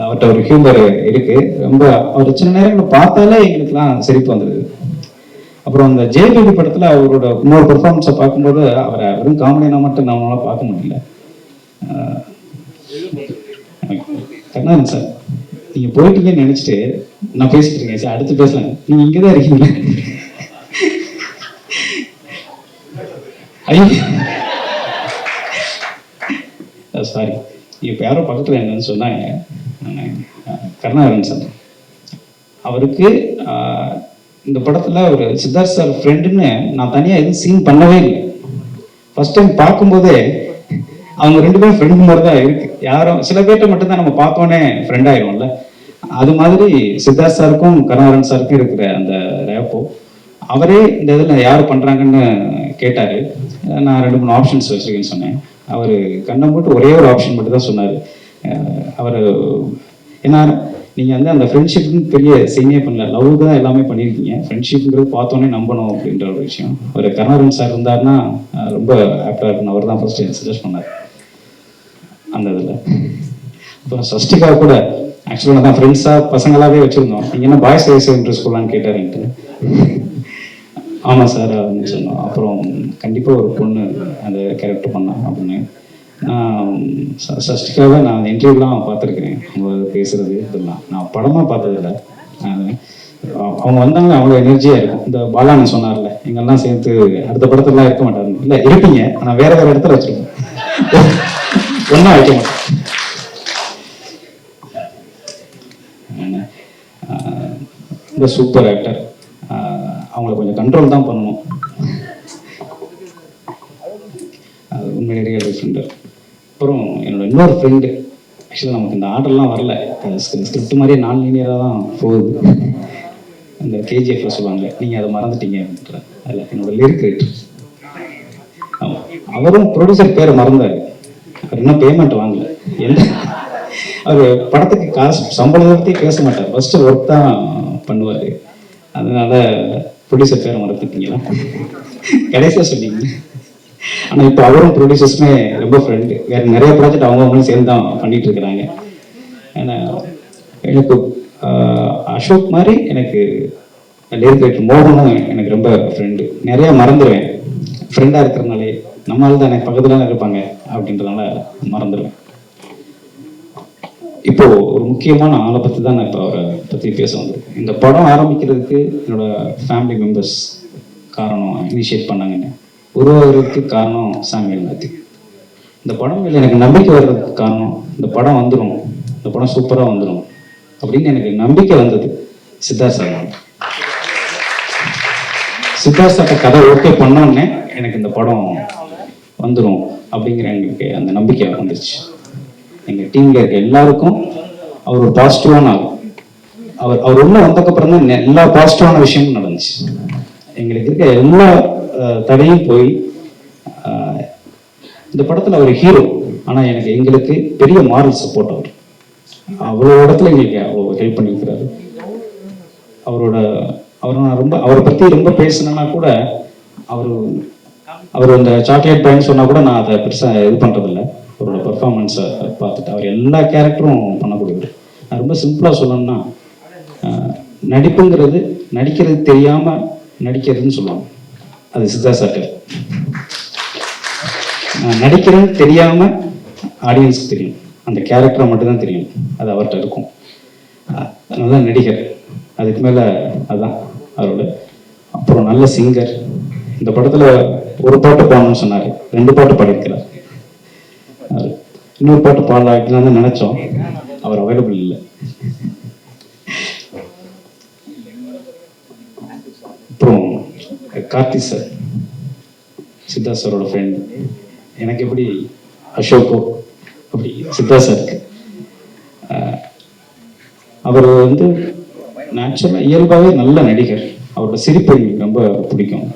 அவர்கிட்ட ஒரு ஹியூமர் இருக்கு. ரொம்ப அவர் சின்ன நேரங்களை பார்த்தாலே எங்களுக்குலாம் சிரிப்பு வந்தது. அப்புறம் அந்த ஜேபிபி படத்தில் அவரோட இன்னொரு பெர்ஃபார்மன்ஸை பார்க்கும்போது அவரை வெறும் காமெடினா மட்டும் நம்மளால பார்க்க முடியல. கண்ணாரன் சார், நீங்கள் போயிட்டீங்கன்னு நினச்சிட்டு நான் பேசிட்டு இருக்கேன் சார், அடுத்து பேசலாம், நீங்கள் இங்கே தான் இருக்கீங்க. சாரி, இப்போ யாரோ பக்கத்தில் என்னன்னு சொன்னாங்க, கருணாகரன் சார். அவருக்கு இந்த படத்தில் ஒரு சித்தார்த் சார் ஃப்ரெண்டுன்னு நான் தனியாக எதுவும் சீன் பண்ணவே இல்லை. ஃபர்ஸ்ட் டைம் பார்க்கும்போதே அவங்க ரெண்டு பேரும் ஃப்ரெண்டு மாதிரி தான் இருக்கு. யாரும் சில பேர்ட்ட மட்டும்தான் நம்ம பார்த்தோன்னே ஃப்ரெண்ட் ஆயிடும்ல, அது மாதிரி சித்தார்த் சாருக்கும் கருணாகரன் சாருக்கும் இருக்கிற அந்த ரேப்போ. அவரே இந்த இதில் யார் பண்ணுறாங்கன்னு கேட்டார். நான் 2-3 ஆப்ஷன்ஸ் வச்சுருக்கேன்னு சொன்னேன். அவர் கண்ணை போட்டு ஒரே ஒரு ஆப்ஷன் மட்டும் தான் சொன்னார். அவர் ஏன்னா நீங்கள் வந்து அந்த ஃப்ரெண்ட்ஷிப்னு பெரிய சீனே பண்ணல, லவ்வுக்கு தான் எல்லாமே பண்ணியிருக்கீங்க, ஃப்ரெண்ட்ஷிப்ங்கிறது பார்த்தோன்னே நம்பணும் அப்படின்ற ஒரு விஷயம். அவர் கருணாகரன் சார் இருந்தாருன்னா ரொம்ப ஆப்டாக இருக்குன்னு அவர் தான் ஃபர்ஸ்ட் சஜஸ்ட் பண்ணார் அந்த இதில். அப்புறம் சஷ்டிகா கூட ஆக்சுவலாக நான் தான் ஃப்ரெண்ட்ஸாக பசங்களாகவே வச்சுருந்தோம். நீங்கள் என்ன பாய்ஸ் ஹையர் செகண்டரி ஸ்கூலான்னு கேட்டாருன்ட்டு. ஆமாம் சார் அப்படின்னு சொன்னோம். அப்புறம் கண்டிப்பாக ஒரு பொண்ணு அந்த கேரக்டர் பண்ணா அப்படின்னு. சஷ்டிகாவை நான் அந்த இன்டர்வியூலாம் பார்த்துருக்கிறேன், அவங்க பேசுறது இதெல்லாம் நான் படமாக பார்த்ததில்ல. அவங்க வந்தாங்கன்னா அவ்வளோ எனர்ஜியாக இருக்கும். இந்த பாலான்னு சொன்னார்ல, எங்கெல்லாம் சேர்த்து அடுத்த படத்துலலாம் இருக்க மாட்டாங்க, இல்லை இருப்பீங்க ஆனால் வேற வேற இடத்துல வச்சுருக்கோம், ஒன்றா வைக்க மாட்டேன். ரொம்ப சூப்பர் ஆக்டர். அவங்கள கொஞ்சம் கண்ட்ரோல் தான் பண்ணணும், அது உண்மையிலேயே ஃப்ரெண்டு. அப்புறம் என்னோட இன்னொரு ஃப்ரெண்டு, ஆக்சுவலாக நமக்கு இந்த ஆர்டர்லாம் வரல, ஸ்கிரிப்ட் மாதிரியே நான் லீனியராக தான் போகுது. இந்த கேஜிஎஃப்ல சொல்லுவாங்க, நீங்கள் அதை மறந்துட்டீங்க அப்படின்ற, அதில் என்னோட லிரிக் ரைட்டர். ஆமாம், அவரும் ப்ரொடியூசர் பேரை மறந்தார், அவர் இன்னும் பேமெண்ட் வாங்கல. அவர் படத்துக்கு காசு சம்பளத்தையும் பேச மாட்டார், ஃபர்ஸ்ட் ஒர்க் தான் பண்ணுவார். அதனால ப்ரொடியூசர் பேரை மறந்துட்டீங்களா, கடைசியாக சொன்னீங்க. ஆனால் இப்போ அவரும் ப்ரொடியூசர்ஸுமே ரொம்ப ஃப்ரெண்டு, வேறு நிறைய ப்ராஜெக்ட் அவங்களும் சேர்ந்து தான் பண்ணிட்டு இருக்கிறாங்க. ஏன்னா எனக்கு அசோக் மாதிரி எனக்கு லிரிக் ரைட்டர் மோகனும் எனக்கு ரொம்ப ஃப்ரெண்டு. நிறையா மறந்துடுவேன் ஃப்ரெண்டாக இருக்கிறதுனாலே, நம்மளால தான் எனக்கு பக்கத்துல தான் இருப்பாங்க அப்படின்றதுனால மறந்துடுவேன். இப்போ ஒரு முக்கியமான ஆளை பற்றி தான் நான் இப்போ அவரை பற்றி பேச வந்திருக்கேன். இந்த படம் ஆரம்பிக்கிறதுக்கு என்னோட ஃபேமிலி மெம்பர்ஸ் காரணம், இனிஷியேட் பண்ணாங்கன்னு. உருவாகிறதுக்கு காரணம் சாமுவேல் மேத்யூ. இந்த படம் மேலே எனக்கு நம்பிக்கை வர்றதுக்கு காரணம், இந்த படம் வந்துடும், இந்த படம் சூப்பராக வந்துடும் அப்படின்னு எனக்கு நம்பிக்கை வந்தது சித்தார்த் சார். சித்தார்த் சார்ட்ட கதை ஓகே பண்ணோன்னே எனக்கு இந்த படம் வந்துடும் அப்படிங்கிற எங்களுக்கு அந்த நம்பிக்கை வந்துருச்சு. எங்கள் டீமில் இருக்க எல்லாருக்கும் அவர் ஒரு பாசிட்டிவான ஆகும். அவர் உள்ள வந்ததுக்கப்புறம் தான் எல்லா பாசிட்டிவான விஷயமும் நடந்துச்சு. எங்களுக்கு இருக்க எல்லா தடையும் போய் இந்த படத்தில் அவர் ஹீரோ, ஆனால் எங்களுக்கு பெரிய மாரல் சப்போர்ட். அவ்வளோ இடத்துல எங்களுக்கு அவ்வளோ ஹெல்ப் பண்ணியிருக்கிறாரு. அவரை பற்றி ரொம்ப பேசினா கூட அவர் அந்த சாக்லேட் பையன் சொன்னால் கூட நான் அதை பெருசாக இது பண்ணுறதில்ல. அவரோட பர்ஃபார்மன்ஸை பார்த்துட்டு அவர் எல்லா கேரக்டரும் பண்ணக்கூடியவர். நான் ரொம்ப சிம்பிளாக சொல்லணும்னா நடிப்புங்கிறது நடிக்கிறது தெரியாமல் நடிக்கிறதுன்னு சொல்லுவாங்க. அது சித்தார்த் சார். நடிக்கிறேன்னு தெரியாமல் ஆடியன்ஸுக்கு தெரியும், அந்த கேரக்டரை மட்டும்தான் தெரியும், அது அவர்கிட்ட இருக்கும். நல்ல நடிகர், அதுக்கு மேலே அதுதான் அவரோட. அப்புறம் நல்ல சிங்கர். இந்த படத்தில் ஒரு பாட்டு பாடணும்னு சொன்னார், 2 பாட்டு பாடியிருக்கிறார். இன்னொரு பாட்டு பாடலான்னு தான் நினச்சோம், அவர் அவைலபிள் இல்லை. அப்புறம் கார்த்தி சார், சித்தார்த் சாரோட ஃப்ரெண்ட். எனக்கு எப்படி அசோக்கோ அப்படி சித்தார்த் சாருக்கு. அவர் வந்து நேச்சுரலாக இயல்பாகவே நல்ல நடிகர். அவரோட சிரிப்பு எனக்கு ரொம்ப பிடிக்கும்.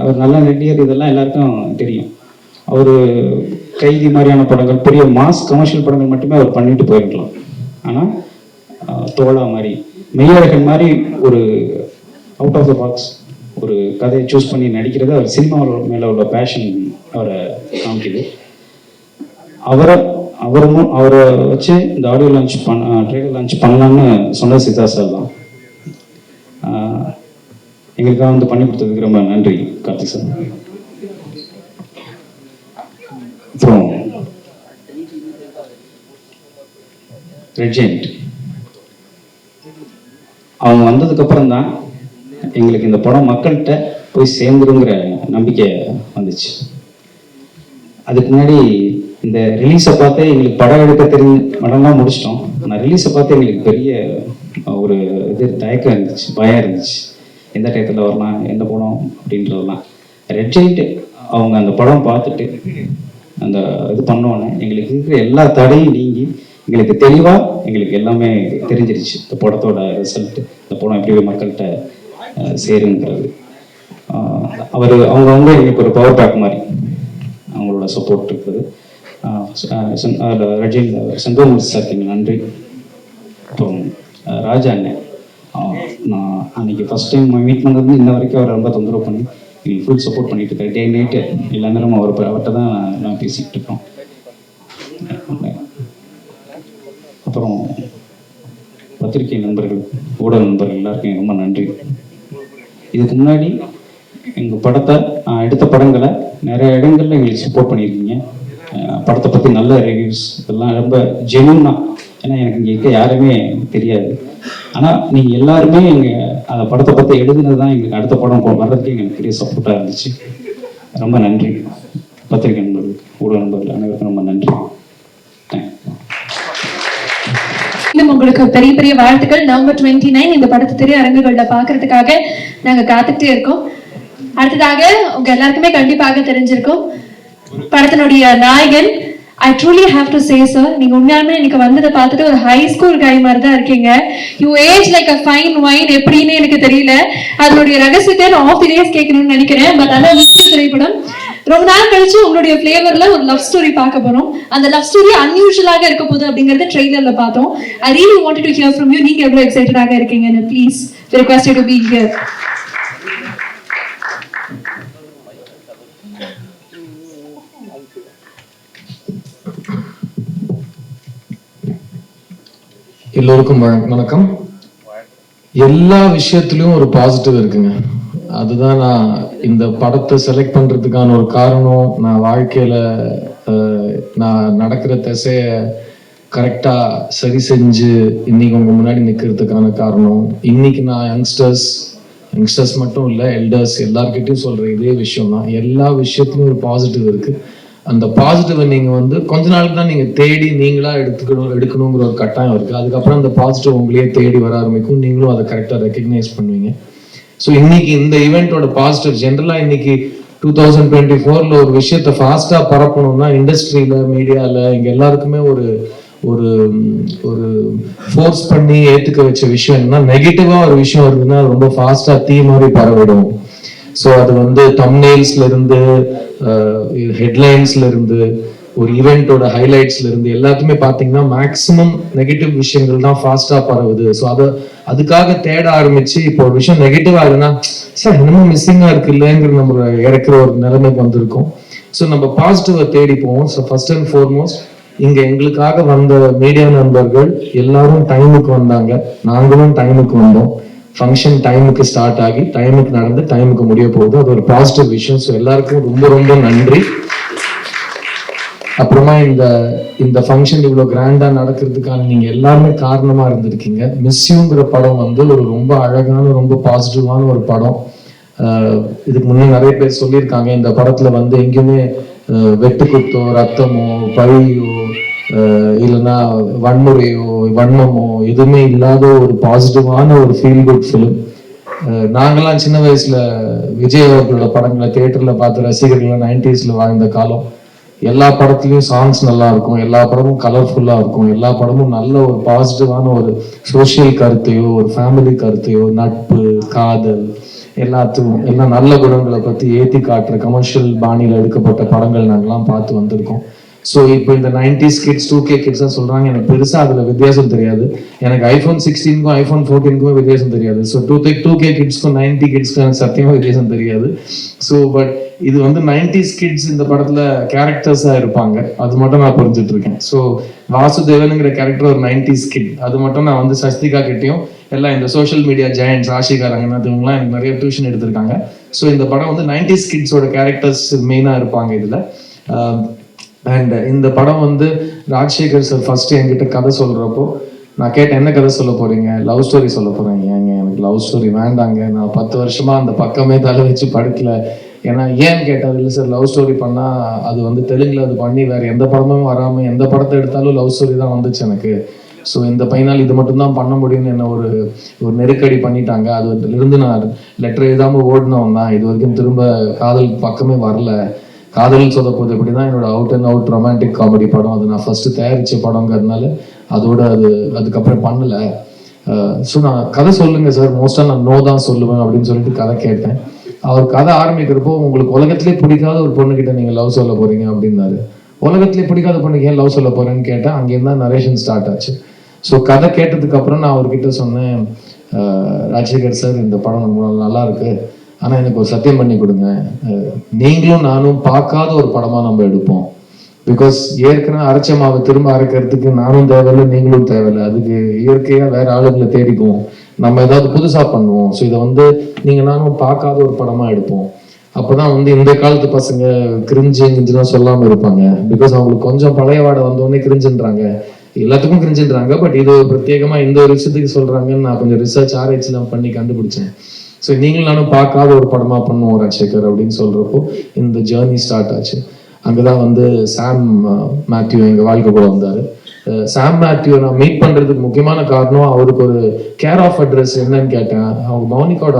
அவர் நல்ல நடிகர், இதெல்லாம் எல்லாருக்கும் தெரியும். அவர் கைதி மாதிரியான படங்கள், பெரிய மாஸ் கமர்ஷியல் படங்கள் மட்டுமே அவர் பண்ணிட்டு போயிருக்கலாம். ஆனால் தோழா மாதிரி, மெய்யழகன் மாதிரி ஒரு அவுட் ஆஃப் த பாக்ஸ் ஒரு கதையை சூஸ் பண்ணி நடிக்கிறது அவர் சினிமாவோட மேலே உள்ள பேஷன் அவரை காமிக்குது. அவரை வச்சு இந்த ஆடியோ லான்ச் ட்ரெய்லர் லான்ச் பண்ணலான்னு சொன்னது சித்தார்த் சார் தான். எங்களுக்காக வந்து பண்ணி கொடுத்ததுக்கு ரொம்ப நன்றி கார்த்திக் சார். அப்புறம் ரெஜெண்ட் அவங்க வந்ததுக்கு அப்புறம் தான் எங்களுக்கு இந்த படம் மக்கள்கிட்ட போய் சேர்ந்துருங்கிற நம்பிக்கை வந்துச்சு. அதுக்கு முன்னாடி இந்த ரிலீஸை பார்த்தே எங்களுக்கு படம் எடுக்க படம்லாம் முடிச்சிட்டோம். ஆனால் ரிலீஸை பார்த்து எங்களுக்கு பெரிய ஒரு தயக்கம் இருந்துச்சு, பயம் இருந்துச்சு. எந்த டயத்தில் வரலாம், எந்த படம் அப்படின்றதெல்லாம். ரெட் ஜெயிண்ட் அவங்க அந்த படம் பார்த்துட்டு அந்த இது பண்ணோன்னே எங்களுக்கு இருக்கிற எல்லா தடையும் நீங்கி எங்களுக்கு தெளிவாக எங்களுக்கு எல்லாமே தெரிஞ்சிருச்சு. இந்த படத்தோட ரிசல்ட், இந்த படம் எப்படி மக்கள்கிட்ட சேருங்கிறது. அவங்க எங்களுக்கு ஒரு பவர் பேக் மாதிரி அவங்களோட சப்போர்ட் இருக்குது. ரஜினி செந்தூர் சாருக்கு நன்றி. அப்புறம் ராஜா அண்ணன், நான் அன்னைக்கு ஃபர்ஸ்ட் டைம் மீட் பண்ணது இன்ன வரைக்கும் அவரை ரொம்ப தொந்தரவு பண்ணி எங்களுக்கு ஃபுல் சப்போர்ட் பண்ணிட்டு இருக்காரு. டே நைட்டு எல்லா நேரமும் அவர்கிட்ட தான் நான் பேசிக்கிட்டு இருக்கோம். அப்புறம் பத்திரிகை நண்பர்கள், ஊடக நண்பர்கள் எல்லாருக்கும் ரொம்ப நன்றி. இதுக்கு முன்னாடி எங்கள் படத்தை எடுத்த படங்களை நிறைய இடங்கள்ல எங்களுக்கு சப்போர்ட் பண்ணியிருக்கீங்க. படத்தை பற்றி நல்ல ரிவ்யூஸ் இதெல்லாம் ரொம்ப ஜென்யூனா. ஏன்னா எனக்கு இங்கே இருக்க யாருமே தெரியாது. ஆனால் நீங்கள் எல்லாருமே அந்த படத்தை பற்றி எழுதுனது தான் எங்களுக்கு அடுத்த படம் வர்றதுக்கு எங்களுக்கு பெரிய சப்போர்ட்டாக இருந்துச்சு. ரொம்ப நன்றி. பத்திரிகை நண்பர்கள், ஊடக நண்பர்கள் அனைவருக்கும் ரொம்ப நன்றி. உங்களுக்கு பெரிய பெரிய வாழ்த்துக்கள். நவம்பர் 29 இந்த படத்தை திரையரங்குகள்ல பாக்குறதுக்காக நாங்க காத்துக்கிட்டே இருக்கோம். அடுத்ததாக உங்க எல்லாருக்குமே கண்டிப்பாக தெரிஞ்சிருக்கும் படத்தினுடைய நாயகன். I truly have to say sir, நீங்க உண்மையாலுமே எனக்கு வந்ததை பார்த்துட்டு ஒரு ஹை ஸ்கூல் கை மாதிரி தான் இருக்கீங்க. You age like a fine wine. எப்படின்னு எனக்கு தெரியல. அதனுடைய ரகசியத்தை நான் ஆஃப் தி டேஸ் கேட்கணும்னு நினைக்கிறேன். பட் ஆனால் மிஸ்டர் திரைப்படம் ரொம்ப நாள் கழிச்சு உங்களுடைய ஃபிளேவர்ல ஒரு லவ் ஸ்டோரி பார்க்க போறோம். அந்த லவ் ஸ்டோரி அன்யூஷுவலாக இருக்க போகுது அப்படிங்கறத ட்ரெய்லர்ல பார்த்தோம். I really wanted to hear from you. நீங்க எவ்வளவு எக்ஸைட்டடாக இருக்கீங்கன்னு please request you to be here. எல்லோருக்கும் வணக்கம். எல்லா விஷயத்திலும் ஒரு பாசிட்டிவ் இருக்குங்க. அதுதான் நான் இந்த படத்தை செலக்ட் பண்றதுக்கான ஒரு காரணம். நான் வாழ்க்கையில நான் நடக்கிற திசைய கரெக்டா சரி செஞ்சு இன்னைக்கு உங்க முன்னாடி நிக்கிறதுக்கான காரணம். இன்னைக்கு நான் யங்ஸ்டர்ஸ் மட்டும் இல்லை, எல்டர்ஸ் எல்லார்கிட்டையும் சொல்ற இதே விஷயம் தான். எல்லா விஷயத்துலையும் ஒரு பாசிட்டிவ் இருக்கு. அந்த பாசிட்டிவை நீங்க கொஞ்ச நாளுக்கு தான் நீங்க தேடி நீங்களா எடுக்கணுங்கிற ஒரு கட்டாயம் இருக்கு. அதுக்கப்புறம் அந்த பாசிட்டிவ் உங்களையே தேடி வர ஆரம்பிக்கும். நீங்களும் அதை கரெக்டா ரெக்கக்னைஸ் பண்ணுவீங்க. ஸோ இன்னைக்கு இந்த ஈவெண்ட்டோட பாசிட்டிவ் ஜென்ரலா இன்னைக்கு 2024ல ஒரு விஷயத்த ஃபாஸ்டா பரப்பணும்னா இண்டஸ்ட்ரியில, மீடியால இங்க எல்லாருக்குமே ஒரு ஒரு ஒரு ஃபோர்ஸ் பண்ணி ஏத்துக்க வச்ச விஷயம் என்னன்னா, நெகட்டிவா ஒரு விஷயம் இருக்குன்னா ரொம்ப ஃபாஸ்டா தீ மாதிரி பரவிடும். ஸோ அது தம்ப்நெயில்ஸ்ல இருந்து ஹெட்லைன்ஸ்ல இருந்து ஒரு ஈவெண்ட்டோட ஹைலைட்ஸ்ல இருந்து எல்லாத்துமே பாத்தீங்கன்னா மேக்சிமம் நெகட்டிவ் விஷயங்கள் தான் ஃபாஸ்டா பரவுது. ஸோ அதுக்காக தேட ஆரம்பிச்சு இப்போ ஒரு விஷயம் நெகட்டிவா இருக்குன்னா சார் என்னமோ மிஸ்ஸிங்கா இருக்கு இல்லைங்கிற நம்ம இறக்குற ஒரு நிலைமைக்கு வந்திருக்கோம். ஸோ நம்ம பாசிட்டிவை தேடி போவோம். ஸோ ஃபர்ஸ்ட் அண்ட் ஃபார்மோஸ்ட் இங்க எங்களுக்காக வந்த மீடியா நண்பர்கள் எல்லாரும் டைமுக்கு வந்தாங்க, நாங்களும் டைமுக்கு வந்தோம். ஃபங்க்ஷன் டைமுக்கு ஸ்டார்ட் ஆகி டைமுக்கு நடந்து டைமுக்கு முடிய போகுது. அது ஒரு பாசிட்டிவ் விஷயம். ஸோ எல்லாருக்கும் ரொம்ப ரொம்ப நன்றி. அப்புறமா இந்த ஃபங்க்ஷன் இவ்வளோ கிராண்டா நடக்கிறதுக்கான நீங்க எல்லாருமே காரணமா இருந்திருக்கீங்க. மிஸ்யூங்கிற படம் வந்து ஒரு ரொம்ப அழகான ரொம்ப பாசிட்டிவான ஒரு படம். இதுக்கு முன்னே நிறைய பேர் சொல்லியிருக்காங்க இந்த படத்துல வந்து எங்கேயுமே வெட்டு குத்தோ ரத்தமோ பழியோ இல்லைன்னா வன்முறையோ வன்மமோ எதுவுமே இல்லாத ஒரு பாசிட்டிவான ஒரு ஃபீல் குட் ஃபிலிம். நாங்கெல்லாம் சின்ன வயசுல விஜய் அவர்களோட படங்களை தியேட்டர்ல பார்த்த ரசிகர்கள் 90s வாழ்ந்த காலம். எல்லா படத்துலயும் சாங்ஸ் நல்லா இருக்கும், எல்லா படமும் கலர்ஃபுல்லா இருக்கும், எல்லா படமும் நல்ல ஒரு பாசிட்டிவான ஒரு சோசியல் கருத்தையோ ஒரு ஃபேமிலி கருத்தையோ நட்பு காதல் எல்லாத்துக்கும் எல்லாம் நல்ல குணங்களை பத்தி ஏத்தி காட்டுற கமர்ஷியல் பாணியில எடுக்கப்பட்ட படங்கள் நாங்கெல்லாம் பார்த்து வந்திருக்கோம். ஸோ இப்போ இந்த 90s கிட்ஸ் 2K கிட்ஸ் தான் சொல்றாங்க. எனக்கு பெருசா அதுல வித்தியாசம் தெரியாது. எனக்கு iPhone 16க்கும் iPhone 14க்கும் வித்தியாசம் தெரியாது. ஸோ 2K கிட்ஸ்க்கும் 90 கிட்ஸ்க்கும் எனக்கு சத்தியமா வித்தியாசம் தெரியாது. ஸோ பட் இது வந்து 90s கிட்ஸ் இந்த படத்துல கேரக்டர்ஸா இருப்பாங்க, அது மட்டும் நான் புரிஞ்சுட்டு இருக்கேன். ஸோ வாசுதேவனுங்கிற கேரக்டர் ஒரு 90s கிட், அது மட்டும் நான் வந்து சஸ்திகா கிட்டையும் எல்லாம் இந்த சோஷியல் மீடியா ஜெயண்ட்ஸ் ஆஷிகா ரங்கநாத்லாம் எனக்கு நிறைய டியூஷன் எடுத்திருக்காங்க. ஸோ இந்த படம் வந்து 90s கிட்ஸோட கேரக்டர்ஸ் மெயினா இருப்பாங்க இதுல. அண்ட் இந்த படம் வந்து ராஜசேகர் சார் ஃபர்ஸ்ட் என்கிட்ட கதை சொல்றப்போ நான் கேட்டேன், என்ன கதை சொல்ல போறீங்க? லவ் ஸ்டோரி சொல்ல போறேன். ஏங்க எனக்கு லவ் ஸ்டோரி வேண்டாங்க, நான் 10 வருஷமா அந்த பக்கமே தலை வச்சு படுக்கல. ஏன்னா ஏன்னு கேட்டார், இல்லை சார் லவ் ஸ்டோரி பண்ணா அது வந்து தெலுங்குல அது பண்ணி வேற எந்த படமும் வராம எந்த படத்தை எடுத்தாலும் லவ் ஸ்டோரி தான் வந்துச்சு எனக்கு. ஸோ இந்த பையனால் இது மட்டும் தான் பண்ண முடியும்னு என்ன ஒரு நெருக்கடி பண்ணிட்டாங்க. அதுலேருந்து நான் லெட்டர் எழுதாம ஓடினவன் தான். இது வரைக்கும் திரும்ப காதல் பக்கமே வரல. காதல் சொல்ல போது எப்படி தான் என்னோட out and out romantic comedy படம், அது நான் ஃபர்ஸ்ட் தயாரிச்ச படங்கிறதுனால அதோட அதுக்கப்புறம் பண்ணல. ஸோ நான் கதை சொல்லுங்க சார், மோஸ்டா நான் நோ தான் சொல்லுவேன் அப்படின்னு சொல்லிட்டு கதை கேட்டேன். அவர் கதை ஆரம்பிக்கிறப்போ உங்களுக்கு உலகத்திலே பிடிக்காத ஒரு பொண்ணுகிட்ட நீங்க லவ் சொல்ல போறீங்க அப்படின்னாரு. உலகத்திலே பிடிக்காத பொண்ணுக்கு ஏன் லவ் சொல்ல போறேன்னு கேட்டேன். அங்கேருந்து தான் நரேஷன் ஸ்டார்ட் ஆச்சு. ஸோ கதை கேட்டதுக்கு அப்புறம் நான் அவர்கிட்ட சொன்னேன், ராஜசேகர் சார் இந்த படம் நல்லா இருக்கு, ஆனா எனக்கு ஒரு சத்தியம் பண்ணி கொடுங்க, நீங்களும் நானும் பார்க்காத ஒரு படமா நம்ம எடுப்போம். பிகாஸ் ஏற்கனவே அரைச்ச மாவை திரும்ப அரைக்கிறதுக்கு நானும் தேவையில்லை நீங்களும் தேவையில்லை, அதுக்கு இயற்கையா வேற ஆளுங்களை தேடிக்குவோம், நம்ம ஏதாவது புதுசா பண்ணுவோம். ஸோ இதை வந்து நீங்க நானும் பார்க்காத ஒரு படமா எடுப்போம். அப்பதான் வந்து இந்த காலத்து பசங்க கிரிஞ்சுலாம் சொல்லாம இருப்பாங்க. பிகாஸ் அவங்களுக்கு கொஞ்சம் பழைய வாடை வந்தோடனே கிரிஞ்சுன்றாங்க, எல்லாத்துக்கும் கிரிஞ்சுன்றாங்க. பட் இது பிரத்யேகமா இந்த ஒரு விஷயத்துக்கு சொல்றாங்கன்னு நான் கொஞ்சம் ரிசர்ச் ஆராய்ச்சிலாம் பண்ணி கண்டுபிடிச்சேன். ஸோ நீங்களும் நானும் பார்க்காத ஒரு படமா பண்ணுவோம் ராஜசேகர் அப்படின்னு சொல்றப்போ இந்த ஜேர்னி ஸ்டார்ட் ஆச்சு. அங்கதான் வந்து சாம் மேத்யூ எங்க வாழ்க்கை கூட வந்தாரு. சாம் மேத்யூ நான் மீட் பண்றதுக்கு முக்கியமான காரணம் அவருக்கு ஒரு கேர் ஆஃப் அட்ரஸ் என்னன்னு கேட்டேன். அவங்க மௌனிகாவோட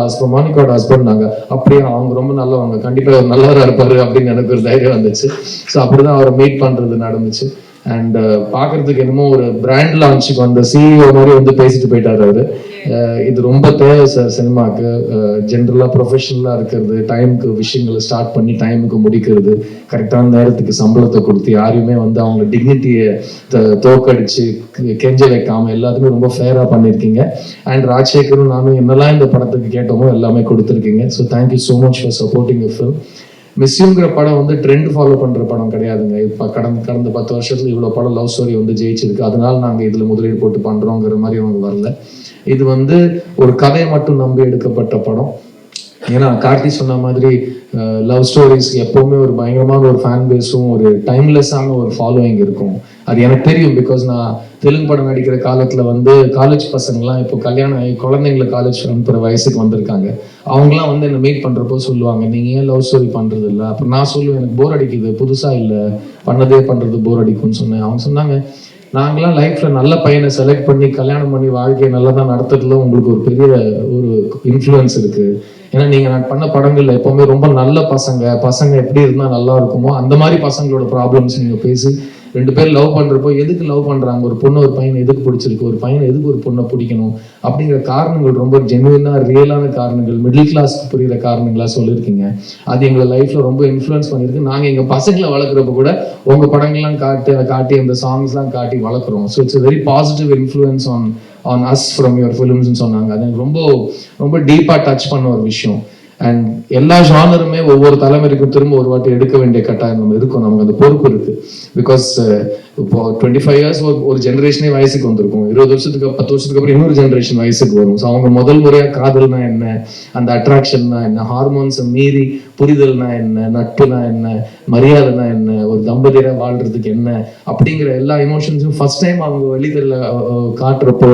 ஹஸ்பண்ட் நாங்க. அப்படியே அவங்க ரொம்ப நல்லவங்க, கண்டிப்பா நல்லவரா இருப்பாரு அப்படின்னு எனக்கு ஒரு தைரியம் வந்துச்சு. ஸோ அப்படிதான் அவரை மீட் பண்றது நடந்துச்சு. அண்ட் பாக்குறதுக்கு என்னமோ ஒரு பிராண்ட் லான்ச்சுக்கு வந்த சிஇஓ மாதிரி வந்து பேசிட்டு போயிட்டாரு அவரு. இது ரொம்ப தேவை சார் சினிமாக்கு, ஜென்ரலா ப்ரொஃபஷனலா இருக்கிறது, டைமுக்கு விஷயங்களை ஸ்டார்ட் பண்ணி டைமுக்கு முடிக்கிறது, கரெக்டான நேரத்துக்கு சம்பளத்தை கொடுத்து யாரையுமே வந்து அவங்க டிக்னிட்டியை தோக்கடிச்சு கெஞ்ச வைக்காம எல்லாத்துமே ரொம்ப ஃபேரா பண்ணிருக்கீங்க. அண்ட் ராஜசேகரும் நானும் என்னெல்லாம் இந்த படத்துக்கு கேட்டோமோ எல்லாமே கொடுத்துருக்கீங்க. So thank you so much for supporting you film. மிஸ்யூங்கிற படம் வந்து ட்ரெண்ட் ஃபாலோ பண்ற படம் கிடையாதுங்க. இப்போ கடந்த 10 வருஷத்துல இவ்வளவு படம் லவ் ஸ்டோரி வந்து ஜெயிச்சிருக்கு, அதனால நாங்க இதுல முதலீடு போட்டு பண்றோங்கிற மாதிரி அவங்க வரல. இது வந்து ஒரு கதையை மட்டும் நம்பி எடுக்கப்பட்ட படம். ஏன்னா கார்த்தி சொன்ன மாதிரி லவ் ஸ்டோரிஸ் எப்பவுமே ஒரு பயங்கரமான ஒரு ஃபேன் பேஸும் ஒரு டைம்லெஸ்ஸான ஒரு ஃபாலோயிங் இருக்கும். அது எனக்கு தெரியும். பிகாஸ் நான் தெலுங்கு படம் நடிக்கிற காலத்துல வந்து காலேஜ் பசங்கள்லாம் இப்போ கல்யாணம் ஆகி குழந்தைங்களை காலேஜ் அனுப்புற வயசுக்கு வந்திருக்காங்க. அவங்களாம் வந்து என்ன மீட் பண்றப்போ சொல்லுவாங்க, நீங்க ஏன் லவ் ஸ்டோரி பண்றது இல்லை? அப்புறம் நான் சொல்லுவேன், எனக்கு போர் அடிக்குது, புதுசா இல்லை, பண்ணதே பண்றது போர் அடிக்கும்னு சொன்னேன். அவங்க சொன்னாங்க, நாங்களாம் லைஃப்ல நல்ல பையனை செலக்ட் பண்ணி கல்யாணம் பண்ணி வாழ்க்கையை நல்லா தான் நடத்துறதுல உங்களுக்கு ஒரு பெரிய ஒரு இன்ஃப்ளூயன்ஸ் இருக்கு. ஏன்னா நீங்க நான் பண்ண படங்கள்ல எப்பவுமே ரொம்ப நல்ல பசங்க எப்படி இருந்தா நல்லா இருக்குமோ அந்த மாதிரி பசங்களோட ப்ராப்ளம்ஸ் நீங்க பேசி 2 பேர் லவ் பண்றப்போ எதுக்கு லவ் பண்றாங்க, ஒரு பொண்ணு ஒரு பையனை எதுக்கு பிடிச்சிருக்கு, ஒரு பையனை எதுக்கு ஒரு பொண்ணை பிடிக்கணும் அப்படிங்கிற காரணங்கள் ரொம்ப ஜென்யூனா ரியலான காரணங்கள், மிடில் கிளாஸ் புரியுற காரணங்களா சொல்லியிருக்கீங்க. அது எங்களை லைஃப்ல ரொம்ப இன்ஃப்ளூயன்ஸ் பண்ணிருக்கு. நாங்க எங்க பசங்களை வளர்க்குறப்ப கூட உங்க படங்கள்லாம் காட்டி அந்த சாங்ஸ்லாம் காட்டி வளர்க்குறோம். So it's very positive influence on us from your ஃபிலிம்ஸ்னு சொன்னாங்க. அது எனக்கு ரொம்ப ரொம்ப டீப்பா டச் பண்ண ஒரு விஷயம். அண்ட் எல்லா ஜானருமே ஒவ்வொரு தலைமுறைக்கும் திரும்ப ஒரு வாட்டி எடுக்க வேண்டிய கட்டாயம் நம்ம இருக்கும், நமக்கு அந்த பொறுப்பு இருக்கு. பிகாஸ் இப்போ 25 இயர்ஸ் ஒரு ஜென்ரேஷனே வயசுக்கு வந்திருக்கும், 20 வருஷத்துக்கு 10 வருஷத்துக்கு அப்புறம் இன்னொரு ஜென்ரேஷன் வயசுக்கு வரும். ஸோ அவங்க முதல் முறையா காதல்னா என்ன, அந்த அட்ராக்ஷன்னா என்ன, ஹார்மோன்ஸை மீறி புரிதல்னா என்ன, நட்புனா என்ன, மரியாதைனா என்ன, ஒரு தம்பதியரை வாழ்றதுக்கு என்ன அப்படிங்கிற எல்லா எமோஷன்ஸும் ஃபர்ஸ்ட் டைம் அவங்க வெளியில காட்டுறப்போ,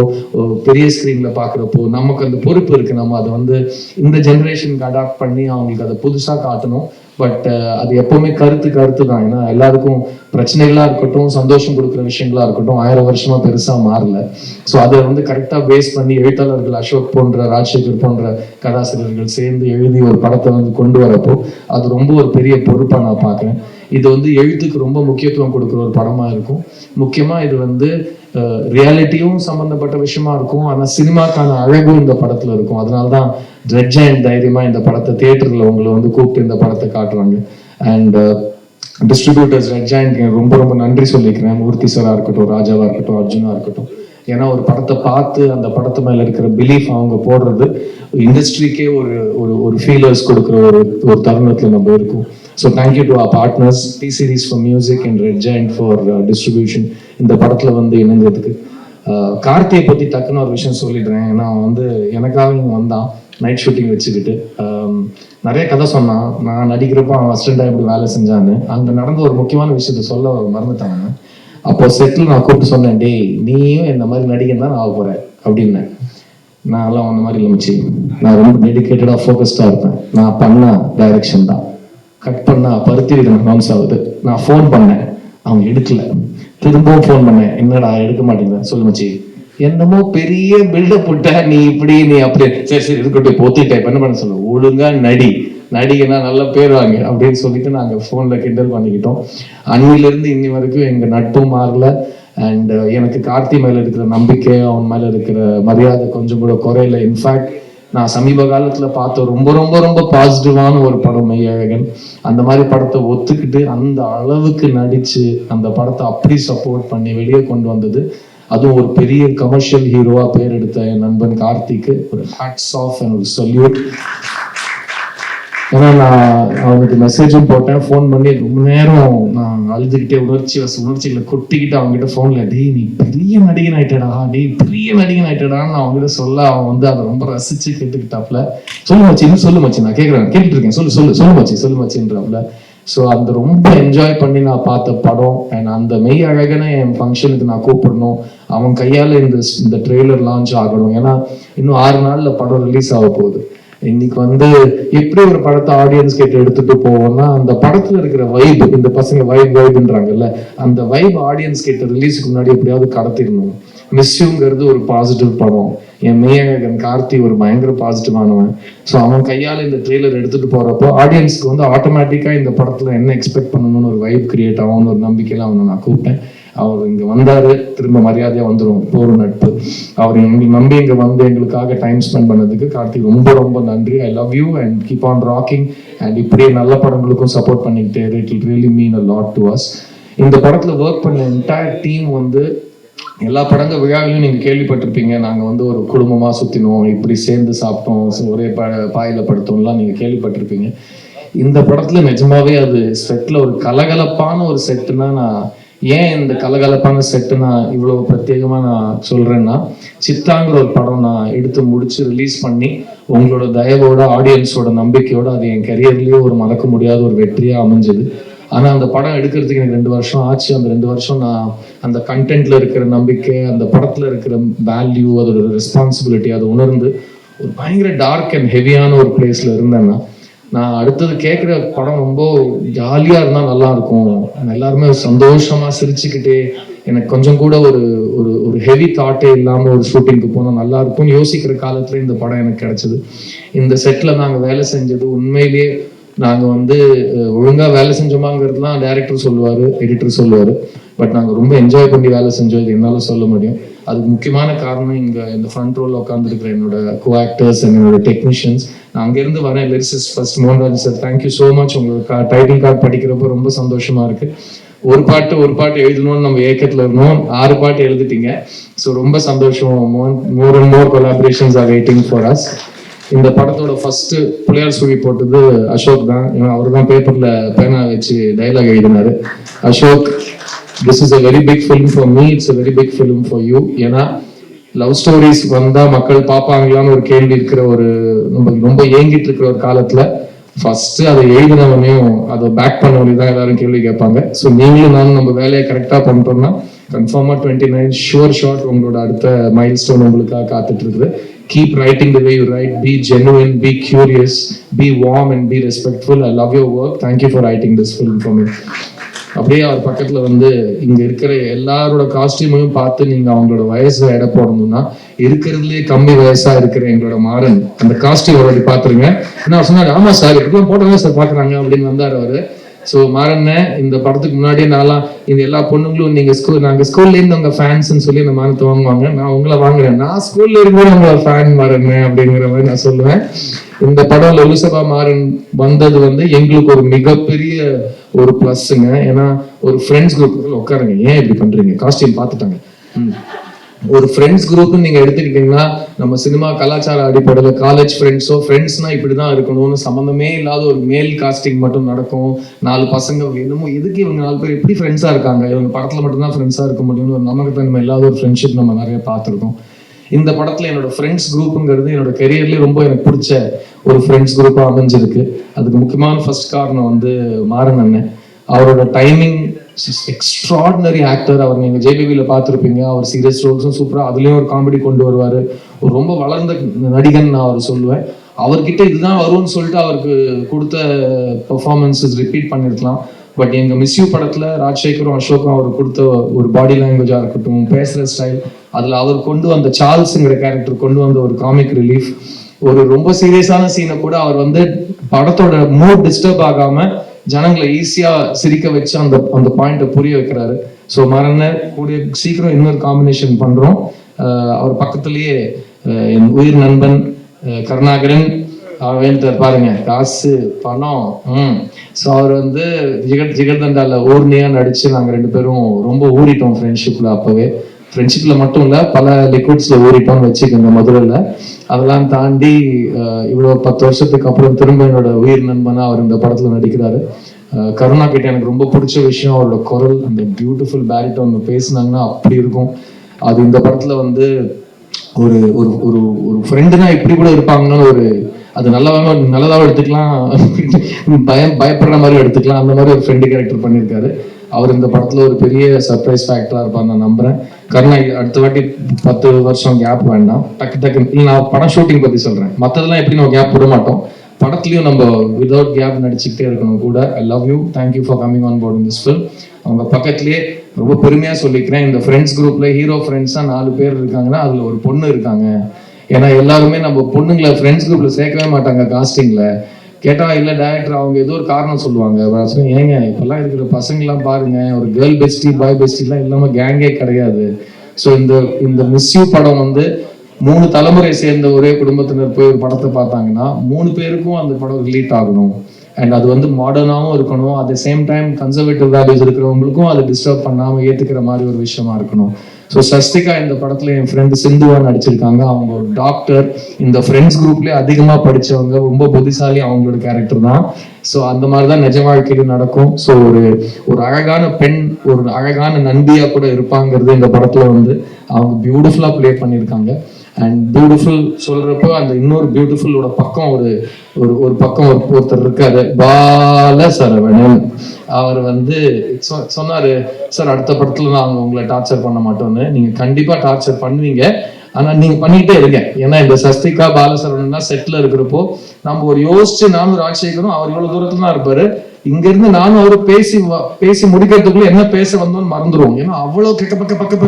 பெரிய ஸ்கிரீன்ல பாக்குறப்போ நமக்கு அந்த பொறுப்பு இருக்கு. நம்ம அதை வந்து இந்த ஜென்ரேஷனுக்கு அடாப்ட் பண்ணி அவங்களுக்கு அதை புதுசா காட்டணும். பட் அது எப்பவுமே கருத்து தான். ஏன்னா எல்லாருக்கும் பிரச்சனைகளா இருக்கட்டும், சந்தோஷம் கொடுக்குற விஷயங்களா இருக்கட்டும் 1000 வருஷமா பெருசா மாறல. ஸோ அதை வந்து கரெக்டா பேஸ் பண்ணி எழுத்தாளர்கள் அசோக் போன்ற, ராஜசேகர் போன்ற கதாசிரியர்கள் சேர்ந்து எழுதி ஒரு படத்தை வந்து கொண்டு வரப்போ அது ரொம்ப ஒரு பெரிய பொறுப்பா நான் பார்க்குறேன். இது வந்து எழுத்துக்கு ரொம்ப முக்கியத்துவம் கொடுக்குற ஒரு படமா இருக்கும். முக்கியமா இது வந்து ரியாலிட்டியும் சம்பந்தப்பட்ட விஷயமா இருக்கும், ஆனா சினிமாக்கான அழகும் இந்த படத்துல இருக்கும். அதனால்தான் ரெட் ஜெயண்ட் தைரியமா இந்த படத்தை தியேட்டர்ல உங்களை வந்து கூப்பிட்டு இந்த படத்தை காட்டுறாங்க. அண்ட் டிஸ்ட்ரிபியூட்டர்ஸ் ரெட் ஜெயண்ட் ரொம்ப ரொம்ப நன்றி சொல்லிக்கிறேன். மூர்த்தி சாரா இருக்கட்டும், ராஜாவா இருக்கட்டும், அர்ஜுனா இருக்கட்டும். ஏன்னா ஒரு படத்தை பார்த்து அந்த படத்து மேல இருக்கிற பிலீஃப் அவங்க போடுறது இண்டஸ்ட்ரிக்கே ஒரு ஃபீலர்ஸ் கொடுக்குற ஒரு தருணத்துல நம்ம இருக்கும். So thank you to our partners T Series for music and Red Giant for distribution இந்த படத்துல வந்து இணைஞ்சதுக்கு. கார்த்தியை பத்தி டக்குன்னு ஒரு விஷயம் சொல்லிடுறேன். ஏன்னா வந்து எனக்காக இங்கே வந்தான் நைட் ஷூட்டிங் வச்சுக்கிட்டு நிறைய கதை சொன்னான். நான் நடிக்கிறப்ப அவன் அசிஸ்டண்டாக எப்படி வேலை செஞ்சான்னு. அங்கே நடந்த ஒரு முக்கியமான விஷயத்த சொல்ல மறந்துட்டாங்க. அப்போ செட்டில் நான் கூப்பிட்டு சொன்னேன், டேய் நீயும் இந்த மாதிரி நடிகன் தான் ஆக போறேன் அப்படின்னேன். நான் எல்லாம் அந்த மாதிரி இல்லைச்சு, நான் ரொம்ப டெடிக்கேட்டடாக ஃபோக்கஸ்டாக இருப்பேன். நான் பண்ண டைரக்ஷன் தான், கட் பண்ணா பருத்தி விதம் அனௌன்ஸ் ஆகுது. நான் ஃபோன் பண்ணேன், அவங்க எடுக்கல. திரும்பவும் ஃபோன் பண்ணேன், என்னடா எடுக்க மாட்டேங்கிறேன், சொல்லு மச்சி என்னமோ பெரிய பில்டப் விட்ட, நீ இப்படி நீ அப்படி, சரி இருக்கட்டும் போத்திட்டேன், என்ன பண்ண சொல்ல, ஒழுங்கா நடிகனா நல்ல பேர் வாங்க அப்படின்னு சொல்லிட்டு நாங்கள் ஃபோனில் கிண்டல் பண்ணிக்கிட்டோம். அன்னிலிருந்து இன்னி வரைக்கும் எங்கள் நட்பும் மாறல. அண்ட் எனக்கு கார்த்தி மேலே இருக்கிற நம்பிக்கை, அவன் மேலே இருக்கிற மரியாதை கொஞ்சம் கூட குறையில. இன்ஃபேக்ட் நான் சமீப காலத்தில் பார்த்த ரொம்ப ரொம்ப ரொம்ப பாசிட்டிவான ஒரு படம் மெய்யழகன். அந்த மாதிரி படத்தை ஒத்துக்கிட்டு அந்த அளவுக்கு நடிச்சு அந்த படத்தை அப்படி சப்போர்ட் பண்ணி வெளியே கொண்டு வந்தது, அதுவும் ஒரு பெரிய கமர்ஷியல் ஹீரோவா பேர் எடுத்த என் நண்பன் கார்த்திக்கு ஒரு ஹேட்ஸ் ஆஃப் அண்ட் ஒரு சல்யூட். ஏன்னா நான் அவனுக்கு மெசேஜும் போட்டேன், ஃபோன் பண்ணி ரொம்ப நேரம் நான் அழுதுகிட்டே உணர்ச்சிகளை கொட்டிக்கிட்டு அவங்ககிட்ட ஃபோன்ல, டேய் நீ பெரிய நடிகன் ஆயிட்டடா, டேய் பெரிய நடிகன் ஆயிட்டடான்னு அவங்ககிட்ட சொல்ல, அவன் வந்து அதை ரொம்ப ரசிச்சு கேட்டுக்கிட்டாப்ல. சொல்லு மச்சி, இன்னும் சொல்லு மச்சி, நான் கேட்டுட்டு இருக்கேன், சொல்லு மச்சின்றாப்ல. ஸோ அந்த ரொம்ப என்ஜாய் பண்ணி நான் பார்த்த படம். அண்ட் அந்த மெய் அழகனை என் ஃபங்க்ஷனுக்கு நான் கூப்பிடணும், அவன் கையால் இந்த ட்ரெய்லர் லான்ச் ஆகணும். ஏன்னா இன்னும் 6 நாள்ல படம் ரிலீஸ் ஆக போகுது. இன்னைக்கு வந்து எப்படி ஒரு படத்தை ஆடியன்ஸ் கிட்ட எடுத்துட்டு போவோம்னா, அந்த படத்துல இருக்கிற வைப், இந்த பசங்க வைப்ன்றாங்கல்ல, அந்த வைப் ஆடியன்ஸ் கிட்ட ரிலீஸுக்கு முன்னாடி எப்படியாவது கடத்திடணும். மிஸ்யூங்கிறது ஒரு பாசிட்டிவ் படம், என் மெய்யழகன் கார்த்தி ஒரு பயங்கர பாசிட்டிவானவன். ஸோ அவன் கையால் இந்த ட்ரெய்லர் எடுத்துட்டு போறப்போ ஆடியன்ஸ்க்கு வந்து ஆட்டோமேட்டிக்கா இந்த படத்துல என்ன எக்ஸ்பெக்ட் பண்ணணும்னு ஒரு வைப் கிரியேட் ஆகும்னு ஒரு நம்பிக்கையில அவனை நான் கூப்பிட்டேன். அவர் இங்க வந்தாரு, திரும்ப மரியாதையா வந்துடும், போர் நட்பு. அவர் எங்களுக்கு நம்பி இங்க வந்து எங்களுக்காக டைம் ஸ்பெண்ட் பண்ணதுக்கு கார்த்திக் ரொம்ப ரொம்ப நன்றி. ஐ love you and keep on rocking. And இப்படியே நல்ல படங்களுக்கும் சப்போர்ட் பண்ணிக்கிட்டே, it will really mean a lot to us. இந்த படத்துல ஒர்க் பண்ண என்டையர் டீம் வந்து எல்லா படங்கள் விழாவிலையும் நீங்க கேள்விப்பட்டிருப்பீங்க, நாங்க வந்து ஒரு குடும்பமா சுத்தினோம், இப்படி சேர்ந்து சாப்பிட்டோம், ஒரே பாயில படுத்தோம்லாம் நீங்க கேள்விப்பட்டிருப்பீங்க. இந்த படத்துல நிஜமாவே அது செட்ல ஒரு கலகலப்பான ஒரு செட்டுனா, நான் ஏன் இந்த கலகலப்பான செட்டு நான் இவ்வளவு பிரத்யேகமா நான் சொல்றேன்னா, சித்தாங்கிற ஒரு படம் நான் எடுத்து முடிச்சு ரிலீஸ் பண்ணி உங்களோட தயவோட ஆடியன்ஸோட நம்பிக்கையோட அது என் கரியர்லயே ஒரு மறக்க முடியாத ஒரு வெற்றியா அமைஞ்சது. ஆனா அந்த படம் எடுக்கிறதுக்கு எனக்கு 2 வருஷம் ஆச்சு. அந்த 2 வருஷம் நான் அந்த கண்டென்ட்ல இருக்கிற நம்பிக்கை, அந்த படத்துல இருக்கிற வேல்யூ, அதோட ரெஸ்பான்சிபிலிட்டி அதை உணர்ந்து ஒரு பயங்கர டார்க் அண்ட் ஹெவியான ஒரு பிளேஸ்ல இருந்தேன்னா, நான் அடுத்தது கேட்குற படம் ரொம்ப ஜாலியா இருந்தா நல்லா இருக்கும், எல்லாருமே சந்தோஷமா சிரிச்சுக்கிட்டே, எனக்கு கொஞ்சம் கூட ஒரு ஒரு ஹெவி தாட்டே இல்லாம ஒரு ஷூட்டிங்க்கு போனா நல்லா இருக்கும்னு யோசிக்கிற காலத்துல இந்த படம் எனக்கு கிடைச்சது. இந்த செட்ல நாங்க வேலை செஞ்சது உண்மையிலேயே நாங்கள் வந்து ஒழுங்காக வேலை செஞ்சோமாங்கிறதுலாம் டைரக்டர் சொல்லுவார், எடிட்டர் சொல்லுவார். பட் நாங்கள் ரொம்ப என்ஜாய் பண்ணி வேலை செஞ்சோம், இது என்னால் சொல்ல முடியும். அதுக்கு முக்கியமான காரணம் இங்கே இந்த ஃப்ரண்ட் ரோலில் உட்காந்துருக்கிற என்னோட கோ ஆக்டர்ஸ் அண்ட் என்னோட டெக்னீஷியன்ஸ். நான் அங்கேருந்து வரேன். Lyricist first Mohanraj sir, thank you so much. உங்களுக்கு டைட்டில் கார்டு படிக்கிறப்போ ரொம்ப சந்தோஷமா இருக்கு. ஒரு பாட்டு எழுதணும்னு நம்ம ஏக்கத்தில் இருந்தோம், 6 பாட்டு எழுதிட்டீங்க. ஸோ ரொம்ப சந்தோஷம். More and more collaborations are waiting for us. இந்த படத்தோட ஃபர்ஸ்ட் பிள்ளையார் சுழி போட்டது அசோக் தான். ஏன்னா அவர் தான் பேப்பர்ல பேனா வச்சு டைலாக் எழுதினாரு. Ashok, this is a very big film for me, it's a very big film for you. ஏன்னா லவ் ஸ்டோரிஸ் வந்தா மக்கள் பார்ப்பாங்களான்னு ஒரு கேள்வி இருக்கிற ஒரு ரொம்ப ஏங்கிட்டு இருக்கிற ஒரு காலத்துல ஃபர்ஸ்ட் அதை எழுதினவனையும் அதை பேக் பண்ணவனையும் தான் எல்லாரும் கேள்வி கேட்பாங்க. ஸோ நீங்களும் நானும் நம்ம வேலையை கரெக்டா பண்ணிட்டோம்னா கன்ஃபார்மா 29 ஷுவர் உங்களோட அடுத்த மைல் ஸ்டோன் உங்களுக்காக காத்துட்டு இருக்குது. Keep writing the way you write. Be genuine, be curious, be warm and be respectful. I love your work. Thank you for writing this film for me. அப்படியே அவர் பக்கத்துல வந்து இங்க இருக்கிற எல்லாரோட காஸ்டியூமையும் பார்த்து நீங்க அவங்களோட வயசு எடை போடணும்னா இருக்கிறதுலே கம்மி வயசா இருக்கிற எங்களோட மாறன் அந்த காஸ்டியூம் ஒரு பாத்துருங்க. நான் சொன்னாரு, ஆமா சார் இப்படிலாம் போட்டதான் சார் பாக்குறாங்க அப்படின்னு வந்தாரு அவரு. ஸோ மாறன்ன இந்த படத்துக்கு முன்னாடியே நான்லாம் இந்த எல்லா பொண்ணுங்களும் நீங்க நாங்க ஸ்கூல்ல இருந்து உங்க ஃபேன்ஸ்ன்னு சொல்லி அந்த மானத்தை வாங்குவாங்க. நான் உங்களை வாங்குறேன், நான் ஸ்கூல்ல இருக்கும்போது உங்களோட ஃபேன் மாறன் அப்படிங்கிற மாதிரி நான் சொல்லுவேன். இந்த படம் லொலுசபா மாறன் வந்தது வந்து எங்களுக்கு ஒரு மிகப்பெரிய ஒரு பிளஸ்ங்க. ஏன்னா ஒரு ஃப்ரெண்ட்ஸ் குரூப் உட்காருங்க, ஏன் இப்படி பண்றீங்க, காஸ்டியூம் பார்த்துட்டாங்க. ஒரு ஃப்ரெண்ட்ஸ் குரூப் நீங்க எடுத்துக்கிட்டீங்கன்னா நம்ம சினிமா கலாச்சார அடிப்படையில காலேஜ் ஃப்ரெண்ட்ஸோ ஃப்ரெண்ட்ஸ்னா இப்படிதான் இருக்கணும்னு சம்மந்தமே இல்லாத ஒரு மேல் காஸ்டிங் மட்டும் நடக்கும். 4 பசங்க என்னமோ எதுக்கு இவங்க 4 பேர் எப்படி ஃப்ரெண்ட்ஸா இருக்காங்க, இவங்க படத்துல மட்டும்தான் ஃப்ரெண்ட்ஸா இருக்க முடியும்னு ஒரு நமக்கு தன்மை இல்லாத ஒரு ஃப்ரெண்ட்ஷிப் நம்ம நிறைய பார்த்துருக்கோம். இந்த படத்துல என்னோட ஃப்ரெண்ட்ஸ் குரூப்புங்கிறது என்னோட கெரியர்லயே ரொம்ப எனக்கு பிடிச்ச ஒரு ஃப்ரெண்ட்ஸ் குரூப்பா அமைஞ்சிருக்கு. அதுக்கு முக்கியமான ஃபர்ஸ்ட் காரணம் வந்து மாறன் அண்ணன். அவரோட டைமிங் எக்ஸ்ட்ராடினரி ஆக்டர். அவர் நீங்க ஜேபிபில பார்த்துருப்பீங்க. அவர் சீரியஸ் ரோல்ஸும் சூப்பரா, அதுலயும் ஒரு காமெடி கொண்டு வருவாரு. ஒரு ரொம்ப வளர்ந்த நடிகன் நான் அவர் சொல்லுவேன். அவர்கிட்ட இதுதான் வரும்னு சொல்லிட்டு அவருக்கு கொடுத்த பெர்ஃபார்மன்ஸஸ் ரிப்பீட் பண்ணிருக்கலாம். பட் எங்க மிஸ் யூ படத்துல ராஜசேகரும் அசோக்கும் அவர் கொடுத்த ஒரு பாடி லாங்குவேஜா இருக்கட்டும், பேசுற ஸ்டைல், அதுல அவர் கொண்டு வந்த சார்ல்ஸ்ங்கிற கேரக்டர் கொண்டு வந்த ஒரு காமிக் ரிலீஃப், ஒரு ரொம்ப சீரியஸான சீனை கூட அவர் வந்து படத்தோட மூட் டிஸ்டர்ப் ஆகாம ஜனங்களை ஈஸியா சிரிக்க வச்சு அந்த பாயிண்ட புரிய வைக்கிறாரு. ஸோ மரண கூடிய சீக்கிரம் இன்னொரு காம்பினேஷன் பண்றோம். அவர் பக்கத்திலேயே என் உயிர் நண்பன் கருணாகரன் வேண்டார் பாருங்க, காசு பணம். ஸோ அவர் வந்து ஜிகர்தண்டால ஊர்னியா நடிச்சு நாங்க 2 பேரும் ரொம்ப ஊறிட்டோம் ஃப்ரெண்ட்ஷிப்ல. அப்பவே ஃப்ரெண்ட்ஷிப்ல மட்டும் இல்ல, பல லிக்விட்ஸ்ல ஊறிட்டோம்னு வச்சுக்கோங்க மதுரையில. அதெல்லாம் தாண்டி இவ்வளவு 10 வருஷத்துக்கு அப்புறம் திரும்ப என்னோட உயிர் நண்பனா அவர் இந்த படத்துல நடிக்கிறாரு. கருணா கிட்ட எனக்கு ரொம்ப பிடிச்ச விஷயம் அவரோட குரல், அந்த பியூட்டிஃபுல் பேரிட்டோன் பேசினாங்கன்னா அப்படி இருக்கும். அது இந்த படத்துல வந்து ஒரு ஒரு ஒரு ஒரு ஃப்ரெண்டுனா இப்படி கூட இருப்பாங்கன்னு ஒரு, அது நல்லதாவும் எடுத்துக்கலாம், பயப்படுற மாதிரி எடுத்துக்கலாம், அந்த மாதிரி ஒரு ஃப்ரெண்டு கேரக்டர் பண்ணியிருக்காரு. அவர் இந்த படத்துல ஒரு பெரிய சர்ப்ரைஸ் ஃபேக்டரா இருப்பார் நான் நம்புறேன். கருணா அடுத்த வாட்டி 10 வருஷம் கேப் வேண்டாம், டக்கு நான் படம் ஷூட்டிங் பத்தி சொல்றேன். மற்றதெல்லாம் எப்படி நம்ம கேப் விட மாட்டோம், படத்துலயும் நம்ம விதவுட் கேப் நடிச்சுக்கிட்டே இருக்கணும் கூட. I love you, thank you for coming on board in this film. அவங்க பக்கத்துலயே ரொம்ப பெருமையா சொல்லிக்கிறேன், இந்த ஃப்ரெண்ட்ஸ் குரூப்ல ஹீரோ ஃப்ரெண்ட்ஸா 4 பேர் இருக்காங்கன்னா அதுல ஒரு பொண்ணு இருக்காங்க. ஏன்னா எல்லாருமே நம்ம பொண்ணுங்களை ஃப்ரெண்ட்ஸ் குரூப்ல சேர்க்கவே மாட்டாங்க காஸ்டிங்ல. கேட்டா இல்ல டைரக்டர் அவங்க ஏதோ ஒரு காரணம் சொல்லுவாங்க. ஏங்க இப்பெல்லாம் இருக்கிற பசங்கெல்லாம் பாருங்க, ஒரு கேர்ள் பெஸ்டி பாய் பெஸ்டிலாம் இல்லாம கேங்கே கிடையாது. ஸோ இந்த மிஸ் யூ படம் வந்து 3 தலைமுறை சேர்ந்த ஒரே குடும்பத்தினர் போய் ஒரு படத்தை பார்த்தாங்கன்னா 3 பேருக்கும் அந்த படம் ரிலீட் ஆகணும். அண்ட் அது வந்து மாடர்னாகவும் இருக்கணும், at the same time conservative values இருக்கிறவங்களுக்கும் அதை டிஸ்டர்ப் பண்ணாம ஏத்துக்கிற மாதிரி ஒரு விஷயமா இருக்கணும். ஸோ சஸ்திகா இந்த படத்துல என் ஃப்ரெண்டு சிந்துவா நடிச்சிருக்காங்க. அவங்க ஒரு டாக்டர், இந்த ஃப்ரெண்ட்ஸ் குரூப்லேயே அதிகமா படிச்சவங்க, ரொம்ப புத்திசாலி, அவங்களோட கேரக்டர் தான். ஸோ அந்த மாதிரிதான் நிஜ வாழ்க்கையில நடக்கும். ஸோ ஒரு அழகான பெண், ஒரு அழகான நண்பியா கூட இருப்பாங்கிறது இந்த படத்துல வந்து அவங்க பியூட்டிஃபுல்லா பிளே பண்ணியிருக்காங்க. அண்ட் பியூட்டிஃபுல் சொல்றப்போ அந்த இன்னொரு பியூட்டிஃபுல்லோட பக்கம் ஒரு பக்கம் ஒருத்தர் இருக்காரு, பாலசரவணன். அவர் வந்து சொன்னாரு, சார் அடுத்த படத்துல நாங்க உங்களை டார்ச்சர் பண்ண மாட்டோம்னு. நீங்க கண்டிப்பா டார்ச்சர் பண்ணுவீங்க, ஆனா நீங்க பண்ணிட்டே இருங்க. ஏன்னா இந்த சஸ்திகா பாலசரவணன் தான் செட்ல இருக்கிறப்போ நம்ம ஒரு யோசிச்சு, நானும் ராஜசேகரும் அவர் இவ்வளவு தூரத்துல தான் இருப்பாரு, இங்க இருந்து நானும் அவரும் பேசி முடிக்கிறதுக்குள்ள என்ன பேச வந்தோம்னு மறந்துடுவோம். ஏன்னா அவ்வளவு பக்க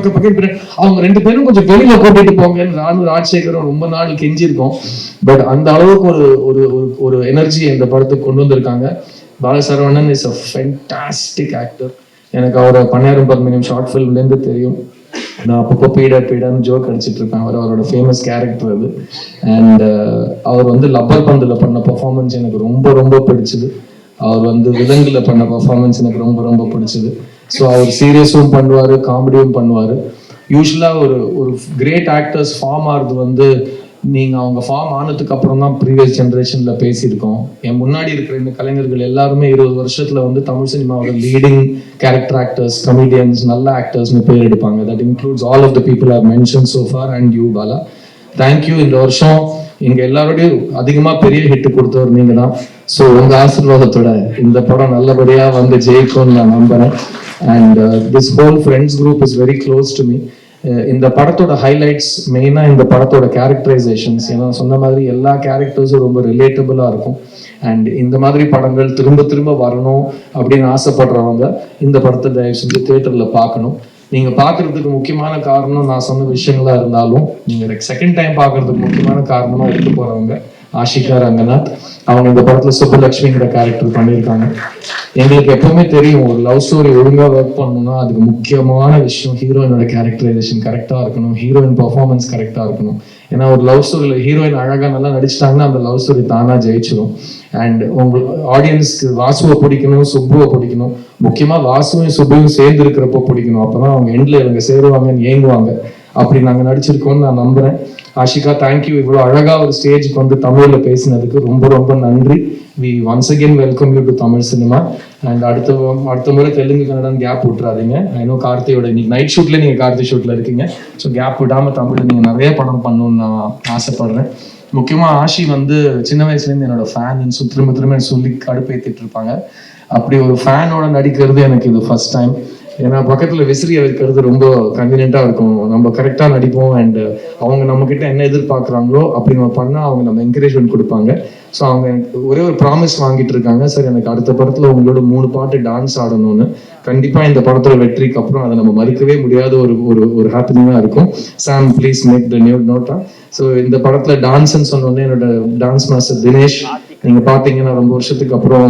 அவங்க 2 பேரும் கொஞ்சம் வெளியில கூட்டிட்டு போங்க, நானும் ராஜசேகரும் ரொம்ப நாள் கெஞ்சிருக்கோம். பட் அந்த அளவுக்கு ஒரு எனர்ஜி இந்த படத்துக்கு கொண்டு வந்திருக்காங்க. Bala Saravanan is a fantastic actor. எனக்கு அவரை 12 ஷார்ட் ஃபிலிம்ல இருந்து தெரியும். நான் அப்பப்போ பீடான்னு ஜோக் அடிச்சிட்டு இருப்பேன். அவரோட ஃபேமஸ் கேரக்டர் அது. அண்ட் அவர் வந்து லப்பர் பந்துல பண்ண பெர்ஃபார்மன்ஸ் எனக்கு ரொம்ப ரொம்ப பிடிச்சது. அவர் வந்து விலங்குல பண்ண பெர்ஃபார்மன்ஸ் எனக்கு ரொம்ப ரொம்ப பிடிச்சது. ஸோ அவர் சீரியஸும் பண்ணுவாரு, காமெடியும் பண்ணுவாரு. யூஸ்வலா ஒரு கிரேட் ஆக்டர்ஸ் ஃபார்ம் ஆகுறது வந்து நீங்கள் அவங்க ஃபார்ம் ஆனதுக்கு அப்புறம் தான் ப்ரீவியஸ் ஜென்ரேஷனில் பேசியிருக்கோம். என் முன்னாடி இருக்கிற இந்த கலைஞர்கள் எல்லாருமே 20 வருஷத்தில் வந்து தமிழ் சினிமாவோட லீடிங் கேரக்டர் ஆக்டர்ஸ், கமெடியன்ஸ், நல்ல ஆக்டர்ஸ்னு பேர் எடுப்பாங்க. That includes all of the people I mention so far and you Bala. Thank you. இந்த வருஷம் இங்கே எல்லாரோடையும் அதிகமாக பெரிய ஹிட் கொடுத்தவர் நீங்கள் தான். ஸோ உங்கள் ஆசீர்வாதத்தோட இந்த படம் நல்லபடியாக வந்து ஜெயிக்கும்னு நான் நம்புகிறேன். And this whole friends group is very close to me. இந்த படத்தோட ஹைலைட்ஸ் மெயினாக இந்த படத்தோட கேரக்டரைசேஷன்ஸ். ஏன்னா சொன்ன மாதிரி எல்லா கேரக்டர்ஸும் ரொம்ப ரிலேட்டபிளாக இருக்கும். அண்ட் இந்த மாதிரி படங்கள் திரும்ப திரும்ப வரணும் அப்படின்னு ஆசைப்படுறவங்க இந்த படத்தை தயவு செஞ்சு தியேட்டரில் பார்க்கணும். நீங்கள் பார்க்குறதுக்கு முக்கியமான காரணம் நான் சொன்ன விஷயங்களா இருந்தாலும் நீங்கள் செகண்ட் டைம் பார்க்குறதுக்கு முக்கியமான காரணமாக எடுத்து போகிறவங்க ஆஷிகா ரங்கநாத். அவங்க இந்த படத்தில் சுப்புலட்சுமிங்கிற கேரக்டர் பண்ணியிருக்காங்க. எங்களுக்கு எப்பவுமே தெரியும் ஒரு லவ் ஸ்டோரி ஒழுங்காக ஒர்க் பண்ணணும்னா அதுக்கு முக்கியமான விஷயம் ஹீரோயினோட கேரக்டரைசேஷன் கரெக்டாக இருக்கணும், ஹீரோயின் பர்ஃபார்மன்ஸ் கரெக்டாக இருக்கணும். ஏன்னா ஒரு லவ் ஸ்டோரியில் ஹீரோயின் அழகாக நல்லா நடிச்சிட்டாங்கன்னா அந்த லவ் ஸ்டோரி தானாக ஜெயிச்சிடும். அண்ட் உங்களுக்கு ஆடியன்ஸ்க்கு வாசுவை பிடிக்கணும், சுப்புவை பிடிக்கணும். முக்கியமாக வாசுவையும் சுப்புவையும் சேர்ந்து இருக்கிறப்போ பிடிக்கணும். அப்போ தான் அவங்க எண்டில் இவங்க சேருவாங்கன்னு ஏங்குவாங்க. அப்படி நாங்கள் நடிச்சிருக்கோம்னு நான் நம்புகிறேன். ஆஷிகா, தேங்க்யூ. இவ்வளோ அழகாக ஒரு ஸ்டேஜுக்கு வந்து தமிழில் பேசினதுக்கு ரொம்ப ரொம்ப நன்றி. We once again welcome you to Tamil cinema. And அடுத்த முறை தெலுங்கு கன்னடம் கேப் விட்டுறாதீங்க. ஐநோ கார்த்தியோட இன்னைக்கு நைட் ஷூட்டில் நீங்கள் கார்த்தி ஷூட்டில் இருக்கீங்க. ஸோ கேப் விடாமல் தமிழில் நீங்கள் நிறைய படம் பண்ணணும்னு நான் ஆசைப்படுறேன். முக்கியமாக ஆஷி வந்து சின்ன வயசுலேருந்து என்னோட ஃபேன் திரும்ப திரும்ப சொல்லி கடுப்பேற்றிட்டு இருப்பாங்க. அப்படி ஒரு ஃபேனோட நடிக்கிறது எனக்கு இது ஃபர்ஸ்ட் டைம். ஏன்னா பக்கத்தில் விசிறியை வைக்கிறது ரொம்ப கன்வீனியண்ட்டாக இருக்கும். நம்ம கரெக்டாக நடிப்போம். அண்ட் அவங்க நம்மக்கிட்ட என்ன எதிர்பார்க்குறாங்களோ அப்படி நம்ம பண்ணால் அவங்க நம்ம என்கரேஜ்மெண்ட் கொடுப்பாங்க. ஸோ அவங்க எனக்கு ஒரே ஒரு ப்ராமிஸ் வாங்கிட்டு இருக்காங்க, சார் எனக்கு அடுத்த படத்தில் உங்களோட 3 பாட்டு டான்ஸ் ஆடணும்னு. கண்டிப்பாக இந்த படத்தோட வெற்றிக்கு அப்புறம் அதை நம்ம மறுக்கவே முடியாத ஒரு ஹாப்பினிங்காக இருக்கும். Sam please make the new நோட்டா. ஸோ இந்த படத்தில் டான்ஸ்ன்னு சொன்னோன்னே என்னோட டான்ஸ் மாஸ்டர் தினேஷ், நீங்கள் பார்த்தீங்கன்னா ரொம்ப வருஷத்துக்கு அப்புறம்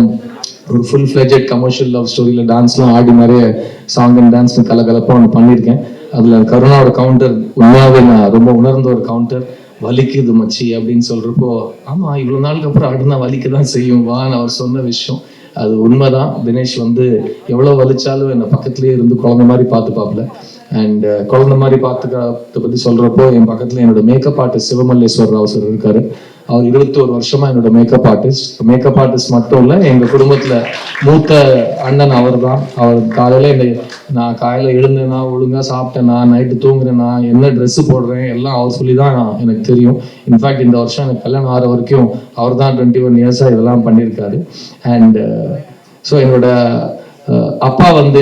ஒரு ஃபுல் ஃப்ளெஜட் கமர்ஷியல் லவ் ஸ்டோரியில் டான்ஸ்லாம் ஆடி நிறைய சாங் அண்ட் டான்ஸ் கலகலப்பாக ஒன்று பண்ணியிருக்கேன். அதில் கருணாவோட கவுண்டர் உண்மையாகவே நான் ரொம்ப உணர்ந்த ஒரு கவுண்டர். வலிக்குது மச்சி அப்படின்னு சொல்கிறப்போ, ஆமாம் இவ்வளோ நாளுக்கு அப்புறம் ஆடுனா வலிக்க தான் செய்யும் வான்னு அவர் சொன்ன விஷயம் அது உண்மைதான். தினேஷ் வந்து எவ்வளோ வலிச்சாலும் என்னை பக்கத்துலேயே இருந்து குழந்த மாதிரி பார்த்துப்பாப்புல. அண்ட் குழந்த மாதிரி பார்த்துக்கிறத பற்றி சொல்கிறப்போ என் பக்கத்தில் என்னோட makeup artist Sivamalleswar Rao sir இருக்காரு. அவர் 21 வருஷமா என்னோட மேக்கப் ஆர்டிஸ்ட் மட்டும் இல்லை, எங்கள் குடும்பத்தில் மூத்த அண்ணன் அவர் தான். அவர் காலையில் நான் எழுந்தேனா, ஒழுங்காக சாப்பிட்டேனா, நைட்டு தூங்குறேனா, என்ன ட்ரெஸ்ஸு போடுறேன் எல்லாம் அவர் சொல்லி தான் எனக்கு தெரியும். இன்ஃபேக்ட் இந்த வருஷம் எனக்கு கல்யாணம் ஆகிற வரைக்கும் அவர் தான் 21 இயர்ஸாக இதெல்லாம் பண்ணியிருக்காரு. அண்ட் ஸோ என்னோட அப்பா வந்து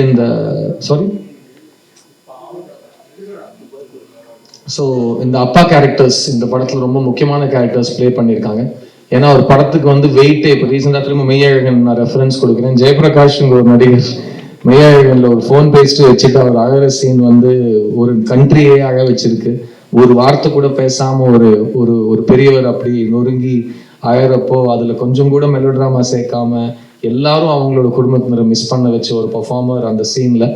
இந்த அப்பா கேரக்டர்ஸ் இந்த படத்தில் ரொம்ப முக்கியமான கேரக்டர்ஸ் ப்ளே பண்ணியிருக்காங்க. ஏன்னா ஒரு படத்துக்கு வந்து வெயிட்டே இப்போ ரீசெண்டாக திரும்ப மெய்யழகன் நான் ரெஃபரன்ஸ் கொடுக்குறேன். ஜெயபிரகாஷ்ங்கிற ஒரு நடிகர் மெய்யழகனில் ஒரு ஃபோன் பேசிட்டு வச்சுட்டு அவர் அழகிற சீன் வந்து ஒரு கண்ட்ரியே அழ வச்சிருக்கு. ஒரு வார்த்தை கூட பேசாமல் ஒரு பெரியவர் அப்படி நொறுங்கி அழகிறப்போ அதில் கொஞ்சம் கூட மெலோட்ராமா சேர்க்காம எல்லாரும் அவங்களோட குடும்பத்தினரை மிஸ் பண்ண வச்ச ஒரு பர்ஃபார்மர் அந்த சீனில்.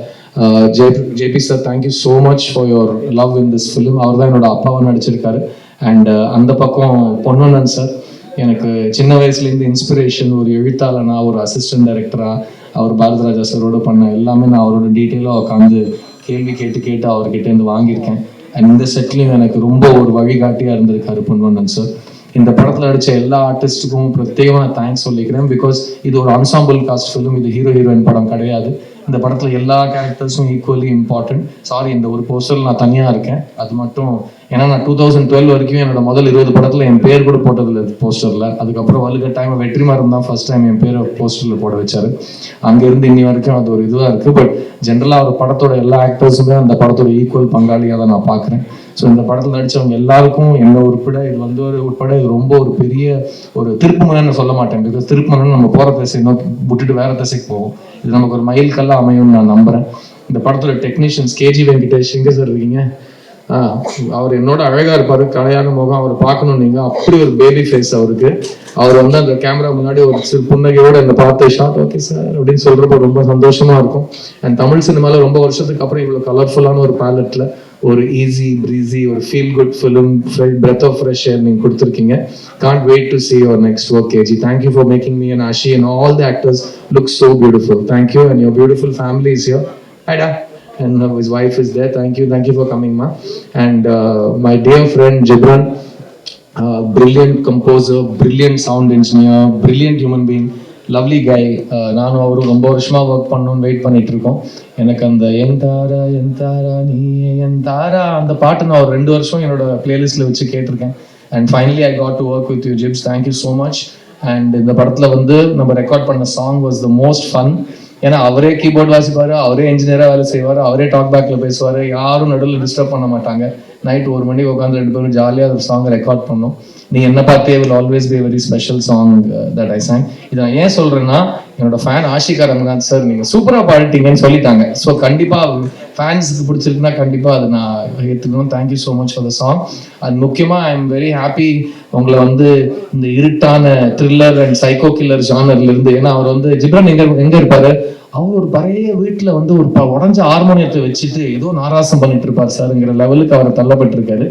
JP sir, thank you so much for your love in this film. அவர் தான் என்னோட அப்பாவை நடிச்சிருக்காரு. அண்ட் அந்த பக்கம் பொன்னொன்னன் சார், எனக்கு சின்ன வயசுலேருந்து இன்ஸ்பிரேஷன். ஒரு எழுத்தாளனா, ஒரு அசிஸ்டன்ட் டைரக்டராக அவர் பாரதிராஜா சாரோட பண்ண எல்லாமே நான் அவரோட டீட்டெயிலாக உட்காந்து கேள்வி கேட்டு அவர்கிட்டேருந்து வாங்கியிருக்கேன். அண்ட் இந்த செட்லையும் எனக்கு ரொம்ப ஒரு வழிகாட்டியாக இருந்திருக்காரு பொன்னொன்னன் சார். இந்த படத்தில் நடித்த எல்லா ஆர்டிஸ்ட்டுக்கும் பிரத்யேகமாக தேங்க்ஸ் சொல்லிக்கிறேன். பிகாஸ் இது ஒரு அன்சாம்பிள் காஸ்ட் ஃபிலிம், இது ஹீரோ ஹீரோயின் படம் கிடையாது. இந்த படத்தில் எல்லா கேரக்டர்ஸும் ஈக்குவலி இம்பார்ட்டன்ட். சாரி, இந்த ஒரு போஸ்டரில் நான் தனியாக இருக்கேன். அது மட்டும் ஏன்னா நான் 2012 வரைக்கும் என்னோட முதல் 20 படத்தில் என் பேர் கூட போட்டதில்லை போஸ்டரில். அதுக்கப்புறம் வலுக்கட்டாயம் வெற்றிமாறன் தான் ஃபர்ஸ்ட் டைம் என் பேரை போஸ்டரில் போட வச்சாரு. அங்கேருந்து இன்னி வரைக்கும் அது ஒரு இதுவாக இருக்குது. பட் ஜென்ரலாக ஒரு படத்தோட எல்லா ஆக்டர்ஸுமே அந்த படத்தோட ஈக்குவல் பங்காளியாக தான் நான் பார்க்குறேன். ஸோ இந்த படத்தில் நடித்தவங்க எல்லாருக்கும் என்ன உட்பட இது வந்து உட்பட இது ரொம்ப ஒரு பெரிய ஒரு திருப்பு முறைன்னு சொல்ல மாட்டேன். பிகாஸ் திருப்பு முறைன்னு நம்ம போகிற திசை நோக்கி விட்டுட்டு வேற திசைக்கு போவோம். இது நமக்கு ஒரு மைல் கல்லாக அமையும்னு நான் நம்புகிறேன். இந்த படத்தோட டெக்னீஷியன்ஸ் கேஜி வெங்கடேஷ் எங்கே சார் இருக்கீங்க? அவர் என்னோட அழகா இருப்பாரு, கலையான முகம். அவர் பார்க்கணும் நீங்க, அப்படி ஒரு பேபி ஃபேஸ் அவருக்கு. அவர் வந்து அந்த கேமரா முன்னாடி ஒரு சிறு புன்னகையோட இந்த படத்தை ஷாட் ஓகே சார் அப்படின்னு சொல்றப்ப ரொம்ப சந்தோஷமா இருக்கும். அண்ட் தமிழ் சினிமால ரொம்ப வருஷத்துக்கு அப்புறம் இவ்வளவு கலர்ஃபுல்லான ஒரு பேலட்ல ஒரு ஈஸி பிரீஸி ஒரு feel good film breath of fresh air நீங்க கொடுத்துருக்கீங்க. Can't wait to see your next work, KG. Thank you for making me and Ashi and all the actors look so beautiful. Thank you, and your beautiful family is here. Hi da. And his wife is there. Thank you for coming, ma. And my dear friend Gibran, brilliant composer, brilliant sound engineer, brilliant human being, lovely guy. நானும் அவரும் ரொம்ப வருஷமா ஒர்க் பண்ணணும்னு வெயிட் பண்ணிட்டு இருக்கோம். எனக்கு அந்த என் தாரா நீ என் தாரா அந்த பாட்டு நான் ஒரு 2 வருஷம் என்னோட பிளேலிஸ்ட்ல வச்சு கேட்டிருக்கேன். And finally I got to work with you zips. Thank you so much. And இந்த படத்தில் வந்து நம்ம ரெக்கார்ட் பண்ண song was the most fun. ஏன்னா அவரே கீபோர்ட் வாசிப்பார், அவரே இன்ஜினியராக வேலை செய்வார், அவரே டாக் பேக்கில் பேசுவார், யாரும் நடுவில் டிஸ்டர்ப் பண்ண மாட்டாங்க. நைட் 1 மணிக்கு உட்காந்து 2 பேரும் ஜாலியாக ஒரு சாங்கை ரெக்கார்ட் பண்ணோம். நீ என்ன பார்த்தே will always be a very special song that I sang. இதை நான் ஏன் சொல்கிறேன்னா, என்னோட ஃபேன் ஆஷிகா ரங்கநாத் சார் நீங்கள் சூப்பராக பாடிட்டீங்கன்னு சொல்லிட்டாங்க. ஸோ கண்டிப்பாக ஃபேன்ஸுக்கு பிடிச்சிருக்குன்னா கண்டிப்பாக அதை நான் ஏற்றுக்கணும். Thank you so much for the song. அது முக்கியமாக ஐ எம் வெரி ஹாப்பி உங்களை வந்து இந்த இருட்டான த்ரில்லர் அண்ட் சைக்கோ கில்லர் ஜானர்லேருந்து, ஏன்னா அவர் வந்து ஜிப்ரான் எங்கே இருப்பார், அவர் ஒரு பழைய வீட்டில் வந்து ஒரு உடஞ்ச ஹார்மோனியத்தை வச்சுட்டு ஏதோ நாராசம் பண்ணிட்டு இருப்பார் சார்ங்கிற லெவலுக்கு அவர் தள்ளப்பட்டிருக்காரு.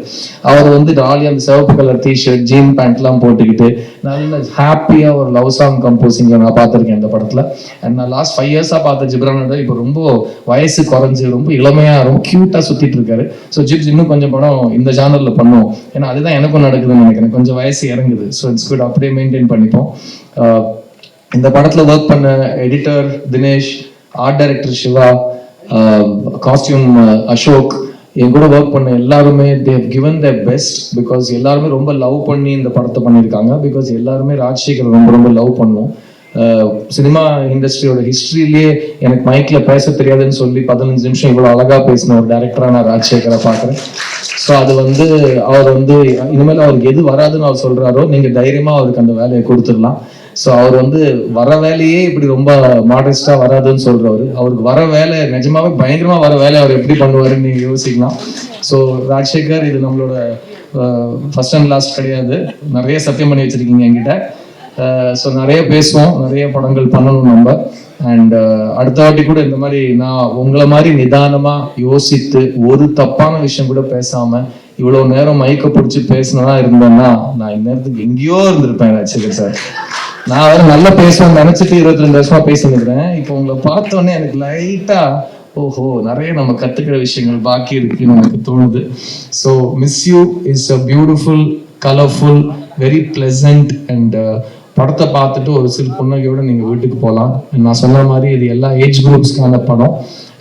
அவர் வந்து ஜாலியாக அந்த சிவப்பு கலர் டிஷர்ட் ஜீன் பேண்ட்லாம் போட்டுக்கிட்டு நல்ல ஹாப்பியாக ஒரு லவ் சாங் கம்போசிங்கில் நான் பார்த்துருக்கேன் இந்த படத்தில். அண்ட் நான் லாஸ்ட் 5 இயர்ஸாக பார்த்த ஜிப்ரானோட இப்போ ரொம்ப வயசு குறைஞ்சி ரொம்ப இளமையாக ரொம்ப க்யூட்டாக சுற்றிட்டு இருக்காரு. ஸோ ஜிப்ஸ் இன்னும் கொஞ்சம் படம் இந்த ஜானரில் பண்ணுவோம். ஏன்னா அதுதான் எனக்கும் நடக்குதுன்னு நினைக்கிறேன். கொஞ்சம் வயசு இறங்குது. ஸோ இட்ஸ் குட், அப்படியே மெயின்டைன் பண்ணிப்போம். இந்த படத்தில் ஒர்க் பண்ண editor Dinesh, art director Shiva, costume Ashok, என் கூட ஒர்க் பண்ண எல்லாருமே they have given their best. Because எல்லாருமே ரொம்ப லவ் பண்ணி இந்த படத்தை பண்ணியிருக்காங்க. பிகாஸ் எல்லாருமே ராஜசேகர் ரொம்ப ரொம்ப லவ் பண்ணோம். சினிமா இண்டஸ்ட்ரியோட ஹிஸ்ட்ரியிலேயே எனக்கு மைக்கில் பேச தெரியாதுன்னு சொல்லி 15 நிமிஷம் இவ்வளோ அழகாக பேசின ஒரு டைரக்டராக நான் ராஜசேகரை பார்க்குறேன். ஸோ அது வந்து அவர் வந்து இனிமேல் அவருக்கு எது வராதுன்னு அவர் சொல்கிறாரோ நீங்கள் தைரியமாக அவருக்கு அந்த வேலையை கொடுத்துடலாம். ஸோ அவர் வந்து வர வேலையே இப்படி ரொம்ப மாடஸ்டா வராதுன்னு சொல்றவர். அவருக்கு வர வேலை நிஜமாவே பயங்கரமா வர வேலை அவர் எப்படி பண்ணுவாருன்னு நீங்க யோசிக்கலாம். ஸோ ராஜசேகர், இது நம்மளோட ஃபர்ஸ்ட் அண்ட் லாஸ்ட் கிடையாது. நிறைய சத்தியம் பண்ணி வச்சிருக்கீங்க என்கிட்ட. ஸோ நிறைய பேசுவோம், நிறைய படங்கள் பண்ணணும் நம்ம. அண்ட் அடுத்த வாட்டி கூட இந்த மாதிரி நான் உங்களை மாதிரி நிதானமா யோசித்து ஒரு தப்பான விஷயம் கூட பேசாம இவ்வளவு நேரம் மைக்க பிடிச்சி பேசினா இருந்தேன்னா நான் இந்நேரத்துக்கு எங்கேயோ இருந்திருப்பேன் ராஜசேகர் சார். நான் வேற நல்லா பேசுவேன் நினைச்சிட்டு 22 வருஷமா பேசினுக்கிறேன். இப்போ உங்களை பார்த்தோன்னே எனக்கு லைட்டா ஓஹோ நிறைய நம்ம கத்துக்கிற விஷயங்கள் பாக்கி இருக்குன்னு எனக்கு தோணுது. So miss you is a beautiful, colourful, very pleasant and படத்தை பார்த்துட்டு ஒரு சிறு புன்னகையோட நீங்க வீட்டுக்கு போகலாம். நான் சொன்ன மாதிரி இது எல்லா ஏஜ் குரூப்ஸ்க்கான படம்.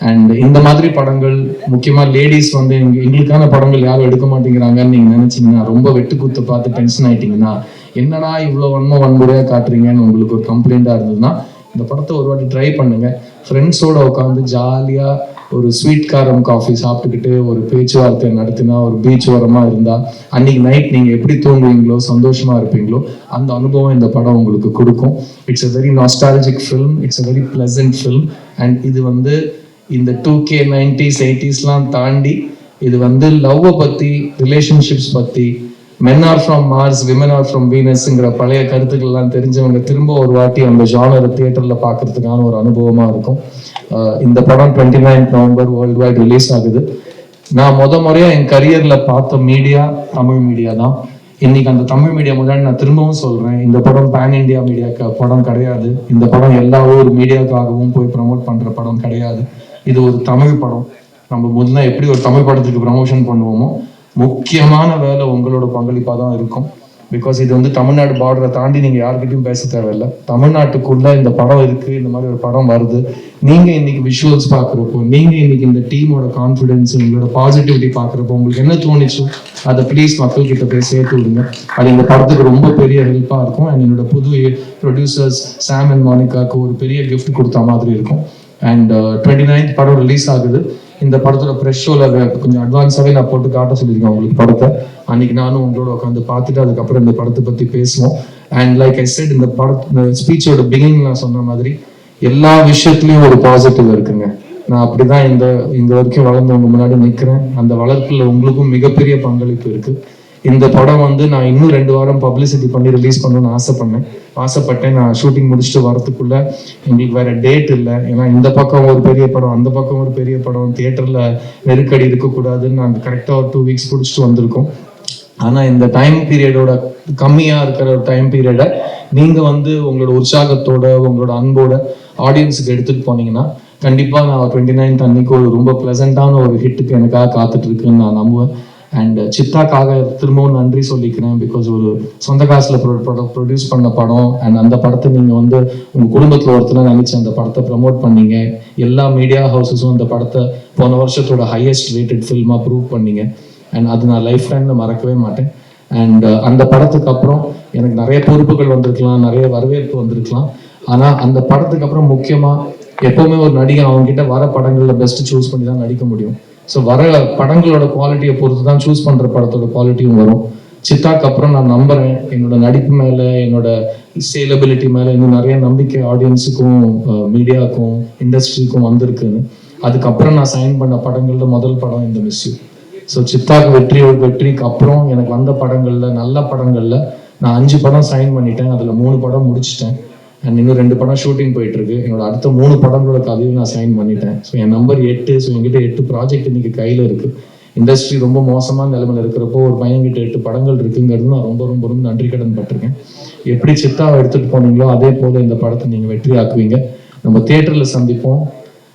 அண்ட் இந்த மாதிரி படங்கள் முக்கியமா லேடிஸ் வந்து எங்களுக்கான படங்கள் யாரும் எடுக்க மாட்டேங்கிறாங்கன்னு நீங்க நினைச்சீங்கன்னா, ரொம்ப வெட்டுக்குத்து பார்த்து டென்ஷன் ஆயிட்டீங்கன்னா, என்னடா இவ்வளோ வன்முறையா காட்டுறீங்கன்னு உங்களுக்கு ஒரு கம்ப்ளைண்டா இருந்ததுன்னா இந்த படத்தை ஒரு வாட்டி ட்ரை பண்ணுங்க. ஃப்ரெண்ட்ஸோட உட்காந்து ஜாலியா ஒரு ஸ்வீட் காரம் காஃபி சாப்பிட்டுக்கிட்டு ஒரு பேச்சுவார்த்தை நடத்தினா, ஒரு பீச் ஓரமா இருந்தா, அன்னைக்கு நைட் நீங்க எப்படி தூங்குவீங்களோ சந்தோஷமா இருப்பீங்களோ அந்த அனுபவம் இந்த படம் உங்களுக்கு கொடுக்கும். It's a very nostalgic film, it's a very pleasant film. And இது வந்து இந்த 2K 90s 80sலாம் தாண்டி இது வந்து லவ்வை பத்தி, ரிலேஷன்ஷிப்ஸ் பத்தி, men are from Mars women are from வீனஸ்ங்கிற பழைய கருத்துக்கள்லாம் தெரிஞ்சவங்க திரும்ப ஒரு வாட்டி அந்த ஜானரை தியேட்டர்ல பார்க்கறதுக்கான ஒரு அனுபவமா இருக்கும். இந்த படம் 29th November world wide release ஆகுது. நான் முறையா என் கரியர்ல பார்த்த மீடியா தமிழ் மீடியா தான். இன்னைக்கு அந்த தமிழ் மீடியா முன்னாடி நான் திரும்பவும் சொல்றேன், இந்த படம் பேன் இண்டியா மீடியா படம் கிடையாது. இந்த படம் எல்லா ஊர் மீடியாக்காகவும் போய் ப்ரமோட் பண்ற படம் கிடையாது. இது ஒரு தமிழ் படம். நம்ம முதல்ல எப்படி ஒரு தமிழ் படத்துக்கு ப்ரமோஷன் பண்ணுவோமோ முக்கியமான வேலை உங்களோட பங்களிப்பாக தான் இருக்கும். பிகாஸ் இது வந்து தமிழ்நாடு பார்டரை தாண்டி நீங்கள் யார்கிட்டையும் பேச தேவையில்லை. தமிழ்நாட்டுக்குள்ள இந்த படம் இருக்கு, இந்த மாதிரி ஒரு படம் வருது. நீங்க இன்னைக்கு விஷுவல்ஸ் பார்க்குறப்போ, நீங்க இன்னைக்கு இந்த டீமோட கான்ஃபிடென்ஸ், உங்களோட பாசிட்டிவிட்டி பார்க்குறப்போ உங்களுக்கு என்ன தோணுச்சோ அதை ப்ளீஸ் மக்கள் கிட்ட போய் சேர்த்து விடுங்க. அது இந்த படத்துக்கு ரொம்ப பெரிய ஹெல்ப்பாக இருக்கும். அண்ட் என்னோட புது ப்ரொடியூசர்ஸ் சாம் அண்ட் மோனிகாவுக்கு ஒரு பெரிய கிஃப்ட் கொடுத்த மாதிரி இருக்கும். அண்ட் 29th படம் ரிலீஸ் ஆகுது. இந்த படத்தோட ப்ரெஷ் ஷோல கொஞ்சம் அட்வான்ஸாகவே நான் போட்டு காட்ட சொல்லியிருக்கேன் உங்களுக்கு படத்தை. அன்னைக்கு நானும் உங்களோட உட்காந்து பார்த்துட்டு அதுக்கப்புறம் இந்த படத்தை பற்றி பேசுவோம். அண்ட் லைக் ஐ செட், இந்த படத்தை ஸ்பீச்சோட பிகினிங் நான் சொன்ன மாதிரி எல்லா விஷயத்துலையும் ஒரு பாசிட்டிவ் இருக்குங்க. நான் அப்படிதான் இந்த வரைக்கும் வளர்ந்தவங்க முன்னாடி நிற்கிறேன். அந்த வளர்ப்புல உங்களுக்கும் மிகப்பெரிய பங்களிப்பு இருக்கு. இந்த படம் வந்து நான் இன்னும் 2 வாரம் பப்ளிசிட்டி பண்ணி ரிலீஸ் பண்ணணும்னு ஆசைப்பட்டேன். நான் ஷூட்டிங் முடிச்சுட்டு வரதுக்குள்ள எங்களுக்கு வேற டேட் இல்லை. ஏன்னா இந்த பக்கம் ஒரு பெரிய படம், அந்த பக்கம் ஒரு பெரிய படம், தியேட்டர்ல நெருக்கடி இருக்கக்கூடாதுன்னு நாங்கள் கரெக்டாக ஒரு 2 வீக்ஸ் பிடிச்சிட்டு வந்திருக்கோம். ஆனா இந்த டைம் பீரியடோட கம்மியா இருக்கிற ஒரு டைம் பீரியடை நீங்க வந்து உங்களோட உற்சாகத்தோட, உங்களோட அன்போட ஆடியன்ஸுக்கு எடுத்துட்டு போனீங்கன்னா கண்டிப்பா நான் 29th அன்னைக்கு ஒரு ரொம்ப பிளசண்டான ஒரு ஹிட்டுக்கு எனக்காக காத்துட்டு இருக்குன்னு நான் நம்புவேன். அண்ட் சித்தாக்காக திரும்பவும் நன்றி சொல்லிக்கிறேன். பிகாஸ் ஒரு சொந்த காசில் ப்ரொடியூஸ் பண்ண படம் அண்ட் அந்த படத்தை நீங்கள் வந்து உங்கள் குடும்பத்தில் ஒருத்தர் நினச்சி அந்த படத்தை ப்ரமோட் பண்ணீங்க. எல்லா மீடியா ஹவுசஸும் அந்த படத்தை போன வருஷத்தோட ஹையஸ்ட் ரேட்டட் ஃபில்மாக ப்ரூவ் பண்ணீங்க. அண்ட் அது நான் லைஃப் டைமில் மறக்கவே மாட்டேன். அண்ட் அந்த படத்துக்கு அப்புறம் எனக்கு நிறைய பொறுப்புகள் வந்திருக்கலாம், நிறைய வரவேற்பு வந்திருக்கலாம். ஆனால் அந்த படத்துக்கு அப்புறம் முக்கியமாக எப்போவுமே ஒரு நடிகன் அவங்ககிட்ட வர படங்களில் பெஸ்ட் சூஸ் பண்ணி தான் நடிக்க முடியும். ஸோ வர படங்களோட குவாலிட்டியை பொறுத்து தான் சூஸ் பண்ணுற படத்தோட குவாலிட்டியும் வரும். சித்தாக்கு அப்புறம் நான் நம்புகிறேன் என்னோட நடிப்பு மேலே, என்னோட சேலபிலிட்டி மேலே இன்னும் நிறைய நம்பிக்கை ஆடியன்ஸுக்கும் மீடியாவுக்கும் இண்டஸ்ட்ரிக்கும் வந்திருக்குன்னு. அதுக்கப்புறம் நான் சைன் பண்ண படங்களில் முதல் படம் இந்த மிஸ் யூ. ஸோ சித்தாக்கு வெற்றிக்கு அப்புறம் எனக்கு வந்த படங்களில் நல்ல படங்களில் நான் 5 படம் சைன் பண்ணிட்டேன். அதில் 3 படம் முடிச்சிட்டேன். அண்ட் இன்னும் 2 படம் ஷூட்டிங் போயிட்டு இருக்கு. என்னோட அடுத்த 3 படங்களோட கதையும் நான் சைன் பண்ணிட்டேன். ஸோ என் நம்பர் 8. ஸோ என்கிட்ட 8 ப்ராஜெக்ட் இன்னைக்கு கையில் இருக்கு. இண்டஸ்ட்ரி ரொம்ப மோசமான நிலைமையில் இருக்கிறப்போ ஒரு பையன்கிட்ட 8 படங்கள் இருக்குங்கிறது நான் ரொம்ப ரொம்ப ரொம்ப நன்றி கடன் பட்டிருக்கேன். எப்படி சித்தாவை எடுத்துட்டு போனீங்களோ அதே போல இந்த படத்தை நீங்க வெற்றி ஆக்குவீங்க. நம்ம தியேட்டர்ல சந்திப்போம்.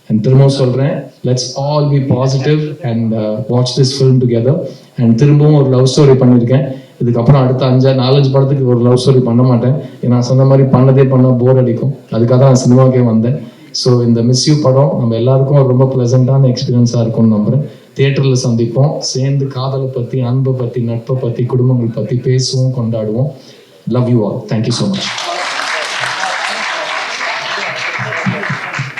அண்ட் திரும்பவும் சொல்றேன், let's all B positive and watch this film together. And திரும்பவும் ஒரு லவ் ஸ்டோரி பண்ணியிருக்கேன். இதுக்கப்புறம் அடுத்த 4-5 படத்துக்கு ஒரு லவ் ஸ்டோரி பண்ண மாட்டேன். ஏன்னா சொன்ன மாதிரி பண்ணால் போர் அடிக்கும். அதுக்காக தான் நான் சினிமாக்கே வந்தேன். ஸோ இந்த மிஸ் யூ படம் நம்ம எல்லாருக்கும் ஒரு ரொம்ப ப்ளசண்டான எக்ஸ்பீரியன்ஸாக இருக்கும்னு நம்புறேன். தியேட்டரில் சந்திப்போம். சேர்ந்து காதலை பற்றி, அன்பை பற்றி, நட்பை பற்றி, குடும்பங்கள் பற்றி பேசுவோம், கொண்டாடுவோம். Love you all. Thank you so much.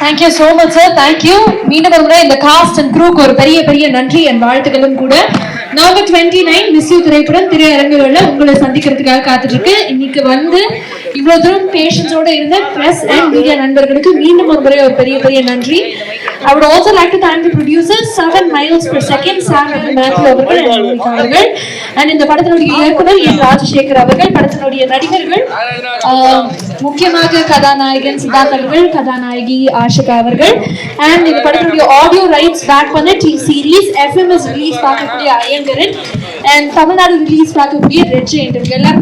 Thank you so much sir. Thank you. மீண்டும் ஒரு முறை இந்த காஸ்ட் அண்ட் க்ரூக்கு ஒரு பெரிய பெரிய நன்றி என் வாழ்த்துக்களும் கூட. நவம்பர் 29 மிஸ் யூ திரைப்படம் திரையரங்குகளில் உங்களை சந்திக்கிறதுக்காக காத்துட்டு இருக்கு. இன்னைக்கு வந்து இவ்வளவு தூரம் பேஷன்ஸோட இருந்த பிரஸ் அண்ட் மீடியா நண்பர்களுக்கு மீண்டும் ஒரு முறை ஒரு பெரிய பெரிய நன்றி. I would also like to thank the producers 7 miles per second Samuel Matthew அவர்கள் and இந்த படத்தினுடைய இயக்குனர் என் ராஜசேகர் அவர்கள், படத்தினுடைய நடிகர்கள் முக்கியமாக கதாநாயகன் சித்தார்த் அவர்கள், கதாநாயகி ஆஷிகா அவர்கள் and இந்த படத்தினுடைய ஆடியோ ரைட்ஸ் பேக் பண்ண டி சீரிஸ் FMS ரிலீஸ் பார்க்கக்கூடிய ஐயங்கரன் and தமிழ்நாடு ரிலீஸ் பார்க்கக்கூடிய ரெட் ஜெயண்ட் எல்லாரும்